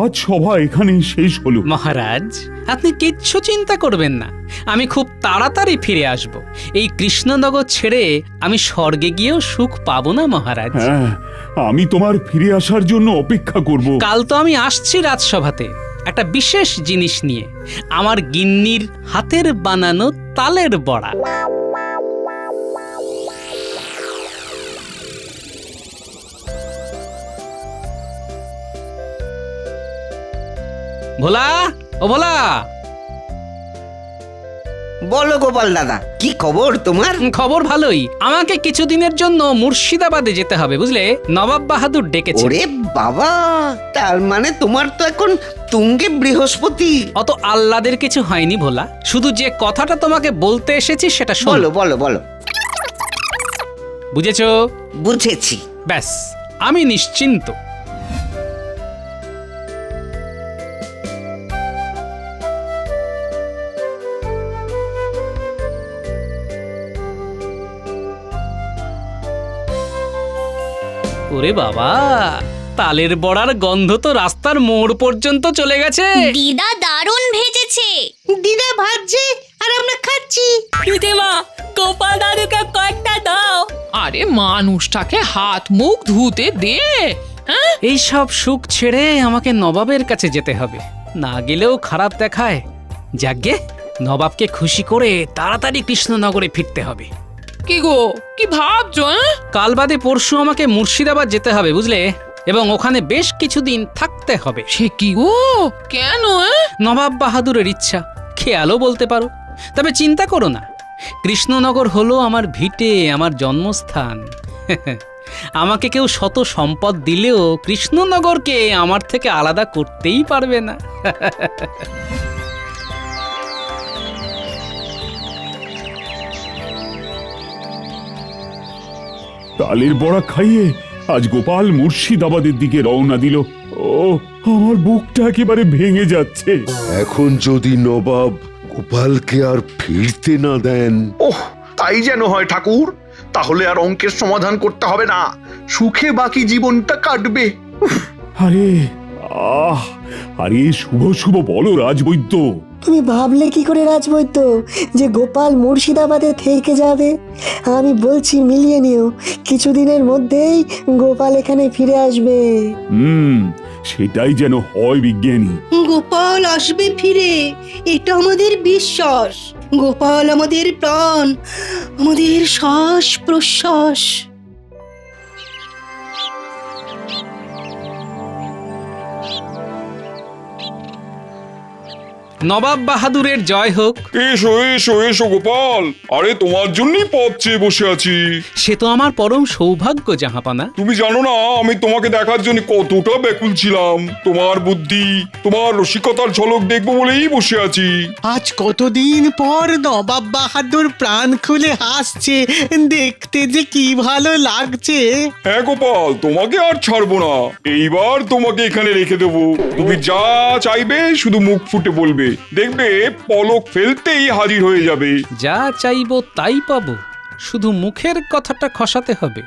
Speaker 21: আজ সভা এখানেই শেষ হলো।
Speaker 4: মহারাজ, আপনি কিচ্ছু চিন্তা করবেন না, আমি খুব তাড়াতাড়ি ফিরে আসব। এই কৃষ্ণনগর ছেড়ে আমি স্বর্গে গিয়েও সুখ পাবো না মহারাজ।
Speaker 21: হ্যাঁ, আমি তোমার ফিরে আসার জন্য অপেক্ষা করব।
Speaker 4: কাল তো আমি আসছি রাজসভাতে একটা বিশেষ জিনিস নিয়ে, আমার গিন্নির হাতের বানানো তালের বড়া। ভোলা, ও ভোলা।
Speaker 8: বলো গোপাল দাদা, কি খবর তোমার?
Speaker 4: খবর ভালোই। আমাকে কিছুদিনের জন্য মুর্শিদাবাদে যেতে হবে, বুঝলে? নবাব বাহাদুর ডেকেছে।
Speaker 8: ওরে বাবা, তার মানে তোমার তো এখন তুঙ্গে বৃহস্পতি।
Speaker 4: অত আহ্লাদের কিছু হয়নি ভোলা, শুধু যে কথাটা তোমাকে বলতে এসেছি সেটা শোনো।
Speaker 8: বলো বলো বলো।
Speaker 4: বুঝেছো?
Speaker 8: বুঝেছি।
Speaker 4: ব্যাস, আমি নিশ্চিন্ত। ওরে বাবা, তালের বড়ার গন্ধ তো রাস্তার মোড় পর্যন্ত চলে গেছে।
Speaker 7: দিদা দারুণ ভেজেছে।
Speaker 17: দিদা ভাজছে আর আমরা খাচ্ছি।
Speaker 12: দিদিমা, গোপাল দাদুকে কয়েকটা দাও।
Speaker 3: আরে মানুষটাকে হাত মুখ ধুতে দে।
Speaker 4: এই সব সুখ ছেড়ে আমাকে নবাবের কাছে যেতে হবে, না গেলেও খারাপ দেখায়। যাগ্গে, নবাবকে খুশি করে তাড়াতাড়ি কৃষ্ণনগরে ফিরতে হবে।
Speaker 3: কি গো, কি ভাবছো?
Speaker 4: কাল বাদে পরশু আমাকে মুর্শিদাবাদ যেতে হবে, বুঝলে? এবং ওখানে বেশ কিছুদিন থাকতে হবে।
Speaker 3: সে কি গো, কেন?
Speaker 4: নবাব বাহাদুরের ইচ্ছা, খেয়ালও বলতে পারো। তবে চিন্তা করো না, কৃষ্ণনগর হলো আমার ভিটে, আমার জন্মস্থান। আমাকে কেউ শত সম্পদ দিলেও কৃষ্ণনগরকে আমার থেকে আলাদা করতেই পারবে না।
Speaker 21: তালের বড়া খাইয়ে আজ গোপাল মুর্শিদাবাদের দিকে রওনা দিল। ও, আমার বুকটা একেবারে ভেঙে যাচ্ছে।
Speaker 20: এখন যদি নবাব গোপালকে আর ফিরতে না দেন।
Speaker 18: ওহ, তাই যেন হয় ঠাকুর। তাহলে আর অঙ্কের সমাধান করতে হবে না, সুখে বাকি জীবনটা কাটবে।
Speaker 21: আরে আরে শুভ শুভ বলো রাজবৈদ্য।
Speaker 19: তুমি ভাবলে কি করে রাজবৈদ্য যে গোপাল মুর্শিদাবাদে থেকে যাবে? আমি বলছি মিলিয়ে নিও, কিছুদিনের মধ্যেই গোপাল এখানে ফিরে আসবে।
Speaker 21: সেটাই যেন হয় বিজ্ঞানী।
Speaker 17: গোপাল আসবে ফিরে, এটা আমাদের বিশ্বাস। গোপাল আমাদের প্রাণ, আমাদের শ্বাস প্রশ্বাস।
Speaker 4: নবাব বাহাদুরের জয় হোক।
Speaker 1: এসো এসো এসো গোপাল, আরে তোমার জন্যই পথ চেয়ে বসে আছি।
Speaker 4: সে তো আমার পরম সৌভাগ্য জাহাপানা।
Speaker 1: তুমি জানো না আমি তোমাকে দেখার জন্য কতটা ব্যাকুল ছিলাম। তোমার বুদ্ধি, তোমার রসিকতার ঝলক দেখবো বলেই বসে আছি।
Speaker 2: আজ কতদিন পর নবাব বাহাদুর প্রাণ খুলে হাসছে, দেখতে যে কি ভালো লাগছে।
Speaker 1: হ্যাঁ গোপাল, তোমাকে আর ছাড়বো না। এইবার তোমাকে এখানে রেখে দেবো। তুমি যা চাইবে শুধু মুখ ফুটে বলবে, দেখবে পলক ফেলতেই হাজির হয়ে যাবে।
Speaker 4: যা চাইবো তাই পাবো, শুধু মুখের কথাটা খসাতে হবে।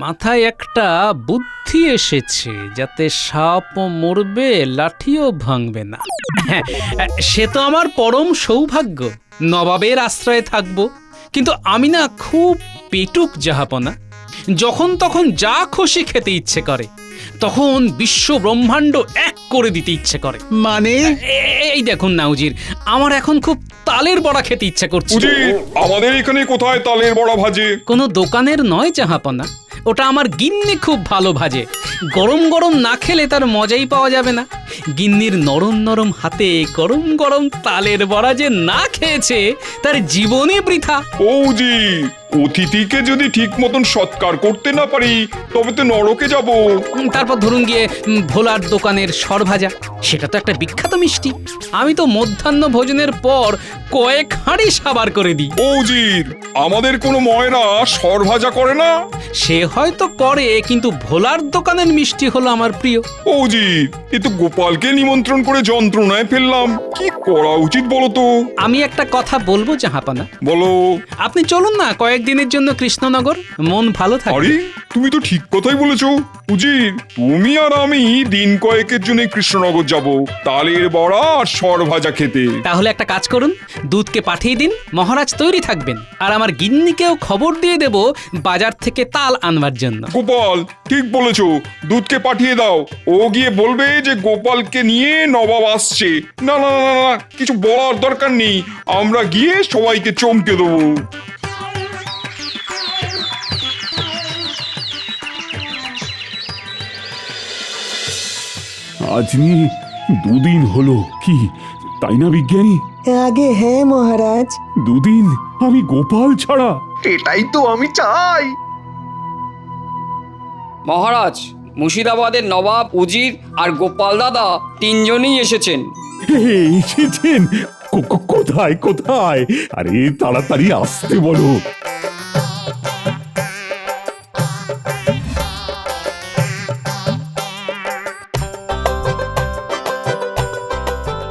Speaker 4: মাথায় একটা বুদ্ধি এসেছে, যাতে সাপও মরবে লাঠিও ভাঙবে না। সে তো আমার পরম সৌভাগ্য, নবাবের আশ্রয়ে থাকবো। কিন্তু আমি না খুব পেটুক জাহাপনা, যখন তখন যা খুশি খেতে ইচ্ছে করে, তখন বিশ্ব ব্রহ্মাণ্ড এক করে দিতে ইচ্ছে করে।
Speaker 2: মানে
Speaker 4: এই দেখুন না উজির, আমার এখন খুব তালের বড়া খেতে ইচ্ছে করছে।
Speaker 1: আমাদের এখানে কোথায় তালের বড়া ভাজে?
Speaker 4: কোনো দোকানের নয় জাহাপনা, ওটা আমার গিন্নি খুব ভালো ভাজে। গরম গরম না খেলে তার মজাই পাওয়া যাবে না। গিন্নির নরম নরম হাতে গরম গরম তালের বড়া যে না খেয়েছে তার জীবনই বৃথা।
Speaker 1: ওজি, অতিথিকে যদি ঠিক মতন সৎকার করতে না পারি তবে তো নরকে যাব।
Speaker 4: তারপর ধরুন গিয়ে ভোলার দোকানের সরভাজা, সেটা তো একটা বিখ্যাত মিষ্টি। আমি তো মধ্যাহ্ন ভোজনের পর কয়েক হাঁড়ি সাবার করে দিই।
Speaker 1: ওজির, আমাদের কোনো ময়রা সরভাজা করে না?
Speaker 4: সে হয়তো করে, কিন্তু ভোলার দোকানের মিষ্টি হলো আমার প্রিয়।
Speaker 1: ওজির, এ তো গোপালকে নিমন্ত্রণ করে যন্ত্রণায় ফেললাম। কি করা উচিত বলো তো?
Speaker 4: আমি একটা কথা বলবো জাহাপানা।
Speaker 1: বলো।
Speaker 4: আপনি চলুন না কয়েকদিনের জন্য কৃষ্ণনগর, মন ভালো থাকবে।
Speaker 1: আরে তুমি তো ঠিক কথাই বলেছো উজির, তুমি আর আমি দিন কয়েকের জন্য কৃষ্ণনগর যাব তালের বড়া আর সর ভাজা খেতে।
Speaker 4: তাহলে একটা কাজ করুন, দুধকে পাঠিয়ে দিন, মহারাজ তৈরি থাকবেন। আর আমার গিন্নিকেও খবর দিয়ে দেব বাজার থেকে তাল আনবার জন্য।
Speaker 1: গোপাল ঠিক বলেছো, দুধকে পাঠিয়ে দাও। ও গিয়ে বলবে যে গোপালকে নিয়ে নবাব আসছে। না না না না, কিছু বলার দরকার নেই, আমরা গিয়ে সবাইকে চমকে দেবো।
Speaker 21: আজ নিয়ে দুদিন হলো, কি তাই না বিজ্ঞানী?
Speaker 19: আগে হ্যাঁ মহারাজ।
Speaker 21: দুদিন আমি গোপাল ছাড়া?
Speaker 18: এটাই তো আমি চাই।
Speaker 11: মহারাজ, মুর্শিদাবাদের নবাব, উজির আর গোপাল দাদা তিনজনই এসেছেন।
Speaker 21: এসেছেন? কোথায় কোথায়? আরে তাড়াতাড়ি আসতে বলো।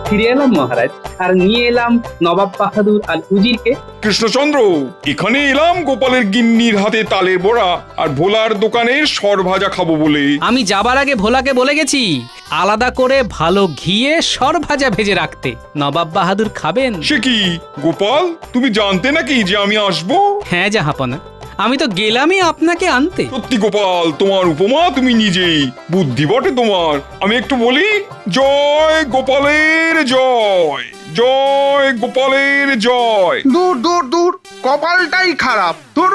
Speaker 22: ফিরে এলাম মহারাজ, আর নিয়ে এলাম নবাব বাহাদুর আর উজিরকে।
Speaker 1: কৃষ্ণচন্দ্র, এখানে এলাম গোপালের গিন্নির হাতে তালের বড়া আর ভোলার দোকানে সর ভাজা খাবো বলে।
Speaker 4: আমি যাবার আগে ভোলাকে বলে গেছি আলাদা করে ভালো ঘিয়ে সর ভাজা ভেজে রাখতে। নবাব বাহাদুর খাবেন।
Speaker 1: সে কি গোপাল, তুমি জানতে নাকি যে আমি আসবো?
Speaker 4: হ্যাঁ জাহাপনা, আমি তো গেলামই আপনাকে আনতে।
Speaker 1: সত্যি গোপাল, তোমার উপমা তুমি নিজেই। বুদ্ধি বটে তোমার। আমি একটু বলি, জয় গোপালের জয়, জয় গোপালের জয়।
Speaker 18: দূর দূর দূর, কপালটাই খারাপ। দূর।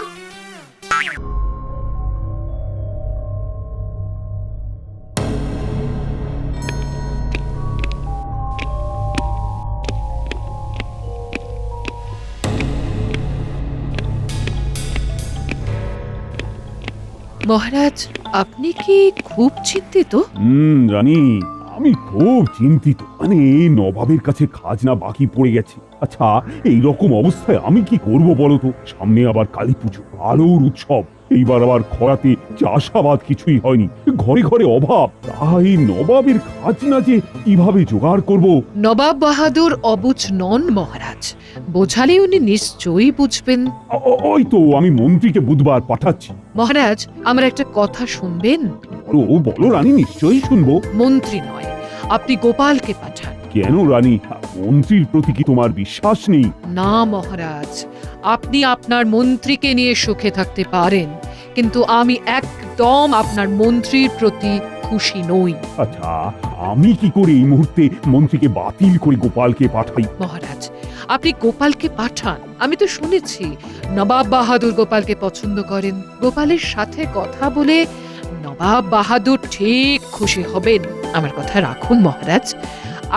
Speaker 3: মহারাজ, আপনি কি খুব চিন্তিত?
Speaker 21: জানি, আমি খুব চিন্তিত। মানে নবাবের কাছে খাজনা বাকি পড়ে গেছে। আচ্ছা, এই রকম অবস্থায় আমি কি করব বলো তো? সামনে আবার কালী পুজো, আলোর উৎসব। এইবার আবার খরাতে চাষাবাদ কিছুই হয়নি, ঘরে ঘরে অভাব। তাই নবাবের খাজনা যে কিভাবে জোগাড় করব?
Speaker 3: নবাব বাহাদুর অবুঝ নন মহারাজ, বোঝালে উনি নিশ্চয়ই বুঝবেন।
Speaker 21: ওই তো আমি মন্ত্রীকে বুধবার পাঠাচ্ছি।
Speaker 3: মহারাজ, আমার একটা কথা শুনবেন?
Speaker 21: বলো বলো রানী, নিশ্চয়ই শুনবো।
Speaker 3: মন্ত্রী নয়, আপনি গোপালকে পাঠান।
Speaker 21: কেন রানী, মন্ত্রীর প্রতি কি তোমার বিশ্বাস নেই?
Speaker 3: না মহারাজ, আপনি আপনার মন্ত্রীকে নিয়ে সুখে থাকতে পারেন, কিন্তু আমি একদম আপনার মন্ত্রীর প্রতি খুশি নই।
Speaker 21: আচ্ছা, আমি কি করে এই মুহূর্তে মন্ত্রীকে বাতিল করে গোপালকে পাঠাই?
Speaker 3: মহারাজ, আপনি গোপালকে পাঠান। আমি তো শুনেছি নবাব বাহাদুর গোপালকে পছন্দ করেন। গোপালের সাথে কথা বলে নবাব বাহাদুর ঠিক খুশি হবেন। আমার কথা রাখুন মহারাজ,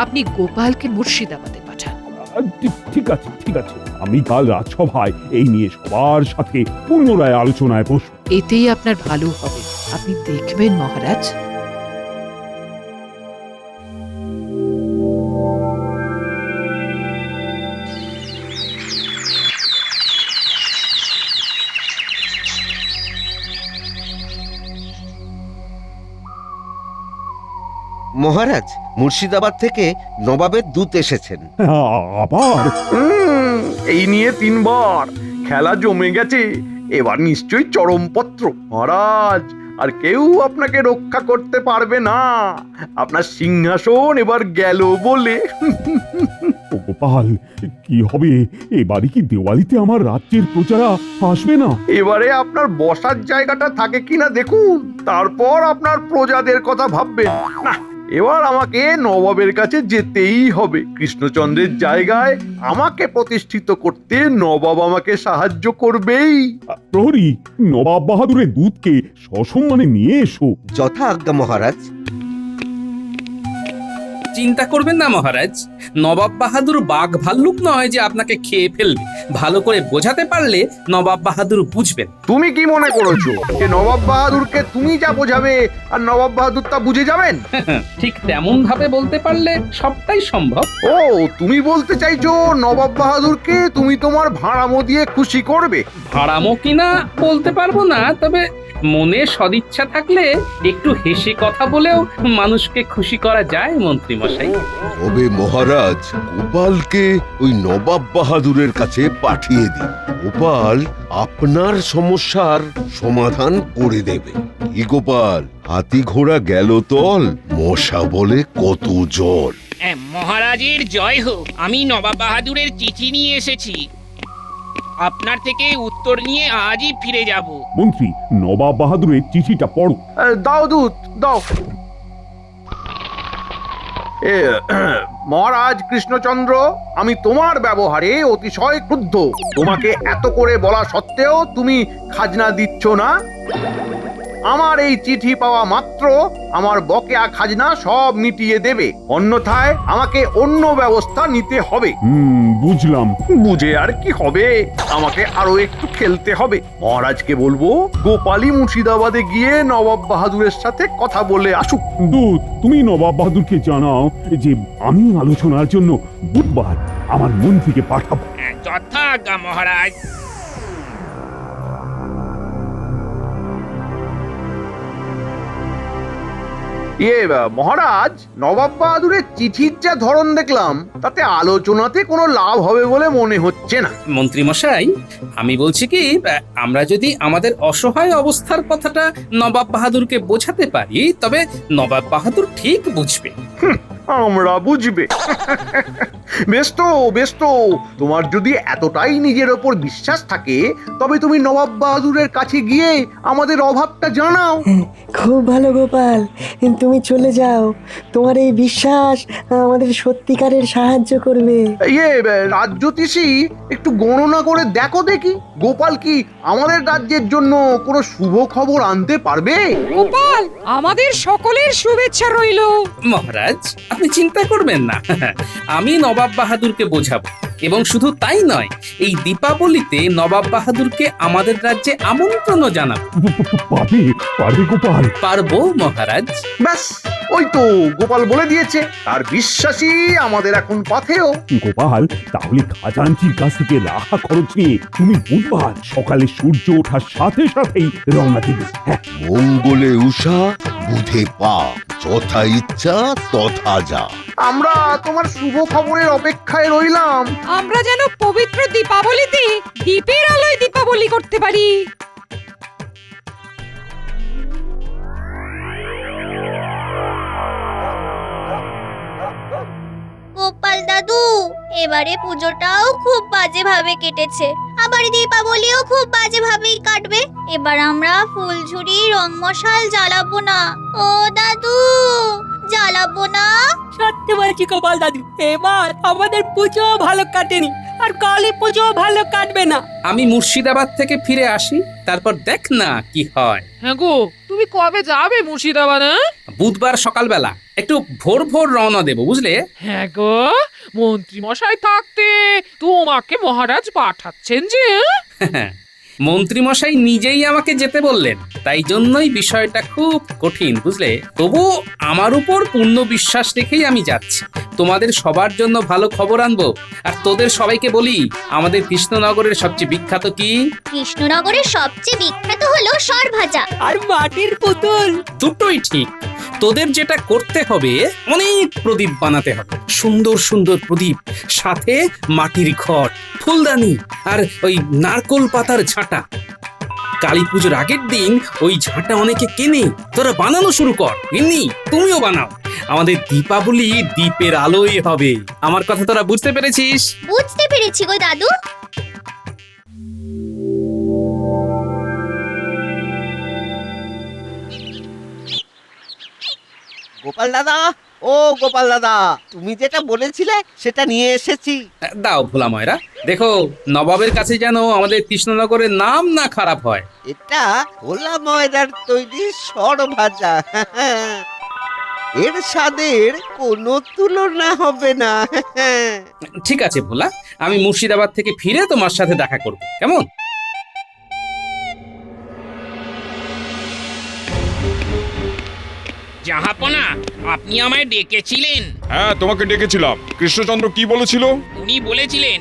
Speaker 3: আপনি গোপালকে মুর্শিদাবাদে পাঠান।
Speaker 21: ঠিক আছে, ঠিক আছে, আমি কাল রাজসভায় এই নিয়ে সবার সাথে পুনরায় আলোচনায় বসব।
Speaker 3: এতেই আপনার ভালো হবে, আপনি দেখবেন মহারাজ।
Speaker 8: মহারাজ, মুর্শিদাবাদ থেকে নবাবের দূত এসেছেন।
Speaker 21: আবার
Speaker 18: এই নিয়ে 3 বার খেলা জমে গেছে। এবার নিশ্চয়ই চরমপত্র। মহারাজ, আর কেউ আপনাকে রক্ষা করতে পারবে না। আপনার সিংহাসন এবার গেল বলে।
Speaker 21: ও গোপাল, কি হবে এবারে? কি দেওয়ালিতে আমার রাজ্যের প্রজারা আসবে না?
Speaker 18: এবারে আপনার বসার জায়গাটা থাকে কিনা দেখুন, তারপর আপনার প্রজাদের কথা ভাববেন। না, এবার আমাকে নবাবের কাছে যেতেই হবে। কৃষ্ণচন্দ্রের জায়গায় আমাকে প্রতিষ্ঠিত করতে নবাব আমাকে সাহায্য করবেই।
Speaker 21: প্রহরী, নবাব বাহাদুরের দূতকে সসম্মানে নিয়ে এসো।
Speaker 8: যথা আজ্ঞা মহারাজ।
Speaker 4: চিন্তা করবেন না মহারাজ, নবাব বাহাদুর বাঘ ভাল্লুক নয় যে আপনাকে খেয়ে ফেলবে। ভালো করে বোঝাতে পারলে নবাব বাহাদুর বুঝবেন।
Speaker 18: তুমি কি মনে করেছো যে নবাব বাহাদুরকে তুমি যা বোঝাবে আর নবাব বাহাদুর তা বুঝে যাবেন?
Speaker 4: ঠিক তেমন ভাবে বলতে পারলে সবটাই সম্ভব।
Speaker 18: ও, তুমি বলতে চাইছো নবাব বাহাদুরকে তুমি তোমার ভাড়ামো দিয়ে খুশি করবে?
Speaker 4: ভাড়ামো কিনা বলতে পারবো না, তবে মনে সদিচ্ছা থাকলে একটু হেসে কথা বলেও মানুষকে খুশি করা যায় মন্ত্রী মশাই।
Speaker 20: তবে মহারাজ, গোপালকে ওই নবাব বাহাদুরের কাছে পাঠিয়ে দিন। গোপাল আপনার সমস্যার সমাধান করে দেবে। কি গোপাল, হাতি ঘোড়া গেল তল, মশা বলে কত জল।
Speaker 9: মহারাজের জয় হোক। আমি নবাব বাহাদুরের চিঠি নিয়ে এসেছি। আপনার থেকে উত্তর নিয়ে আজই ফিরে যাব।
Speaker 21: মন্ত্রী, নবাব বাহাদুরের চিঠিটা পড়ো।
Speaker 18: দাও দূত, দাও। মহারাজ কৃষ্ণচন্দ্র, আমি তোমার ব্যবহারে অতিশয় ক্রুদ্ধ। তোমাকে এত করে বলা সত্ত্বেও তুমি খাজনা দিচ্ছ না। আমার এই চিঠি পাওয়া মাত্র আমার বকেয়া খাজনা সব মিটিয়ে দেবে, অন্যথায় আমাকে অন্য ব্যবস্থা নিতে হবে।
Speaker 21: বুঝলাম।
Speaker 18: বুঝে আর কি হবে, আমাকে আরো একটু খেলতে হবে। মহারাজকে বলবো গোপালী মুর্শিদাবাদে গিয়ে নবাব বাহাদুরের সাথে কথা বলে আসুক।
Speaker 21: দূত, তুমি নবাব বাহাদুরকে জানাও যে আমি আলোচনার জন্য বুধবার আমার মন্ত্রীকে পাঠাবো।
Speaker 9: যথা আজ্ঞা মহারাজ।
Speaker 18: মহারাজ, নবাব বাহাদুরের চিঠির যা ধরন দেখলাম, তাতে আলোচনাতে কোনো লাভ হবে বলে মনে হচ্ছে না।
Speaker 4: মন্ত্রী মশাই, আমি বলছি কি, আমরা যদি আমাদের অসহায় অবস্থার কথাটা নবাব বাহাদুরকে বোঝাতে পারি, তবে নবাব বাহাদুর ঠিক বুঝবে।
Speaker 18: আমরা বুঝবে? বেশ তো, বেশ তো। তোমার যদি এতটাই নিজের ওপর বিশ্বাস থাকে, তবে তুমি নবাব বাহাদুরের কাছে গিয়ে আমাদের অভাবটা জানাও।
Speaker 19: খুব ভালো গোপাল, তুমি চলে যাও। তোমার এই বিশ্বাস আমাদের সত্যিকারের সাহায্য করবে।
Speaker 18: রাজ্যতীষী, একটু গণনা করে দেখো দেখি, গোপাল কি আমাদের রাজ্যের জন্য কোনো শুভ খবর আনতে পারবে?
Speaker 5: গোপাল, আমাদের সকলের শুভেচ্ছা রইল।
Speaker 4: মহারাজ, আপনি চিন্তা করবেন না, আমি নবাব বাহাদুরকে বোঝাবো। এবং শুধু তাই নয়, এই দীপাবলিতে নবাব বাহাদুরকে আমাদের রাজ্যে আমন্ত্রণও জানাবো।
Speaker 21: পারবে গোপাল?
Speaker 4: পারবো মহারাজ।
Speaker 18: ব্যাস, ওই তো গোপাল বলে দিয়েছে, তার বিশ্বাসী আমাদের এখন পাথেয়।
Speaker 21: গোপাল, তাহলে খাজাঞ্চির কাছ থেকে রাখা খরচ নিয়ে তুমি বুধবার সকালে সূর্য ওঠার সাথে সাথেই রওনা দিবে।
Speaker 20: মঙ্গলে উষা, বুধে পা, যথা ইচ্ছা তথা যা।
Speaker 18: আমরা তোমার শুভ খবরের অপেক্ষায় রইলাম।
Speaker 5: আমরা যেন পবিত্র দীপাবলিতে দীপের আলোয় দীপাবলি করতে পারি।
Speaker 7: গোপাল দাদু, এবারে পুজোটাও খুব বাজেভাবে কেটেছে, আবার দীপাবলিও খুব বাজেভাবেই কাটবে। এবার আমরা ফুলঝুরি রং মশাল জ্বালাবো না। ও দাদু, জ্বালাবো না?
Speaker 12: সত্যি বলছি গোপাল দাদু, এবার আমাদের পুজো ভালো কাটেনি, আর কালী পুজো ভালো কাটবে না।
Speaker 4: আমি মুর্শিদাবাদ থেকে ফিরে আসি, তারপর দেখ না কি হয়।
Speaker 3: হ্যাঁ গো, তুমি কবে যাবে মুর্শিদাবাদ?
Speaker 4: বুধবার সকালবেলা একটু ভোর ভোর রওনা দেবো, বুঝলে?
Speaker 3: হ্যাঁ গো, মন্ত্রী মশাই থাকতে তোমাকে মহারাজ পাঠাচ্ছেন যে?
Speaker 4: মন্ত্রী মশাই নিজেই আমাকে যেতে বললেন, তাই জন্যই বিষয়টা খুব কঠিন, বুঝলে? তবু আমার উপর পূর্ণ বিশ্বাস রেখেই আমি যাচ্ছি। তোমাদের সবার জন্য ভালো খবর আনবো। আর তোদের সবাইকে বলি, আমাদের কৃষ্ণনগরের সবচেয়ে বিখ্যাত কি?
Speaker 7: কৃষ্ণনগরের সবচেয়ে বিখ্যাত হলো সরভাজা
Speaker 12: আর মাটির পুতুল।
Speaker 4: দুটোই ঠিক। তোদের যেটা করতে হবে, অনেক প্রদীপ বানাতে হবে, সুন্দর সুন্দর প্রদীপ, সাথে মাটির ঘট, ফুলদানি আর ওই নারকোল পাতার ঝাঁটা। কালী পুজোর আগের দিন ওই ঝাঁটা অনেকে কেনে, তোরা বানানো শুরু কর। এমনি তুমিও বানাও। আমাদের দীপাবলি দীপের আলোই হবে। আমার কথা তোরা বুঝতে পেরেছিস?
Speaker 7: বুঝতে পেরেছি গো দাদু।
Speaker 8: গোপাল দাদা, ও গোপাল দাদা, তুমি যেটা বলেছিলে সেটা নিয়ে এসেছি।
Speaker 4: দাও ভোলা ময়রা, দেখো নবাবের কাছে যেন আমাদের কৃষ্ণনগরের নাম না খারাপ হয়।
Speaker 8: এটা ভোলা ময়দার তৈরি সরভাজা। এর স্বাদের কোনো তুলনা হবে না।
Speaker 4: ঠিক আছে ভোলা, আমি মুর্শিদাবাদ থেকে ফিরে তোমার সাথে দেখা করব, কেমন?
Speaker 9: জাহাপনা, আপনি আমায় ডেকেছিলেন?
Speaker 1: হ্যাঁ, তোমাকে ডেকেছিলাম। কৃষ্ণচন্দ্র কি বলেছিল?
Speaker 9: উনি বলেছিলেন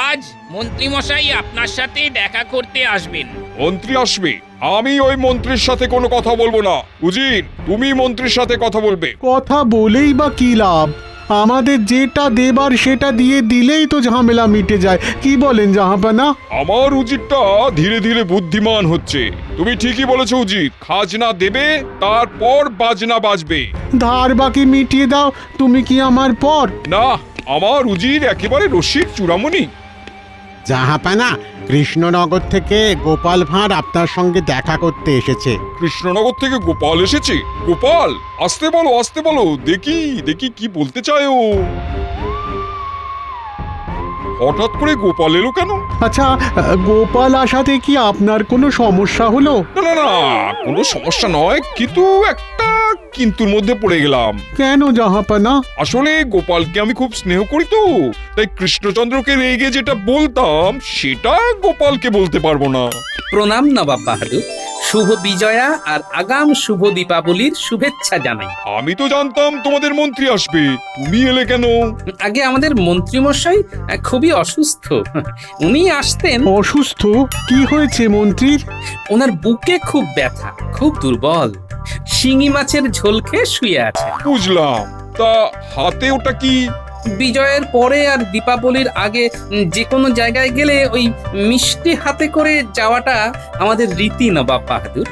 Speaker 9: আজ মন্ত্রী মশাই আপনার সাথে দেখা করতে আসবেন।
Speaker 1: মন্ত্রী আসবে? আমি ওই মন্ত্রীর সাথে কোনো কথা বলবো না। উজির, তুমি মন্ত্রীর সাথে কথা বলবে।
Speaker 6: কথা বলেই বা কি লাভ? আমাদের যেটা দেবার সেটা দিয়ে দিলেই তো ঝামেলা মিটে যায়। কি বলেন জাহাপানা?
Speaker 1: আমার উজিরটা ধীরে ধীরে বুদ্ধিমান হচ্ছে। তুমি ঠিকই বলেছো উজির, খাজনা দেবে, তারপর বাজনা বাজবে।
Speaker 6: ধার বাকি মিটিয়ে দাও, তুমি কি আমার পর?
Speaker 1: না, আমার উজির একেবারে রসিক চূড়ামণি।
Speaker 6: জাহাপানা, কৃষ্ণনগর থেকে গোপাল ভাঁড় আপনার সঙ্গে দেখা করতে এসেছে।
Speaker 1: কৃষ্ণনগর থেকে গোপাল এসেছে? গোপাল, আসতে বলো, আসতে বলো, দেখি দেখি কি বলতে চায় ও। হঠাৎ করে গোপাল এলো কেন?
Speaker 6: আচ্ছা, গোপাল আসাতে কি আপনার কোনো সমস্যা হলো?
Speaker 1: না না না, কোনো সমস্যা নয়, কিন্তু একটা কিন্তুর মধ্যে পড়ে গেলাম।
Speaker 6: কেন জাহাপানা?
Speaker 1: আসলে গোপালকে আমি খুব স্নেহ করি তো, তাই কৃষ্ণচন্দ্রকে রেগে যেটা বলতাম সেটা গোপালকে বলতে পারবো না।
Speaker 4: প্রণাম নবাব বাহাদুর, শুভ বিজয়া আর আগাম শুভ দীপাবলির শুভেচ্ছা জানাই।
Speaker 1: আমি তো জানতাম তোমাদের মন্ত্রী আসবে, তুমি এলে কেন?
Speaker 4: আগে আমাদের মন্ত্রী মশাই খুবই অসুস্থ, উনি আসতেন।
Speaker 6: অসুস্থ? কি হয়েছে মন্ত্রীর?
Speaker 4: ওনার বুকে খুব ব্যথা, খুব দুর্বল, শিঙি মাছের ঝোল খেয়ে শুয়ে আছে।
Speaker 1: বুঝলাম, তা হাতে ওটা কি?
Speaker 4: বিজয়ের পরে আর দীপাবলির আগে যে কোনো জায়গায় গেলে ওই মিষ্টি হাতে করে যাওয়াটা আমাদের রীতি নবাব বাহাদুর।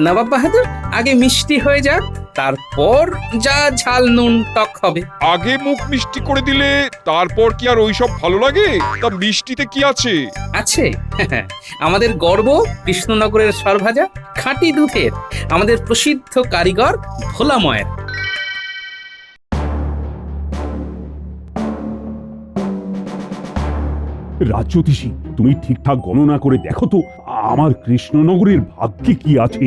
Speaker 4: নবাব বাহাদুর, আগে মিষ্টি হয়ে যাক, তারপর যা ঝাল নুন টক হবে।
Speaker 1: আগে মুখ মিষ্টি করে দিলে তারপর কি আর ওইসব ভালো লাগে? তা মিষ্টিতে কি আছে?
Speaker 4: আছে আমাদের গর্ব কৃষ্ণনগরের সরভাজা, খাঁটি দুধের, আমাদের প্রসিদ্ধ কারিগর ভোলা ময়রা।
Speaker 21: রাজ্যতীশী, তুমি ঠিকঠাক গণনা করে দেখো তো আমার কৃষ্ণনগরের ভাগ্যে কি আছে।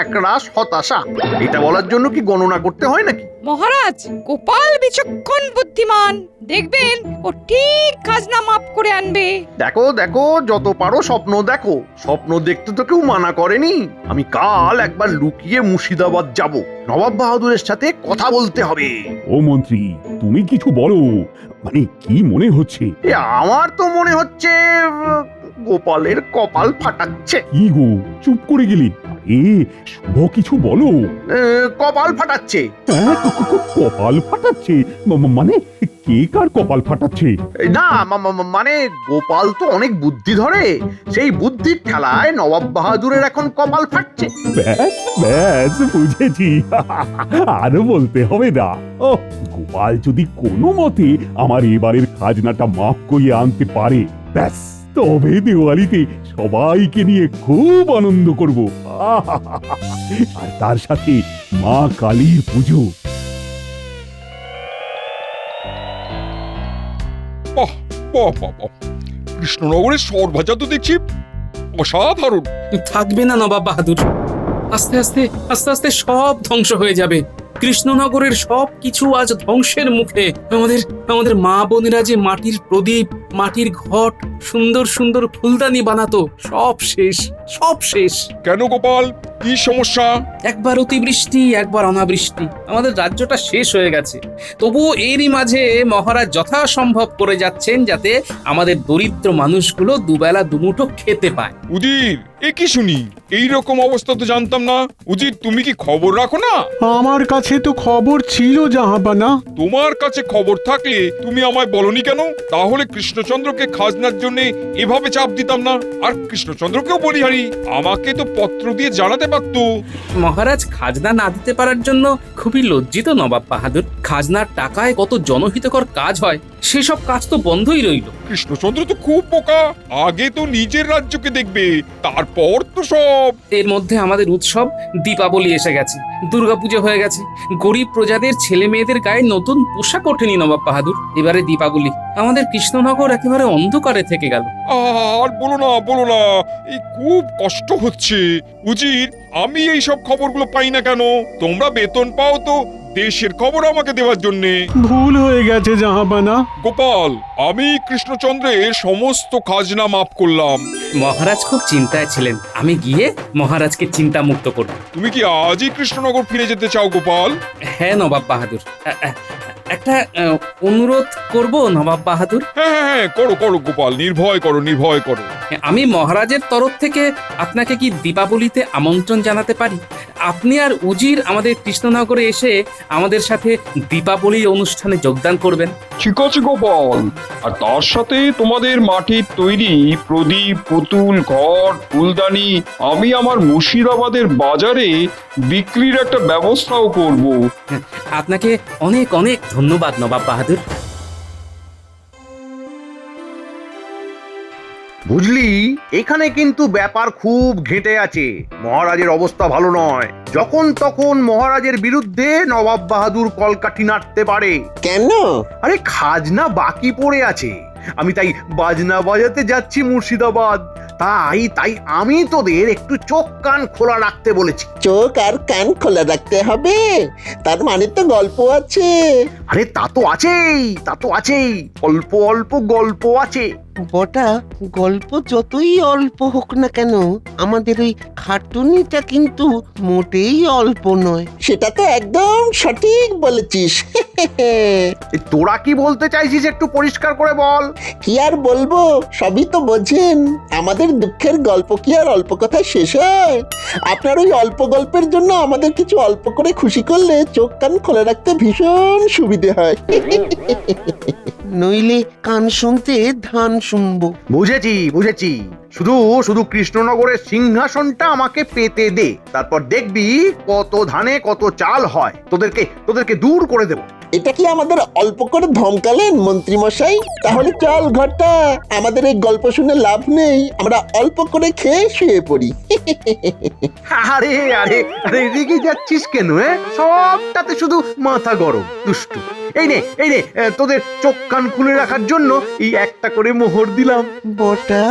Speaker 18: একরাশ হতাশা। এটা বলার জন্য কি গণনা করতে হয় নাকি?
Speaker 5: মহারাজ, গোপাল বিচক্ষণ বুদ্ধিমান, দেখবেন ও ঠিক খাজনা মাফ করে আনবে।
Speaker 18: দেখো দেখো, যত পারো স্বপ্ন দেখো। স্বপ্ন দেখতে তো কেউ মানা করেনি। আমি কাল একবার লুকিয়ে মুর্শিদাবাদ যাব, নবাব বাহাদুরের সাথে কথা বলতে হবে।
Speaker 21: ও মন্ত্রী, তুমি কিছু বলো, মানে কি মনে হচ্ছে?
Speaker 18: আমার তো মনে হচ্ছে গোপালের কপাল ফাটাচ্ছে।
Speaker 21: কি গো, চুপ করে গেলি? শুভ কিছু বলো।
Speaker 18: কপাল ফাটাচ্ছে।
Speaker 21: কপাল ফাটাচ্ছে মানে কে কার কপাল ফাটাচ্ছে?
Speaker 18: এই না মানে গোপাল তো অনেক বুদ্ধি ধরে, সেই বুদ্ধির ঠেলায় নবাব বাহাদুরের এখন কপাল ফাটছে।
Speaker 21: ব্যাস ব্যাস বুঝেছি। আরো বলতে হবে না। ও গোপাল যদি কোনো মতে আমার এবারের খাজনাটা মাফ করিয়ে আনতে পারে, ব্যাস তবে দিওয়ালিতে সবাইকে নিয়ে খুব আনন্দ করব। আর তার সাথে মা কালীর পুজো।
Speaker 1: বাহ বাহ বাহ বাহ, কৃষ্ণনগরের শহর ভাজা তো দেখছি অসাধারণ।
Speaker 22: থাকবে না নবাব বাহাদুর, আস্তে আস্তে আস্তে আস্তে সব ধ্বংস হয়ে যাবে। কৃষ্ণনগরের সব কিছু আজ ধ্বংসের মুখে। আমাদের আমাদের মা বোনেরা যে মাটির প্রদীপ, মাটির ঘট, সুন্দর সুন্দর ফুলদানি বানাতো, সব শেষ, সব শেষ।
Speaker 1: কেন গোপাল, কি সমস্যা?
Speaker 22: একবার অতিবৃষ্টি, একবার অনাবৃষ্টি, আমাদের রাজ্যটা শেষ হয়ে গেছে। তবুও এরই মাঝে মহারাজ যথাসম্ভব করে যাচ্ছেন যাতে আমাদের দরিদ্র মানুষগুলো দুবেলা দুমুঠো খেতে পায়।
Speaker 1: উজির, এ কি শুনি? এই রকম অবস্থা তো জানতাম না। উজির, তুমি কি খবর রাখো না?
Speaker 6: আমার কাছে তো খবর ছিল জাহাপানা।
Speaker 1: তোমার কাছে খবর থাকলে তুমি আমায় বলনি কেন? তাহলে কৃষ্ণচন্দ্রকে খাজনার জন্য এভাবে চাপ দিতাম না। আর কৃষ্ণচন্দ্রকেও বলিহারি আমাকে তো পত্র দিয়ে জানাতে পারতো।
Speaker 22: মহারাজ খাজনা না দিতে পারার জন্য খুবই লজ্জিত নবাব বাহাদুর। খাজনার টাকায় কত জনহিতকর কাজ হয়, সেসব কাজ তো বন্ধই রইল।
Speaker 1: কৃষ্ণচন্দ্র তো খুব বোকা, আগে তো নিজের রাজ্যকে দেখবে, তারপর তো সব।
Speaker 22: এর মধ্যে আমাদের উৎসব দীপাবলি এসে গেছে, দুর্গাপুজো হয়ে গেছে, গরিব প্রজাদের ছেলে মেয়েদের গায়ে নতুন পোশাক ওঠেনি নবাব বাহাদুর। এবারে দীপাবলি, আমাদের কৃষ্ণনগর একেবারে অন্ধকারে থেকে গেল।
Speaker 1: আর বলো না বলো না, এই খুব কষ্ট হচ্ছে। উজির, আমি এই সব খবরগুলো পাই না কেন? তোমরা বেতন পাও তো দেশের খবর আমাকে দেওয়ার জন্যে।
Speaker 6: ভুল হয়ে গেছে জাহাপানা।
Speaker 1: গোপাল, আমি কৃষ্ণচন্দ্রের সমস্ত খাজনা মাফ করলাম।
Speaker 22: মহারাজ খুব চিন্তায় ছিলেন, আমি গিয়ে মহারাজকে চিন্তা মুক্ত করব।
Speaker 1: তুমি কি আজই কৃষ্ণনগর ফিরে যেতে চাও গোপাল?
Speaker 22: হ্যাঁ নবাব বাহাদুর, একটা অনুরোধ করব নবাব বাহাদুর।
Speaker 1: হ্যাঁ হ্যাঁ, করো করো গোপাল, নির্ভয় করো নির্ভয় করো।
Speaker 22: আমি মহারাজের তরফ থেকে আপনাকে কি দীপাবলিতে আমন্ত্রণ জানাতে পারি? আপনি আর উজির আমাদের কৃষ্ণনগরে এসে আমাদের সাথে দীপাবলি অনুষ্ঠানে যোগদান করবেন।
Speaker 10: ঠিক আছে গোপাল, আর তার সাথে তোমাদের মাটির তৈরি প্রদীপ, পুতুল, ঘট, ফুলদানি আমি আমার মুর্শিদাবাদের বাজারে বিক্রির একটা ব্যবস্থাও করব।
Speaker 22: আপনাকে অনেক অনেক ধন্যবাদ নবাব বাহাদুর।
Speaker 18: বুঝলি, এখানে কিন্তু ব্যাপার খুব ঘেঁটে আছে। মহারাজের অবস্থা ভালো নয়। যখন তখন মহারাজের বিরুদ্ধে নবাব বাহাদুর কলকাঠি নাড়তে পারে।
Speaker 8: কেন?
Speaker 18: আরে খাজনা বাকি পড়ে আছে। আমি তাই বাজনা বাজাতে যাচ্ছি মুর্শিদাবাদ। তাই আমি তোদের একটু চোখ কান খোলা রাখতে বলেছি।
Speaker 8: চোখ আর কান খোলা রাখতে হবে? তার মানে তো গল্প আছে।
Speaker 18: আরে তা তো আছেই, অল্প অল্প গল্প আছে।
Speaker 8: বটা, গল্প যতই অল্প হোক না কেন, আমাদের ওই খাটুনিটা কিন্তু মোটেই অল্প নয়। সেটা তো একদম সঠিক বলেছিস।
Speaker 18: তোরা কি বলতে চাইছিস একটু পরিষ্কার করে বল।
Speaker 8: কি আর বলবো, সবই তো বোঝেন। আমাদের দুঃখের গল্প কি আর অল্প কথায় শেষ হয়? আপনার ওই অল্প গল্পের জন্য আমাদের কিছু অল্প করে খুশি করলে চোখ কান খোলা রাখতে ভীষণ সুবিধে হয়। নইলে কান শুনতে ধান শুনবো।
Speaker 18: বুঝেছি। শুধু কৃষ্ণনগরের সিংহাসনটা আমাকে পেতে দে, তারপর দেখবি কত ধানে কত চাল হয়। তোদেরকে দূর করে দেব।
Speaker 8: এটা কি আমাদের অল্প করে ধমকালেন মন্ত্রী মশাই? তাহলে চল ঘরটা, আমাদের এই গল্প শুনে লাভ নেই, আমরা অল্প করে খেয়ে শুয়ে পড়ি।
Speaker 18: আরে রেগে যাচ্ছিস কেন? সবটাতে শুধু মাথা গরম, দুষ্টু। এই নে তোদের চোখ কান খুলে রাখার জন্য এই একটা করে মোহর দিলাম।
Speaker 8: বটা,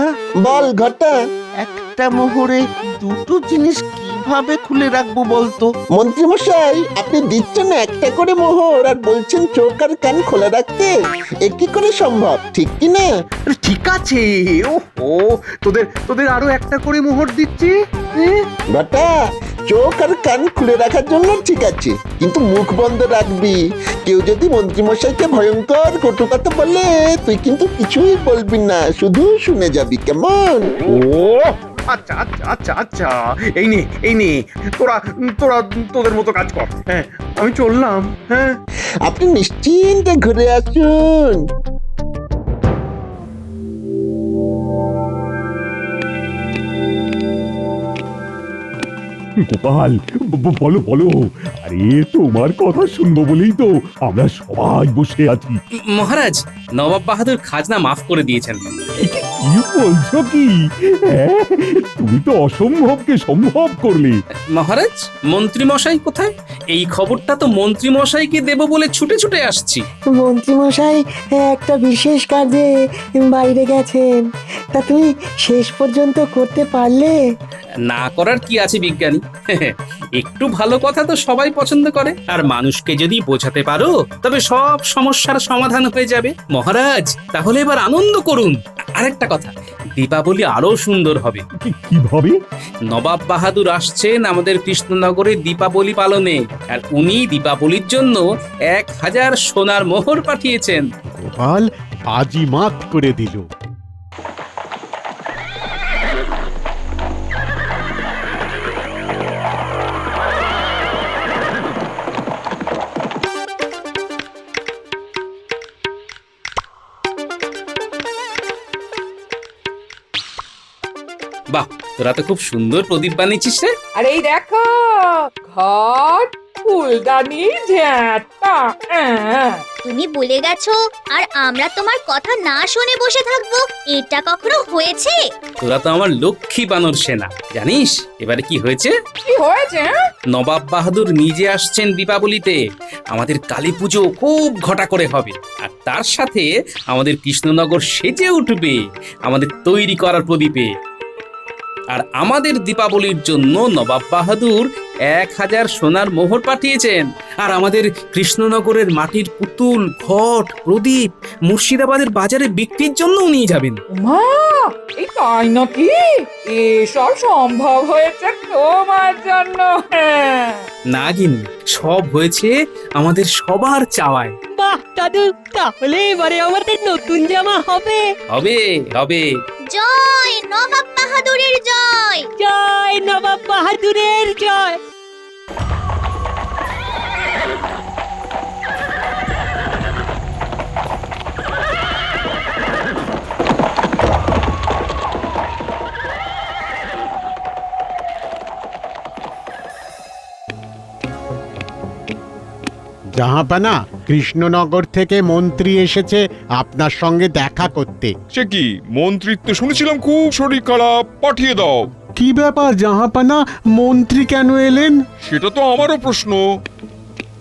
Speaker 8: বল ঘটা, একটা মোহরে দুটো জিনিস কিভাবে খুলে রাখবো বলতো? মন্ত্রী মশাই, আপনি দিচ্ছেন একটা করে মোহর আর বলছেন চোখ আর কান খোলা রাখতে। এ কি করে সম্ভব, ঠিক কি না?
Speaker 18: ঠিক আছে, তোদের আরো একটা করে মোহর দিচ্ছি।
Speaker 8: ঘটা, চোখ আর কান খুলে রাখার জন্য ঠিক আছে, কিন্তু মুখ বন্ধ রাখবি। কেউ যদি মন্ত্রীমশাইকে ভয়ঙ্কর কটু কথা বলে, তুই কিন্তু কিছুই বলবি না, শুধু শুনে যাবি, কেমন?
Speaker 18: ও আচ্ছা, এই নে তোরা তোদের মতো কাজ কর। হ্যাঁ, আমি চললাম। হ্যাঁ,
Speaker 14: আপনি নিশ্চিন্তে ঘুরে আসুন।
Speaker 21: গোপাল বলো বলো, আরে তোমার কথা শুনবো বলেই তো আমরা সবাই বসে আছি।
Speaker 22: মহারাজ, নবাব বাহাদুর খাজনা মাফ করে দিয়েছেন।
Speaker 21: কি বলছো কি? হ্যাঁ, তুমি তো অসম্ভবকে সম্ভব করলে।
Speaker 22: মহারাজ, মন্ত্রী মশাই কোথায়? এই খবরটা তো মন্ত্রী মশাইকে দেব বলে ছুটে ছুটে আসছি।
Speaker 19: মন্ত্রীমশাই একটা বিশেষ কাজে বাইরে গেছেন, তা তুমি শেষ পর্যন্ত করতে পারলে?
Speaker 22: না করার কি আছে বিজ্ঞানী? একটু ভালো কথা তো সবাই পছন্দ করে, আর মানুষকে যদি বোঝাতে পারো তবে সব সমস্যার সমাধান হয়ে যাবে। মহারাজ, তাহলে এবার আনন্দ করুন। আরেকটা কথা, দীপাবলি আরো সুন্দর হবে।
Speaker 21: কিভাবে?
Speaker 22: নবাব বাহাদুর আসছেন আমাদের কৃষ্ণনগরে দীপাবলি পালনে, আর উনি দীপাবলির জন্য 1000 সোনার মোহর পাঠিয়েছেন।
Speaker 13: গোপাল বাজিমাত করে দিল।
Speaker 22: বাহ, তোরা তো খুব সুন্দর প্রদীপ বানিয়েছিস রে।
Speaker 5: আর এই দেখো, ঘট, ফুলদানি, ঝ্যাঁটা।
Speaker 7: তুমি বলে গেছো আর আমরা তোমার কথা না শুনে বসে থাকবো? এটা কখনো হয়েছে?
Speaker 22: তোরা তো আমার লক্ষ্মী বানর সেনা। জানিস এবারে কি হয়েছে?
Speaker 5: কি হয়েছে?
Speaker 22: নবাব বাহাদুর নিজে আসছেন দীপাবলিতে। আমাদের কালী পুজো খুব ঘটা করে হবে, আর তার সাথে আমাদের কৃষ্ণনগর সেজে উঠবে আমাদের তৈরি করার প্রদীপে। আর আমাদের দীপাবলির জন্য নবাব বাহাদুর 1000 সোনার মোহর পাঠিয়েছেন। আর আমাদের কৃষ্ণনগরের মাটির পুতুল, ঘট, প্রদীপ মুর্শিদাবাদের বাজারে বিক্রির জন্য নিয়ে যাবেন।
Speaker 5: মা, এই তাই নাকি? এসব সম্ভব হয়েছে তোমার জন্য?
Speaker 22: না গিন্নি, সব হয়েছে আমাদের সবার চাওয়ায়।
Speaker 12: বাহ দাদু, তাহলে এবারে আমাদের নতুন জামা হবে।
Speaker 22: হবে হবে।
Speaker 7: জয় নবাব বাহাদুরের জয়!
Speaker 12: জয় নবাব বাহাদুরের জয়!
Speaker 13: জাহাপানা, কৃষ্ণনগর থেকে মন্ত্রী এসেছে আপনার সঙ্গে দেখা করতে।
Speaker 1: সে কি, মন্ত্রিত্ব শুনেছিলাম খুব শরীর খারাপ, পাঠিয়ে দাও।
Speaker 13: কি ব্যাপার জাহাপানা, মন্ত্রী কেন এলেন?
Speaker 1: সেটা তো আমারও প্রশ্ন।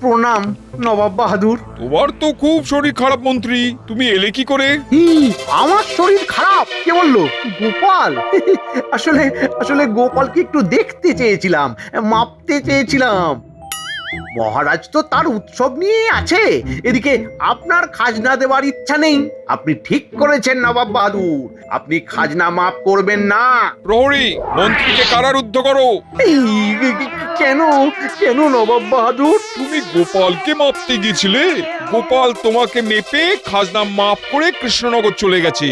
Speaker 18: প্রণাম নবাব বাহাদুর।
Speaker 1: তোমার তো খুব শরীর খারাপ মন্ত্রী, তুমি এলে কি করে?
Speaker 18: আমার শরীর খারাপ? কে বললো? গোপাল। আসলে আসলে গোপালকে একটু দেখতে চেয়েছিলাম, মাপতে চেয়েছিলাম। মহারাজ তো তার উৎসব নিয়ে আছে, এদিকে আপনার খাজনা দেওয়ার ইচ্ছা নেই। আপনি ঠিক করেছেন নবাব বাহাদুর, আপনি খাজনা মাফ করবেন না।
Speaker 1: প্রহরী, মন্ত্রীকে কারারুদ্ধ করো।
Speaker 18: কেন কেন নবাব বাহাদুর?
Speaker 1: তুমি গোপালকে মাপতে গিয়েছিলে, গোপাল তোমাকে মেপে খাজনা মাফ করে কৃষ্ণনগর চলে গেছে।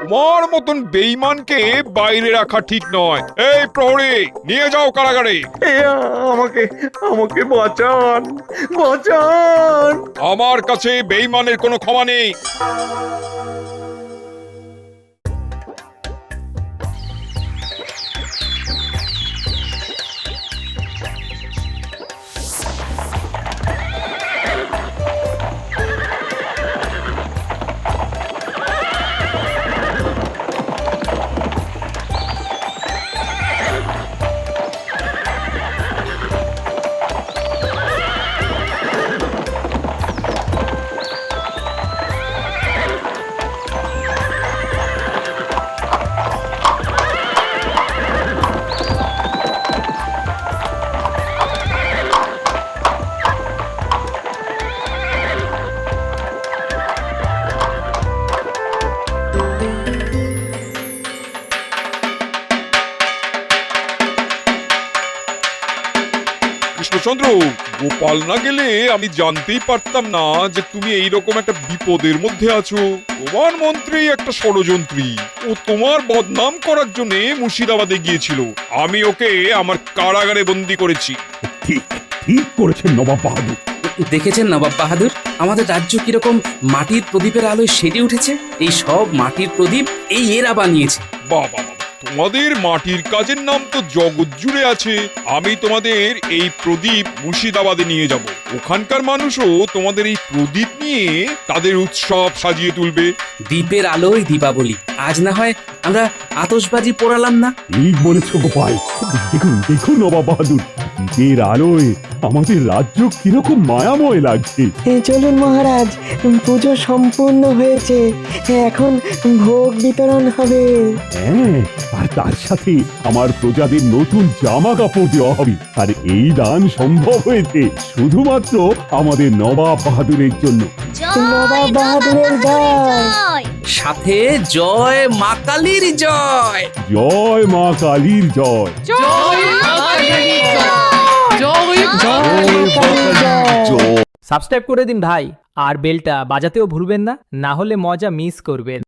Speaker 1: তোমার মতন বেঈমানকে বাইরে রাখা ঠিক নয়। এই প্রহরী, নিয়ে যাও কারাগারে।
Speaker 18: আমাকে আমাকে বাঁচান, বাঁচান।
Speaker 1: আমার কাছে বেঈমানের কোনো ক্ষমা নেই। কৃষ্ণচন্দ্র, গোপাল না গেলে আমি জানতেই পারতাম না যে তুমি এইরকম একটা বিপদের মধ্যে আছো। তোমার মন্ত্রী একটা ষড়যন্ত্রী, ও তোমার বদনাম করার জন্য মুর্শিদাবাদে গিয়েছিল। আমি ওকে আমার কারাগারে বন্দী করেছি।
Speaker 21: ঠিক ঠিক করেছেন নবাব বাহাদুর।
Speaker 22: দেখেছেন নবাব বাহাদুর, আমাদের রাজ্য কিরকম মাটির প্রদীপের আলোয় সেজে উঠেছে। এই সব মাটির প্রদীপ এই এরা বানিয়েছে।
Speaker 1: বাবা, তোমাদের মাটির কাজের নাম তো জগৎ জুড়ে আছে। আমি তোমাদের এই প্রদীপ মুর্শিদাবাদে নিয়ে যাব। ওখানকার মানুষও তোমাদের এই প্রদীপ নিয়ে তাদের উৎসব সাজিয়ে তুলবে।
Speaker 22: দ্বীপের আলোয় দীপাবলি। আজ না হয় আমরা আতশবাজি পোড়ালাম না?
Speaker 21: ঠিক বলেছ গোপাল। দেখুন দেখুন নবাব বাহাদুর, দ্বীপের আলোয় আমাদের রাজ্য কিরকম মায়াময় লাগছে।
Speaker 19: চলুন মহারাজ, পুজো সম্পূর্ণ হয়েছে, এখন ভোগ বিতরণ হবে।
Speaker 21: হ্যাঁ, আর তার সাথে আমার প্রজাদের নতুন জামা কাপড় দেওয়া হবে। আর এই দান সম্ভব হয়েছে শুধুমাত্র আমাদের নবাব বাহাদুরের জন্য।
Speaker 19: নবাব বাহাদুরের জয়।
Speaker 22: সাথে জয় মা কালীর জয়।
Speaker 21: জয় মা কালীর জয়।
Speaker 3: জয় মা কালীর জয়।
Speaker 15: সাবস্ক্রাইব করে দিন ভাই, আর বেলটা বাজাতেও ভুলবেন না, না হলে মজা মিস করবেন।